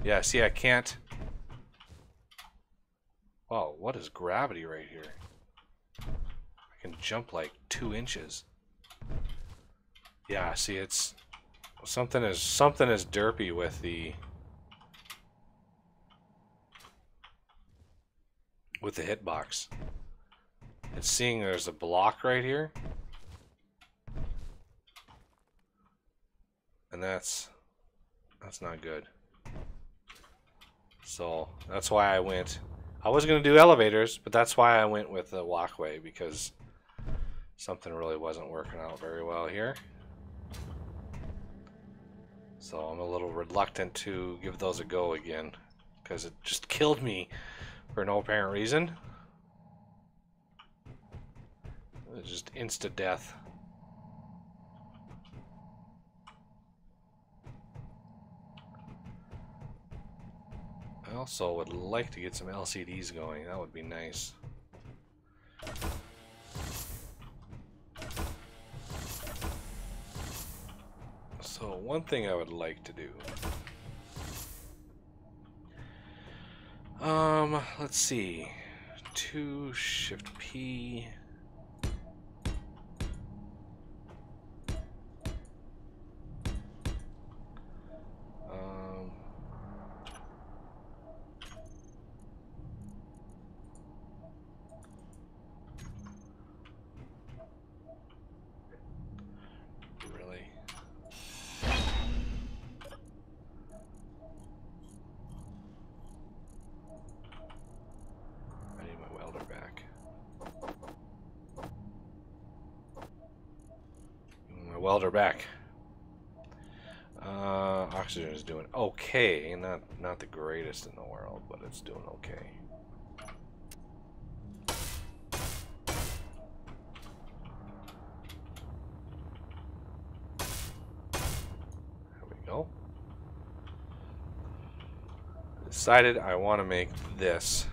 Yeah, see, I can't. Wow, what is gravity right here? I can jump like 2 inches. Yeah, see, it's something is derpy with the hitbox. It's seeing there's a block right here, and that's not good. So that's why I went. I was gonna do elevators, but that's why I went with the walkway, because something really wasn't working out very well here. So I'm a little reluctant to give those a go again, because it just killed me for no apparent reason. It was just instant death. I also would like to get some LCDs going. That would be nice. So one thing I would like to do. Let's see. 2 Shift P. Welder back. Oxygen is doing okay. Not the greatest in the world, but it's doing okay. There we go. Decided I want to make this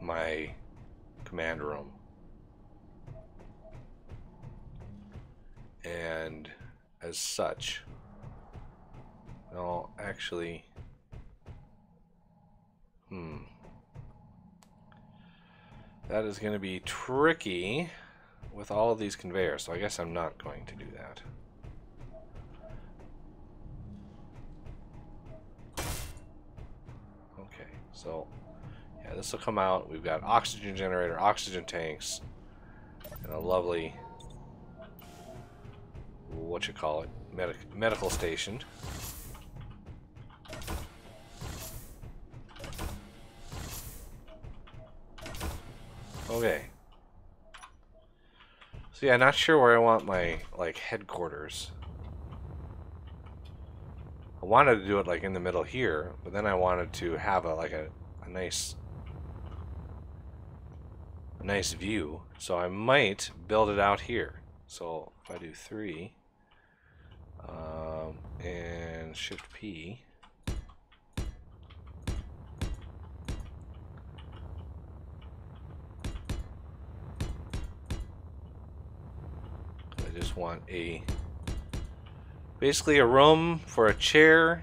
my command room. And as such, well, actually, that is going to be tricky with all of these conveyors, so I guess I'm not going to do that. Okay, so yeah, this will come out. We've got oxygen generator, oxygen tanks, and a lovely, what you call it, medical station. Okay. So yeah, not sure where I want my like headquarters. I wanted to do it like in the middle here, but then I wanted to have a nice view. So I might build it out here. So if I do 3 and Shift P, I just want basically a room for a chair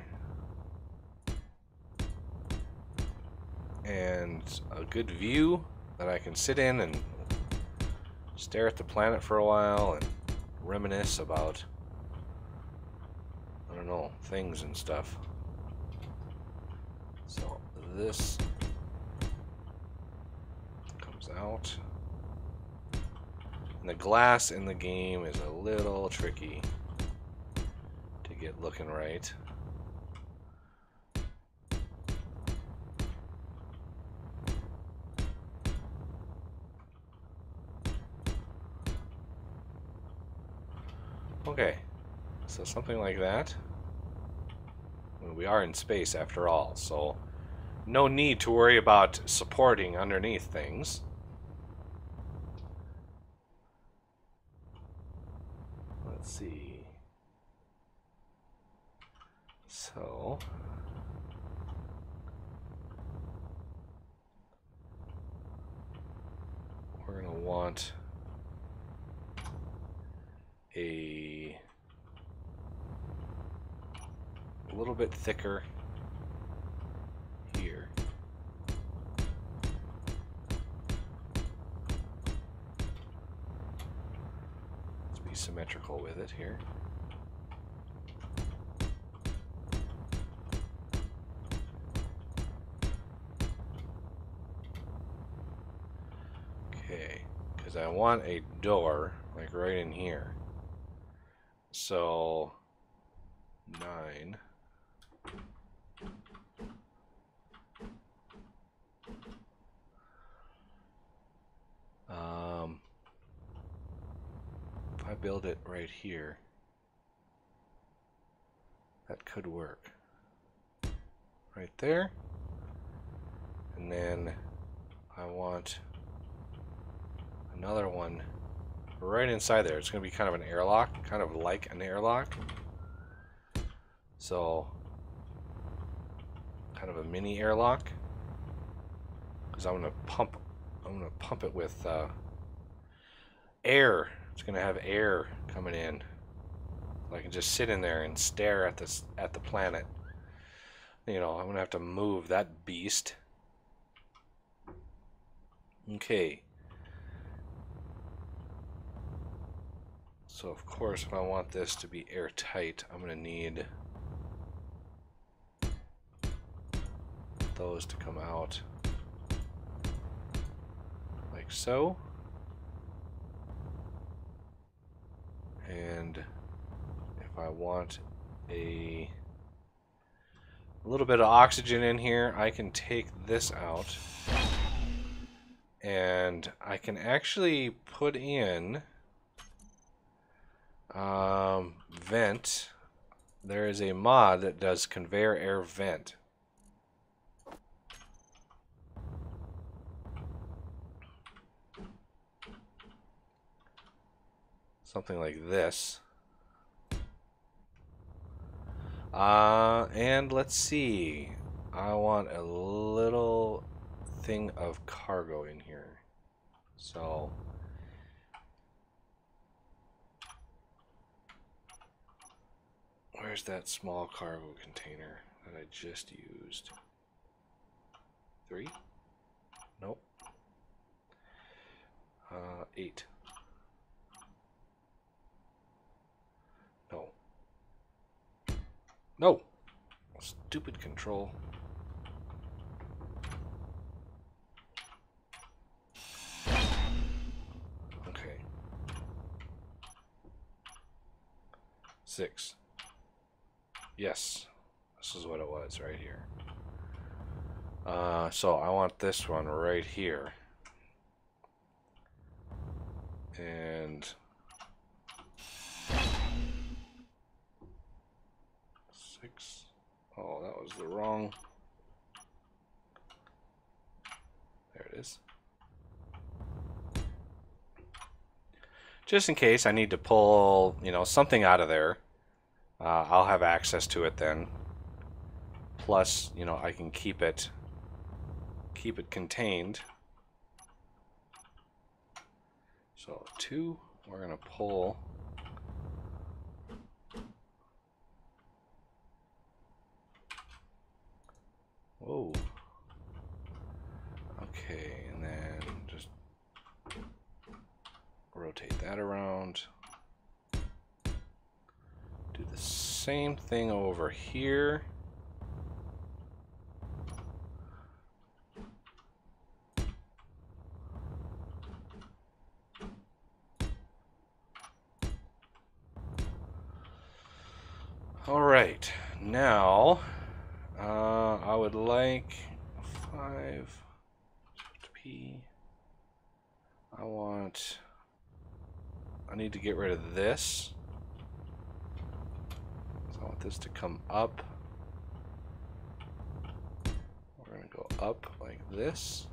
and a good view that I can sit in and stare at the planet for a while and reminisce about, I don't know, things and stuff. So this comes out. And the glass in the game is a little tricky to get looking right. Okay, so something like that. Well, we are in space after all, so no need to worry about supporting underneath things. Let's see. So we're going to want a little bit thicker here. Let's be symmetrical with it here. Okay, because I want a door like right in here. So 9. If I build it right here, that could work. Right there. And then I want another one right inside there. It's going to be kind of an airlock, kind of like an airlock. So, kind of a mini airlock. Because I'm going to pump it with air. It's going to have air coming in. So I can just sit in there and stare at the planet. You know, I'm going to have to move that beast. Okay. So of course, if I want this to be airtight, I'm going to need those to come out like so. And if I want a little bit of oxygen in here, I can take this out and I can actually put in vent. There is a mod that does conveyor air vent. Something like this. And let's see. I want a little thing of cargo in here. So where's that small cargo container that I just used? 3? Nope. 8. No. No! Stupid control. Okay. 6. Yes. This is what it was right here. So I want this one right here. And 6. Oh, that was the wrong. There it is. Just in case I need to pull, you know, something out of there, I'll have access to it then. Plus, you know, I can keep it contained. So 2, we're gonna pull Whoa. Okay, and then just rotate that around. Do the same thing over here. All right, now I would like 5 P. I need to get rid of this. So I want this to come up. We're going to go up like this.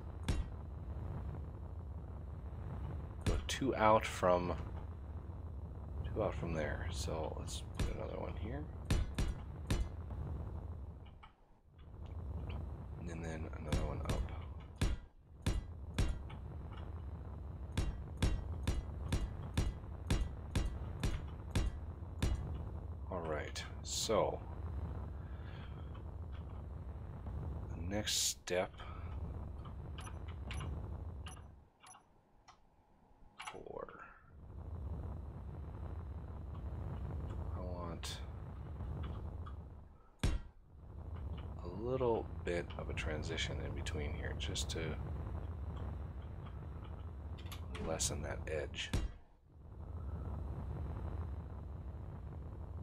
Go two out from there. So let's put another one here. And then another one up. All right, so the next step I want a little bit of a transition in between here just to lessen that edge.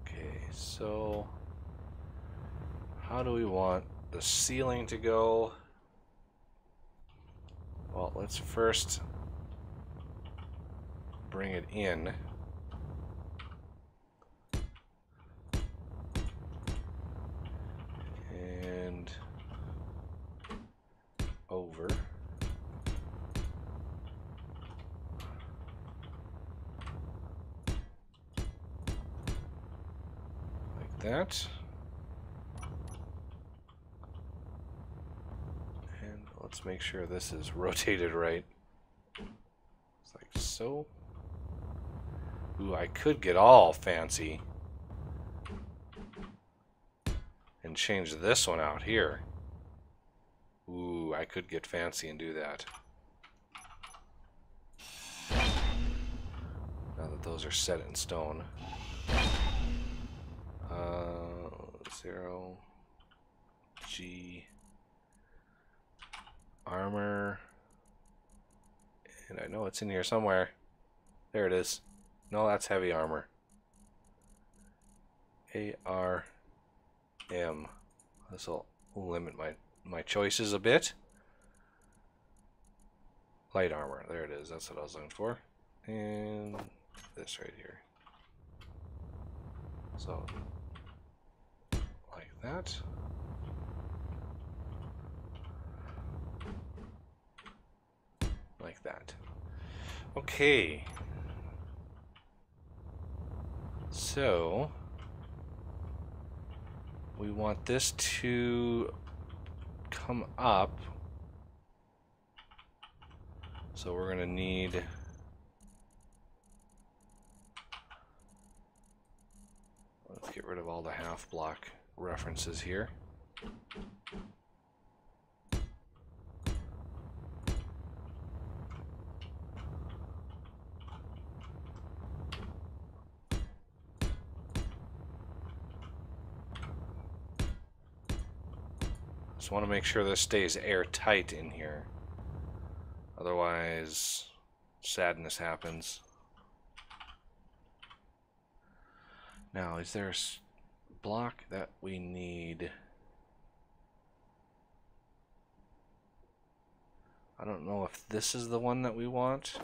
Okay, so how do we want the ceiling to go? Well, let's first bring it in. And over. Like that. And let's make sure this is rotated right. It's like so. Ooh, I could get all fancy and change this one out here. Ooh, I could get fancy and do that. Now that those are set in stone. 0 G armor, and I know it's in here somewhere. There it is. No, that's heavy armor. ARM. This will limit my choices a bit. Light armor. There it is. That's what I was looking for. And this right here. So like that. Like that. Okay. So we want this to come up. So we're going to need let's get rid of all the half block references here. Just want to make sure this stays airtight in here. Otherwise, sadness happens. Now, is there a block that we need? I don't know if this is the one that we want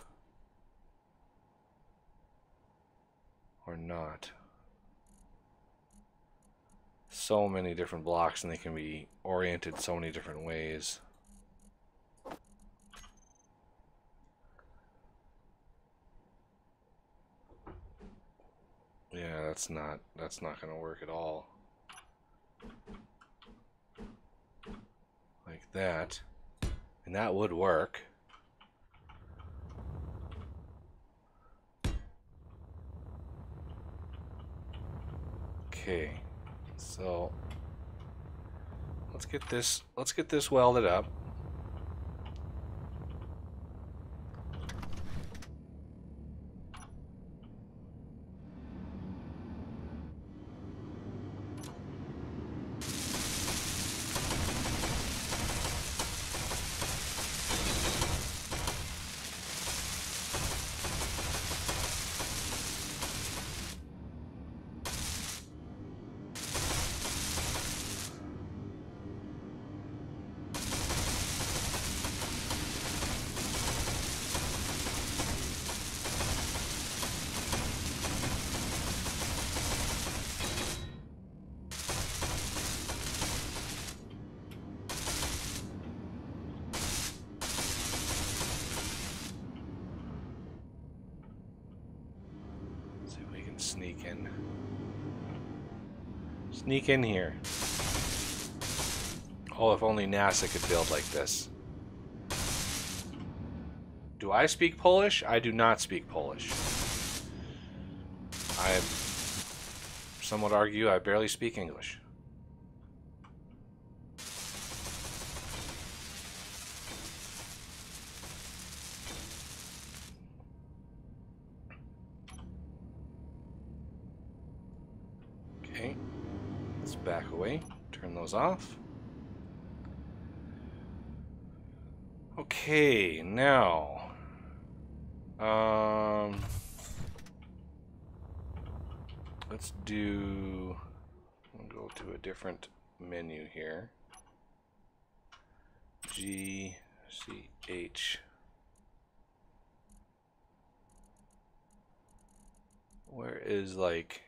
or not. So many different blocks and they can be oriented so many different ways. Yeah, that's not going to work at all. Like that. And that would work. Okay. So let's get this welded up. Sneak in. Sneak in here. Oh, if only NASA could build like this. Do I speak Polish? I do not speak Polish. Some would argue I barely speak English. Okay, let's back away, turn those off. Okay, now, let's do, we'll go to a different menu here. GCH. Where is like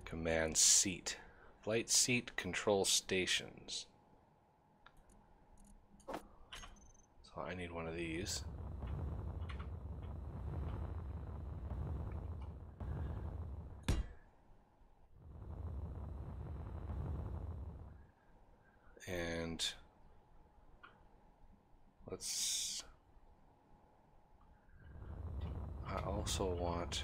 command seat, flight seat control stations? So I need one of these. And let's, I also want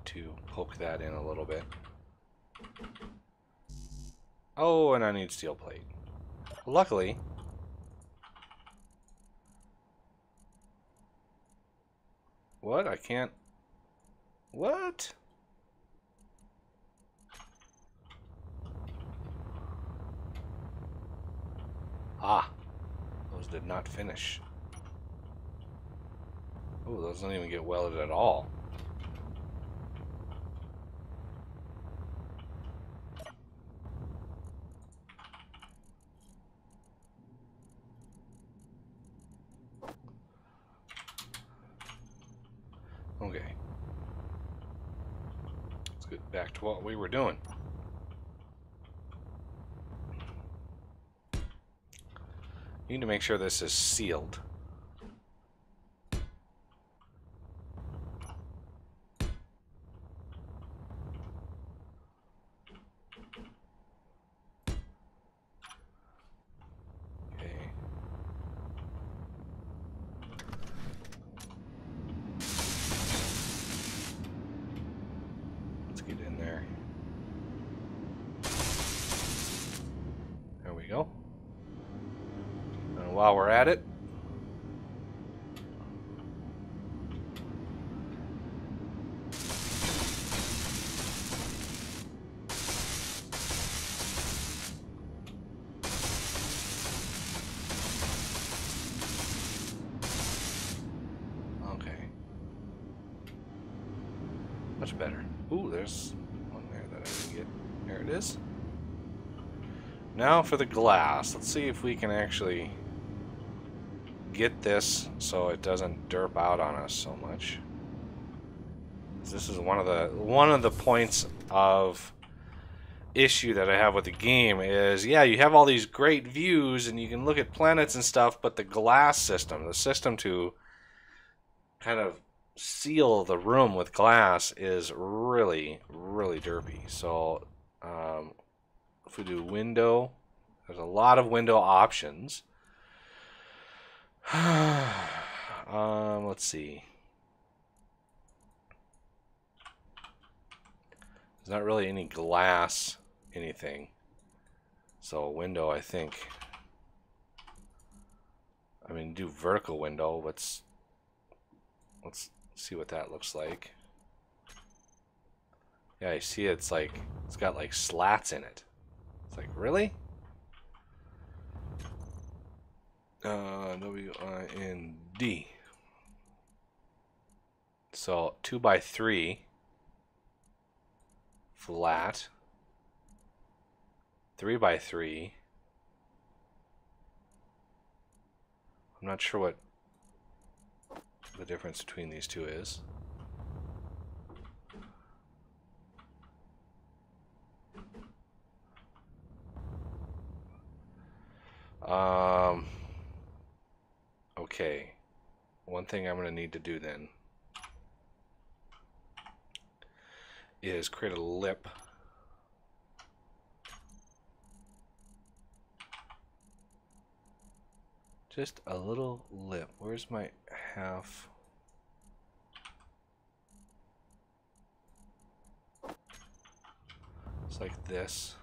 to poke that in a little bit. Oh, and I need steel plate. Luckily, what? I can't. What? Ah, those did not finish. Oh, those don't even get welded at all. Okay. Let's get back to what we were doing. Need to make sure this is sealed. Go. And while we're at it, okay, much better. Ooh, there's one there that I didn't get. There it is. Now for the glass. Let's see if we can actually get this so it doesn't derp out on us so much. This is one of the points of issue that I have with the game is, yeah, you have all these great views and you can look at planets and stuff, but the glass system, the system to kind of seal the room with glass is really, really derpy. So if we do window, there's a lot of window options. Let's see. There's not really any glass anything. So window, I think. I mean, do vertical window. Let's see what that looks like. Yeah, I see it's like it's got like slats in it. It's like, really? WIND. So 2x3 flat. 3x3. I'm not sure what the difference between these two is. Okay. One thing I'm going to need to do then is create a lip. Just a little lip. Where's my half? It's like this.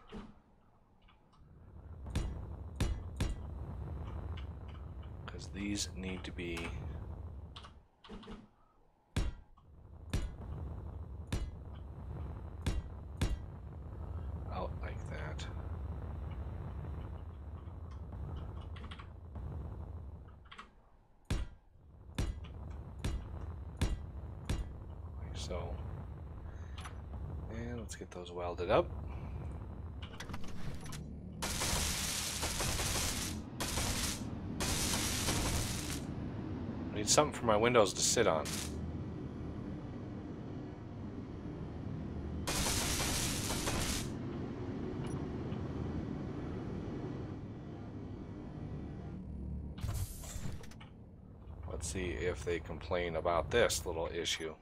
Because these need to be out like that. Like so. And let's get those welded up. I need something for my windows to sit on. Let's see if they complain about this little issue.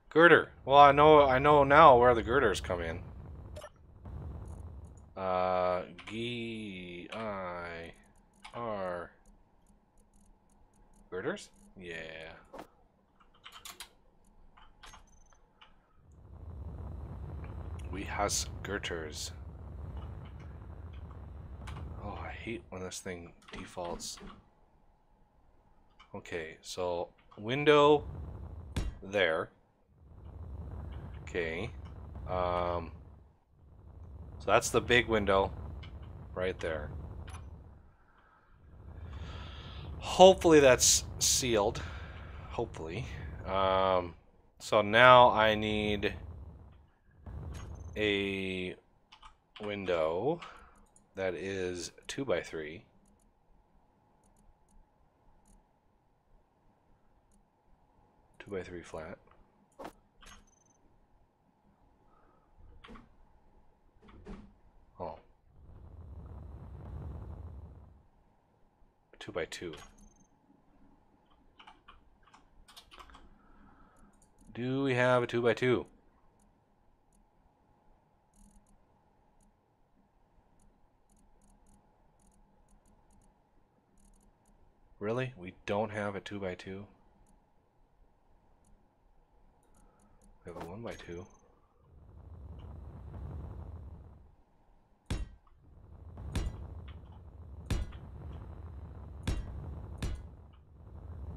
Girder. Well, I know now where the girders come in. G-I-R. Girders? Yeah. We has girders. Oh, I hate when this thing defaults. Okay, so window there. Okay. So that's the big window right there. Hopefully that's sealed. Hopefully. So now I need a window that is 2x3. 2x3 flat. Oh. 2x2. Do we have a 2x2? Really? We don't have a 2x2? We have a 1x2.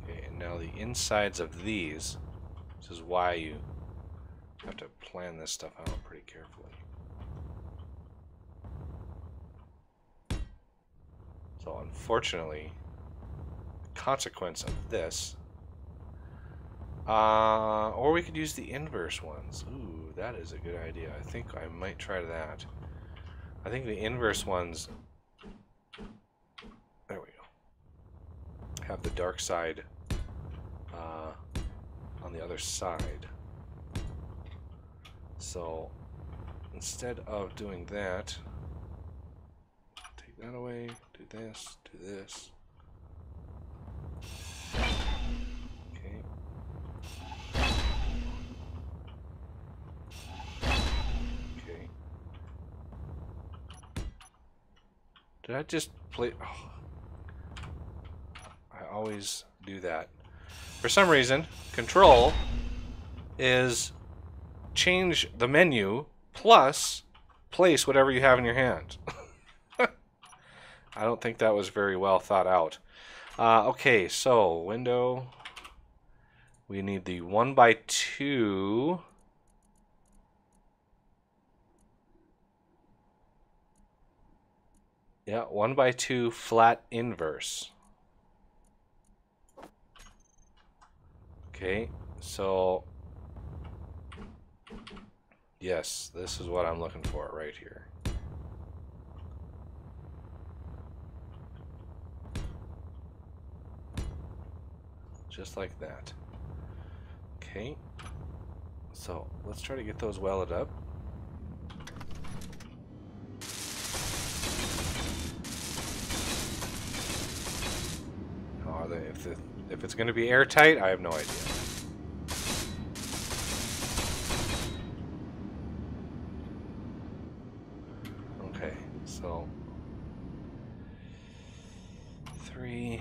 Okay, and now the insides of these, this is why you have to plan this stuff out pretty carefully. So unfortunately, the consequence of this, or we could use the inverse ones. Ooh, that is a good idea. I think I might try that. I think the inverse ones, there we go, have the dark side on the other side. So instead of doing that, Take that away. Do this. Do this. Okay. Okay. Did I just play? Oh. I always do that. For some reason, Control is change the menu plus place whatever you have in your hand. I don't think that was very well thought out. Okay, so window. We need the 1x2. Yeah, 1x2 flat inverse. Okay, so yes, this is what I'm looking for right here. Just like that. Okay, so let's try to get those welded up. Oh, if it's going to be airtight, I have no idea. Okay, so 3T.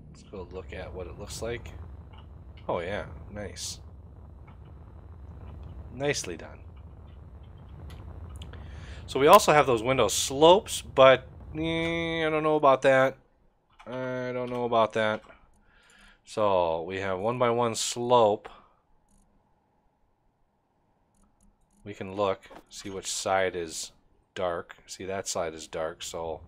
Let's go look at what it looks like. Oh yeah, nice. Nicely done. So we also have those window slopes, but I don't know about that. I don't know about that. So we have 1x1 slope. We can look, see which side is dark. See, that side is dark, so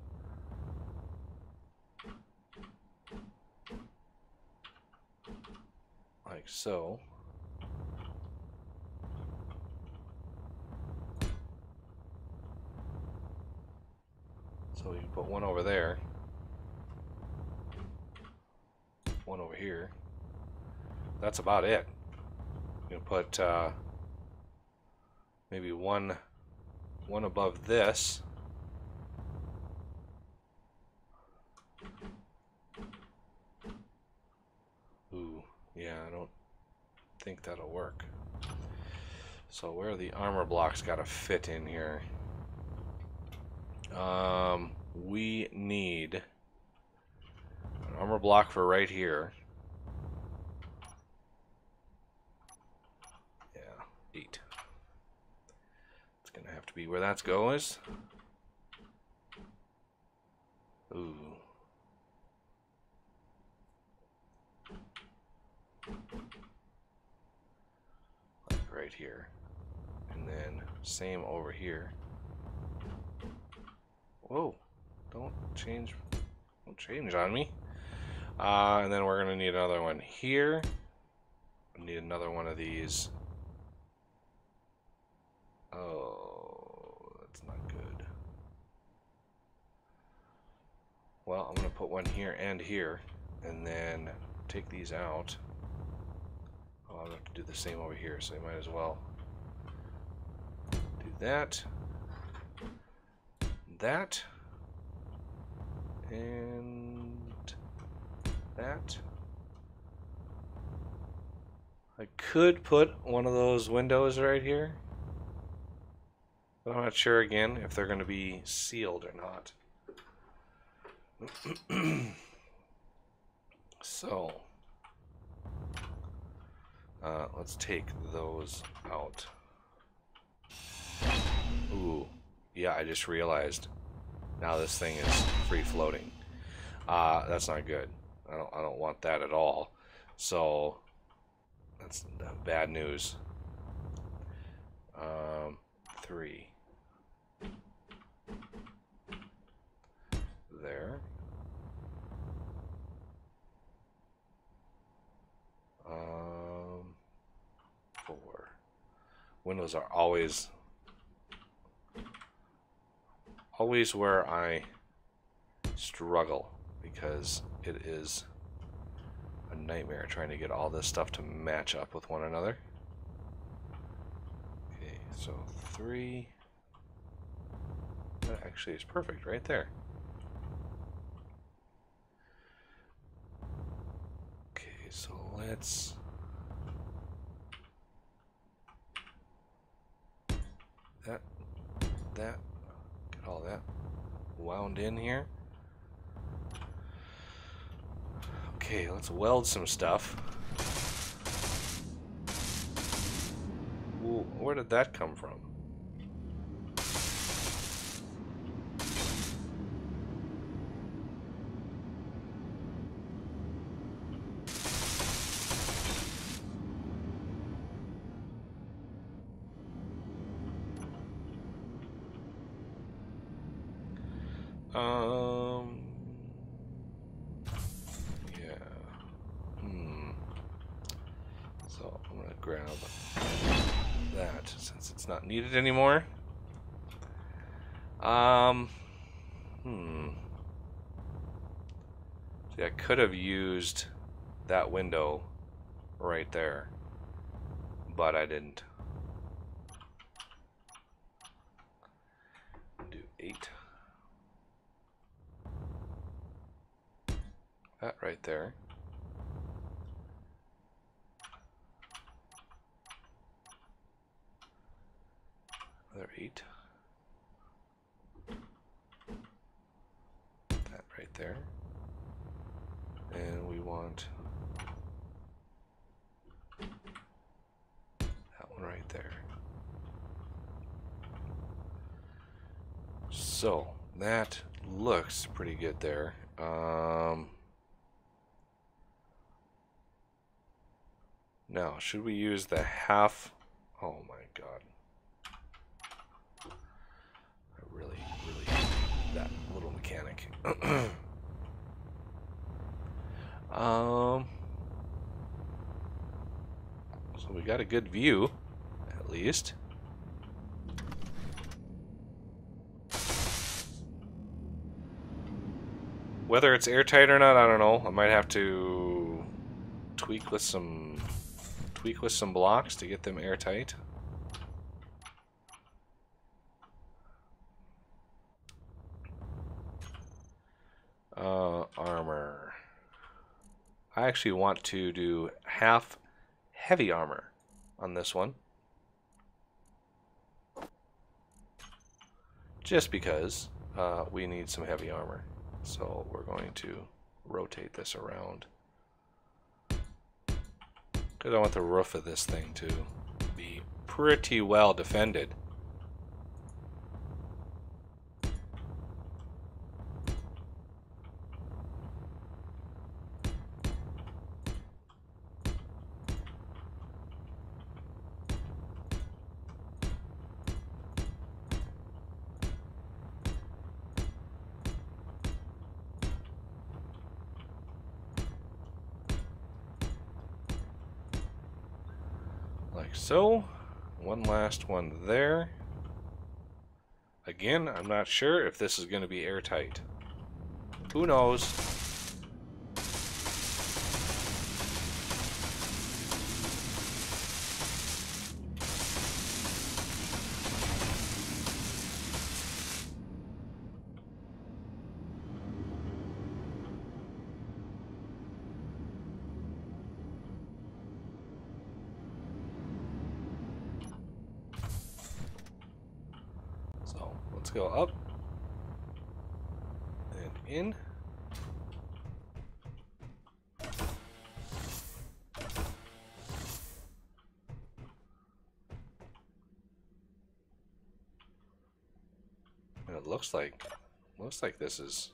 like so. So we can put one over there. One over here. That's about it. We can put maybe one above this. Ooh, yeah, I don't think that'll work. So where are the armor blocks gotta fit in here? We need an armor block for right here. Yeah, 8. It's gonna have to be where that goes. Ooh. Like right here. And then same over here. Whoa. Don't change on me. And then we're gonna need another one here. We need another one of these. Oh, that's not good. Well, I'm gonna put one here and here, and then take these out. Oh, I'm gonna have to do the same over here, so I might as well do that, that, and that. I could put one of those windows right here, but I'm not sure again if they're going to be sealed or not. So let's take those out. Ooh, yeah, I just realized now this thing is free floating. That's not good. I don't want that at all. So that's bad news. 3 there. 4. Windows are always where I struggle, because it is a nightmare trying to get all this stuff to match up with one another. Okay, so 3. That actually is perfect right there. Okay, so let's... That. Get all that wound in here. Okay, let's weld some stuff. Ooh, where did that come from? Yeah. So I'm gonna grab that since it's not needed anymore. See, I could have used that window right there, but I didn't. Do 8. That right there. Another 8. That right there. And we want that one right there. So that looks pretty good there. Now, should we use the half? Oh my god. I really hate that little mechanic. So we got a good view, at least. Whether it's airtight or not, I don't know. I might have to tweak with some blocks to get them airtight. Armor. I actually want to do half heavy armor on this one. Just because we need some heavy armor. So we're going to rotate this around. Because I want the roof of this thing to be pretty well defended. Like so. One last one there. Again, I'm not sure if this is going to be airtight. Who knows? So let's go up and in. And it looks like this is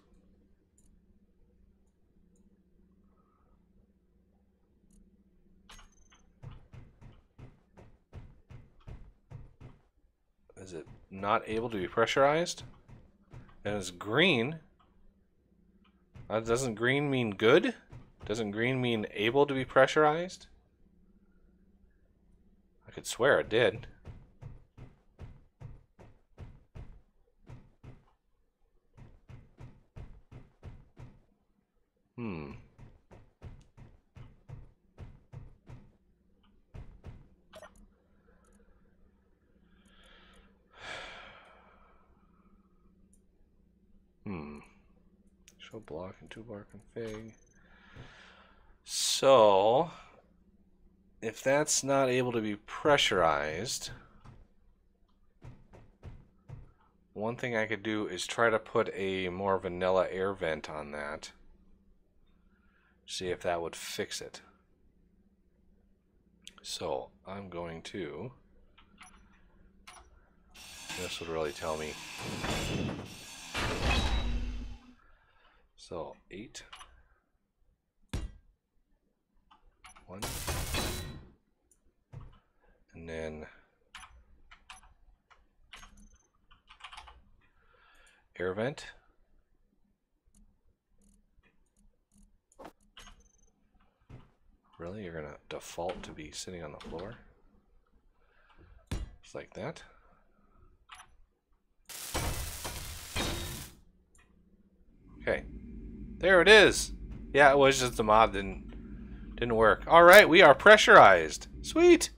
it not able to be pressurized? And it's green. Doesn't green mean good? Doesn't green mean able to be pressurized? I could swear it did. Show block and toolbar config. So, if that's not able to be pressurized, one thing I could do is try to put a more vanilla air vent on that. See if that would fix it. So, I'm going to... This would really tell me. So, 8. 1. And then air vent. Really? You're going to default to be sitting on the floor? Just like that. Okay. There it is. Yeah, it was just the mod didn't work. Alright, we are pressurized. Sweet.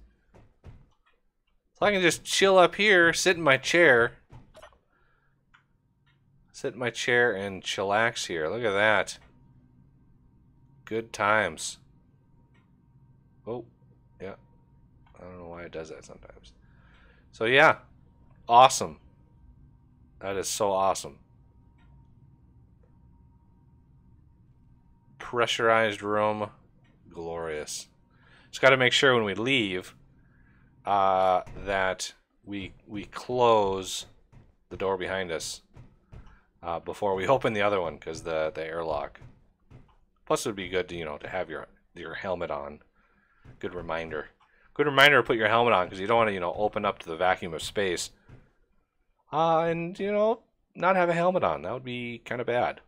So I can just chill up here, sit in my chair. Sit in my chair and chillax here. Look at that. Good times. Oh, yeah. I don't know why it does that sometimes. So yeah, awesome. That is so awesome. Pressurized room, glorious. Just got to make sure when we leave that we close the door behind us before we open the other one, because the airlock. Plus, it would be good to to have your helmet on. Good reminder. Good reminder to put your helmet on, because you don't want to open up to the vacuum of space and not have a helmet on. That would be kind of bad.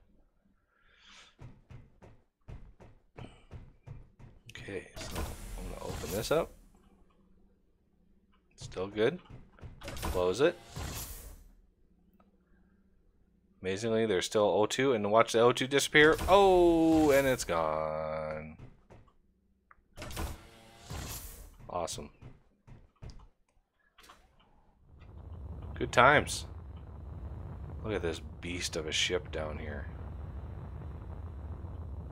Okay, so I'm gonna open this up. Still good. Close it. Amazingly, there's still O2, and watch the O2 disappear. Oh, and it's gone. Awesome. Good times. Look at this beast of a ship down here.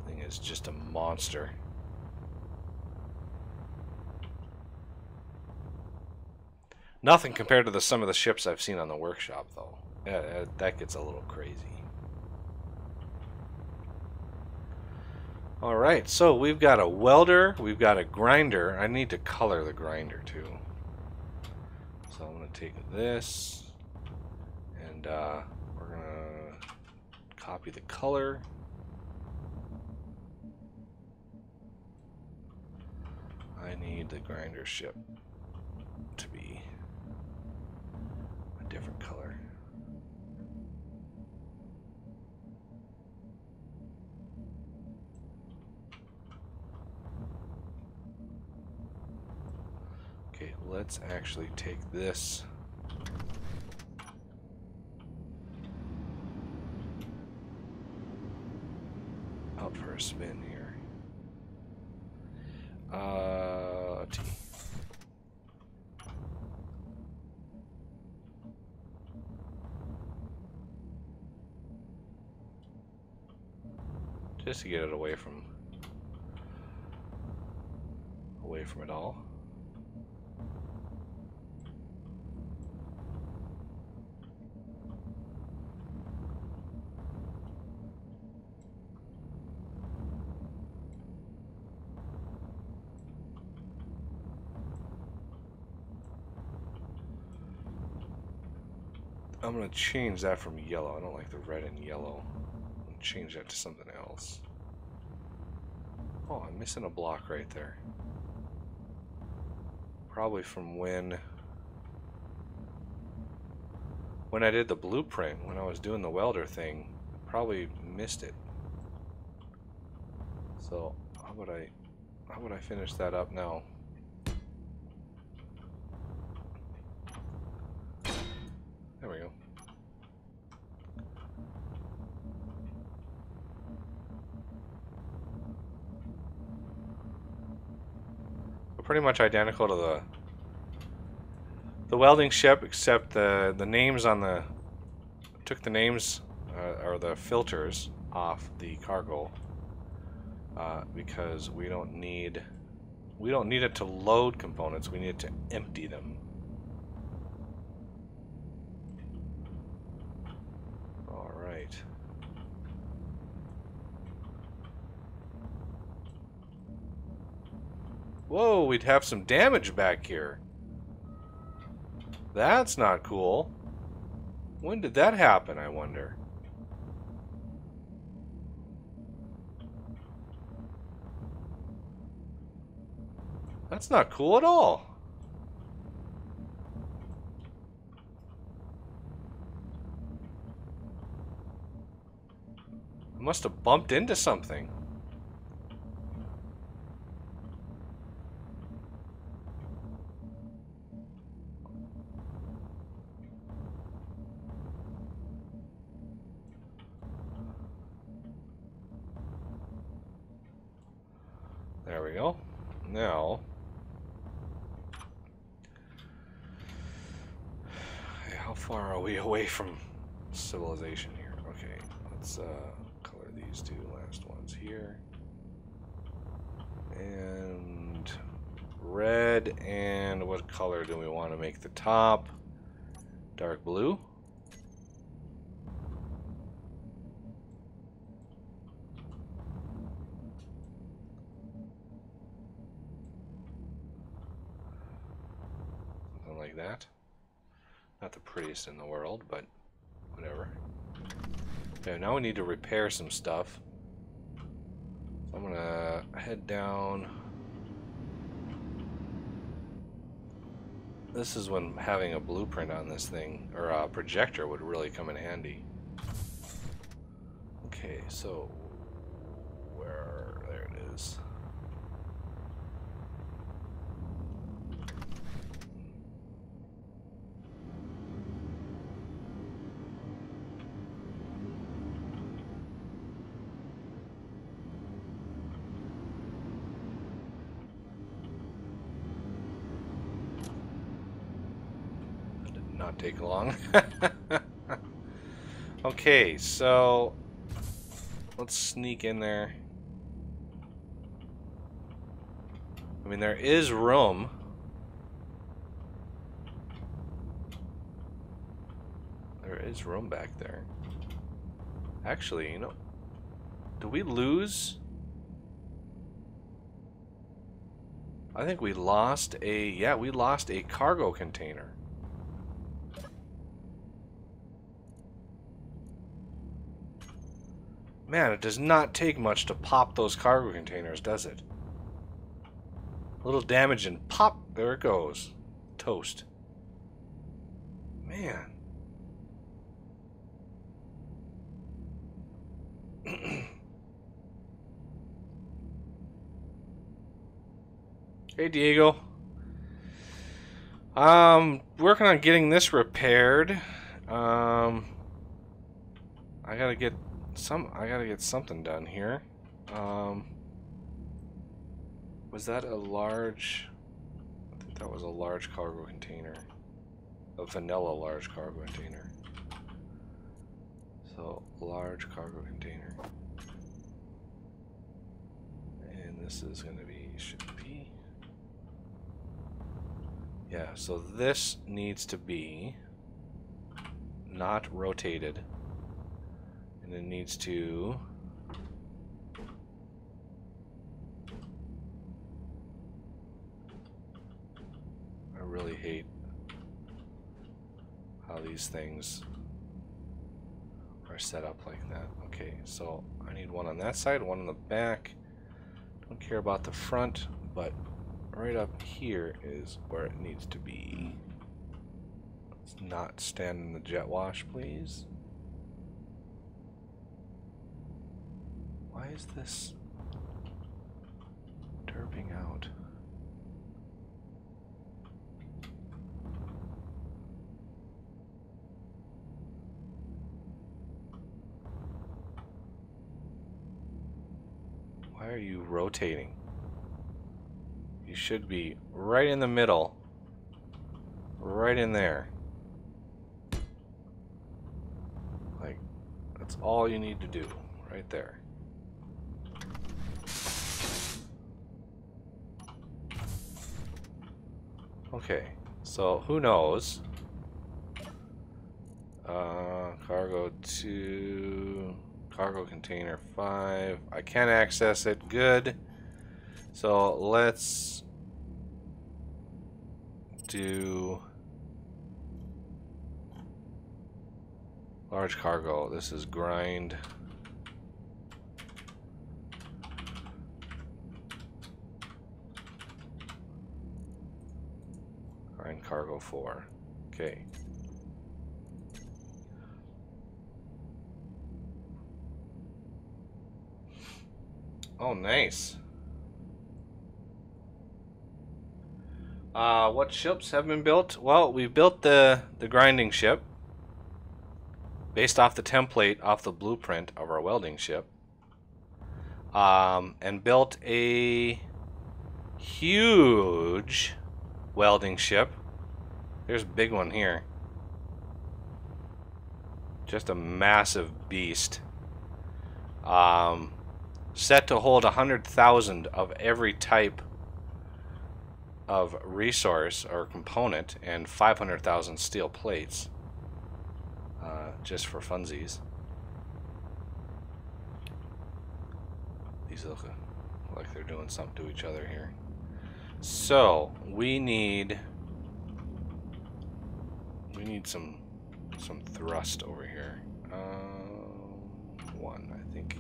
Thing is just a monster. Nothing compared to some of the ships I've seen on the workshop, though. That gets a little crazy. Alright, so we've got a welder, we've got a grinder. I need to color the grinder, too. So I'm going to take this, and we're going to copy the color. I need the grinder ship to be a different color. Okay, let's actually take this out for a spin here. T. Just to get it away from it all. I'm going to change that from yellow. I don't like the red and yellow. I'm going to change that to something else. Oh, I'm missing a block right there. Probably from when I did the blueprint, when I was doing the welder thing. Probably missed it. So, how would I finish that up now? There we go. So pretty much identical to the welding ship, except the names on the took the names or the filters off the cargo because we don't need it to load components. We need it to empty them. All right. Whoa, we'd have some damage back here. That's not cool. When did that happen, I wonder? That's not cool at all. I must have bumped into something. There we go. Now, how far are we away from civilization here? Okay, let's color these two last ones here. And red, and what color do we want to make the top? Dark blue. Like that. Not the prettiest in the world, but whatever. Okay, now we need to repair some stuff. So I'm gonna head down. This is when having a blueprint on this thing, or a projector, would really come in handy. Okay, so there it is. Not take long. Okay, so let's sneak in there. I mean, there is room. There is room back there. Actually, you know, do we lose? I think we lost we lost a cargo container. Man, it does not take much to pop those cargo containers, does it? A little damage and pop, there it goes. Toast. Man. Hey, Diego. Working on getting this repaired. I gotta get something done here. Was that a large? I think that was a large cargo container. A vanilla large cargo container. So, large cargo container. And this is gonna be, should be. Yeah, so this needs to be not rotated. And it needs to I really hate how these things are set up like that. Okay, so I need one on that side, one on the back. Don't care about the front, but right up here is where it needs to be. Let's not stand in the jet wash, please. Why is this derping out? Why are you rotating? You should be right in the middle. Right in there. Like, that's all you need to do. right there. Okay, so who knows? Cargo 2, cargo container 5. I can access it. Good. So let's do large cargo. This is grind. Grind cargo 4. Okay. Oh, nice. What ships have been built? Well, we built the grinding ship based off the template, off the blueprint of our welding ship. And built a huge welding ship. There's a big one here. Just a massive beast. Set to hold 100,000 of every type of resource or component and 500,000 steel plates. Just for funsies. These look like they're doing something to each other here. So we need some thrust over here. One, I think.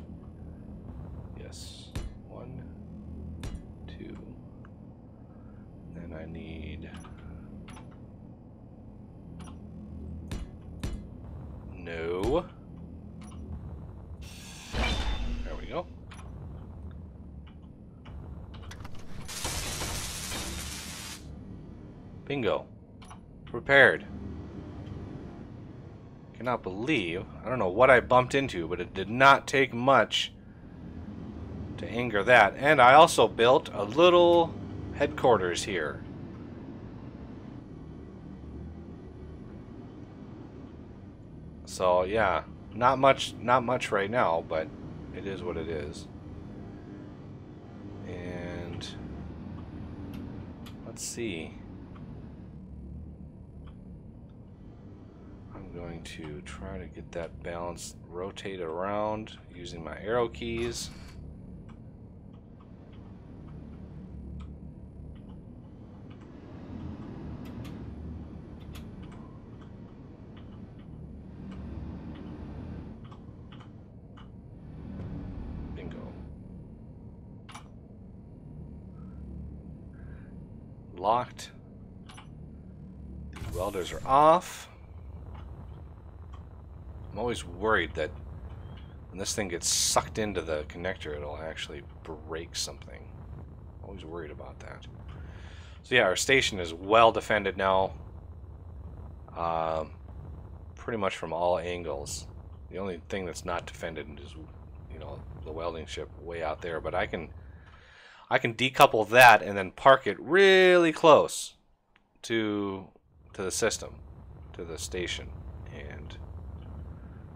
Yes, 1, 2. Then I need no. There we go. Bingo. Prepared. Cannot believe, I don't know what I bumped into, but it did not take much to anger that. And I also built a little headquarters here. So yeah, not much right now, but it is what it is. And let's see. I'm going to try to get that balance, rotate around using my arrow keys. Locked. The welders are off. I'm always worried that when this thing gets sucked into the connector, it'll actually break something. Always worried about that. So yeah, our station is well defended now. Pretty much from all angles. The only thing that's not defended is, you know, the welding ship way out there, but I can decouple that and then park it really close to the system, to the station, and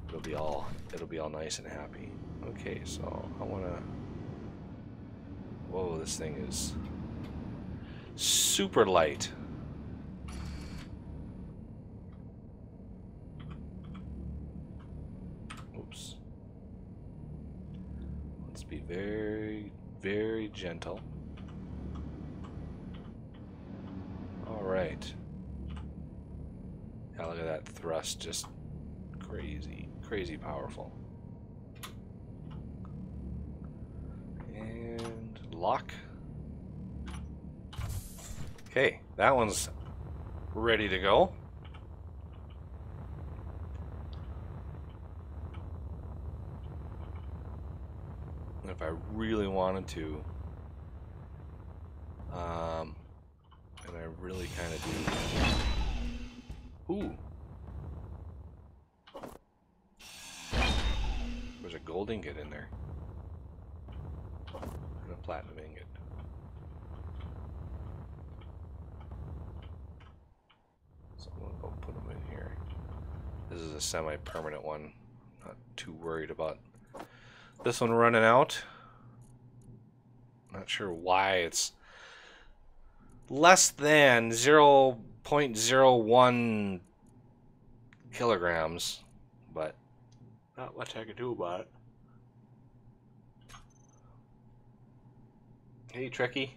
it'll be all nice and happy. Okay, so I wanna. Whoa, this thing is super light. Oops. Let's be very, very gentle. All right. Yeah, look at that thrust, just crazy, crazy powerful. And lock. Okay, that one's ready to go. If I really wanted to, and I really kind of do. Ooh. There's a gold ingot in there. And a platinum ingot. So I'm gonna go put them in here. This is a semi-permanent one. Not too worried about this one running out. Not sure why it's less than 0.01 kilograms, but not much I can do about it. Hey, Trekkie.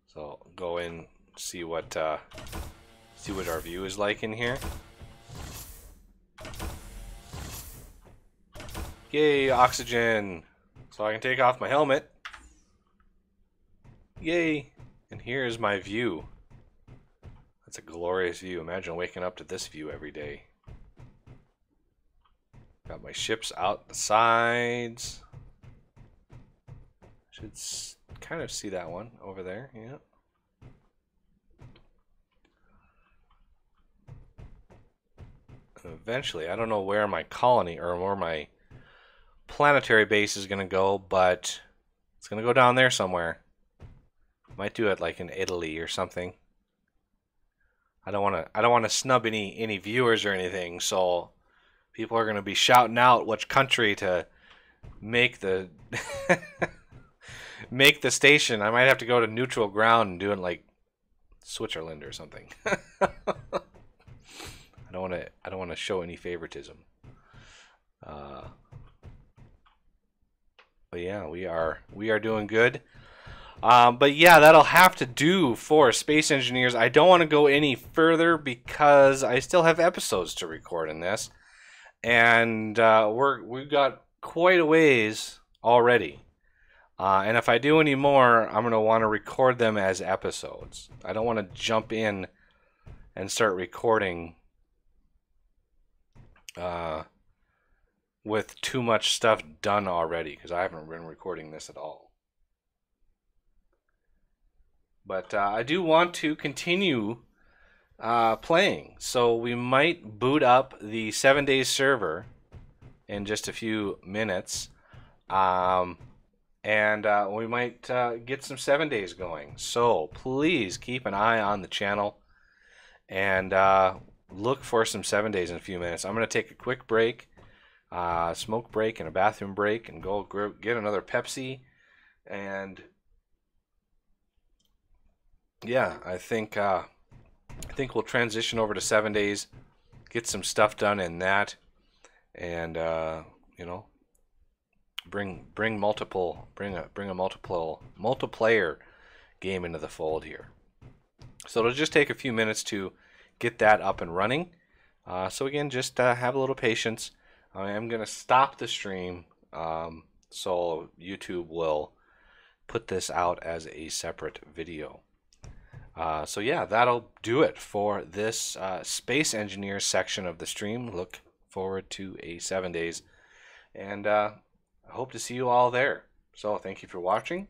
So go in, see what our view is like in here. Yay, oxygen! So I can take off my helmet. Yay! And here's my view. That's a glorious view. Imagine waking up to this view every day. Got my ships out the sides. Should kind of see that one over there, yeah. Eventually, I don't know where my colony or where my planetary base is going to go, but it's going to go down there somewhere. Might do it like in Italy or something. I don't want to snub any viewers or anything, so people are going to be shouting out which country to make the make the station. I might have to go to neutral ground and do it like Switzerland or something. I don't want to show any favoritism. But yeah, we are doing good. But yeah, that'll have to do for Space Engineers. I don't want to go any further because I still have episodes to record in this, and we've got quite a ways already. And if I do any more, I'm going to want to record them as episodes. I don't want to jump in and start recording with too much stuff done already, because I haven't been recording this at all. But I do want to continue playing, so we might boot up the 7 Days server in just a few minutes, and we might get some 7 Days going. So please keep an eye on the channel and look for some 7 Days in a few minutes. I'm going to take a quick break, smoke break and a bathroom break, and go get another Pepsi. And yeah, I think we'll transition over to 7 Days, get some stuff done in that, and you know, bring a multiplayer game into the fold here. So it'll just take a few minutes to get that up and running. So again, just have a little patience. I am going to stop the stream, so YouTube will put this out as a separate video. So yeah, that'll do it for this Space Engineers section of the stream. Look forward to a 7 Days, and I hope to see you all there. So thank you for watching,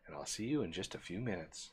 and I'll see you in just a few minutes.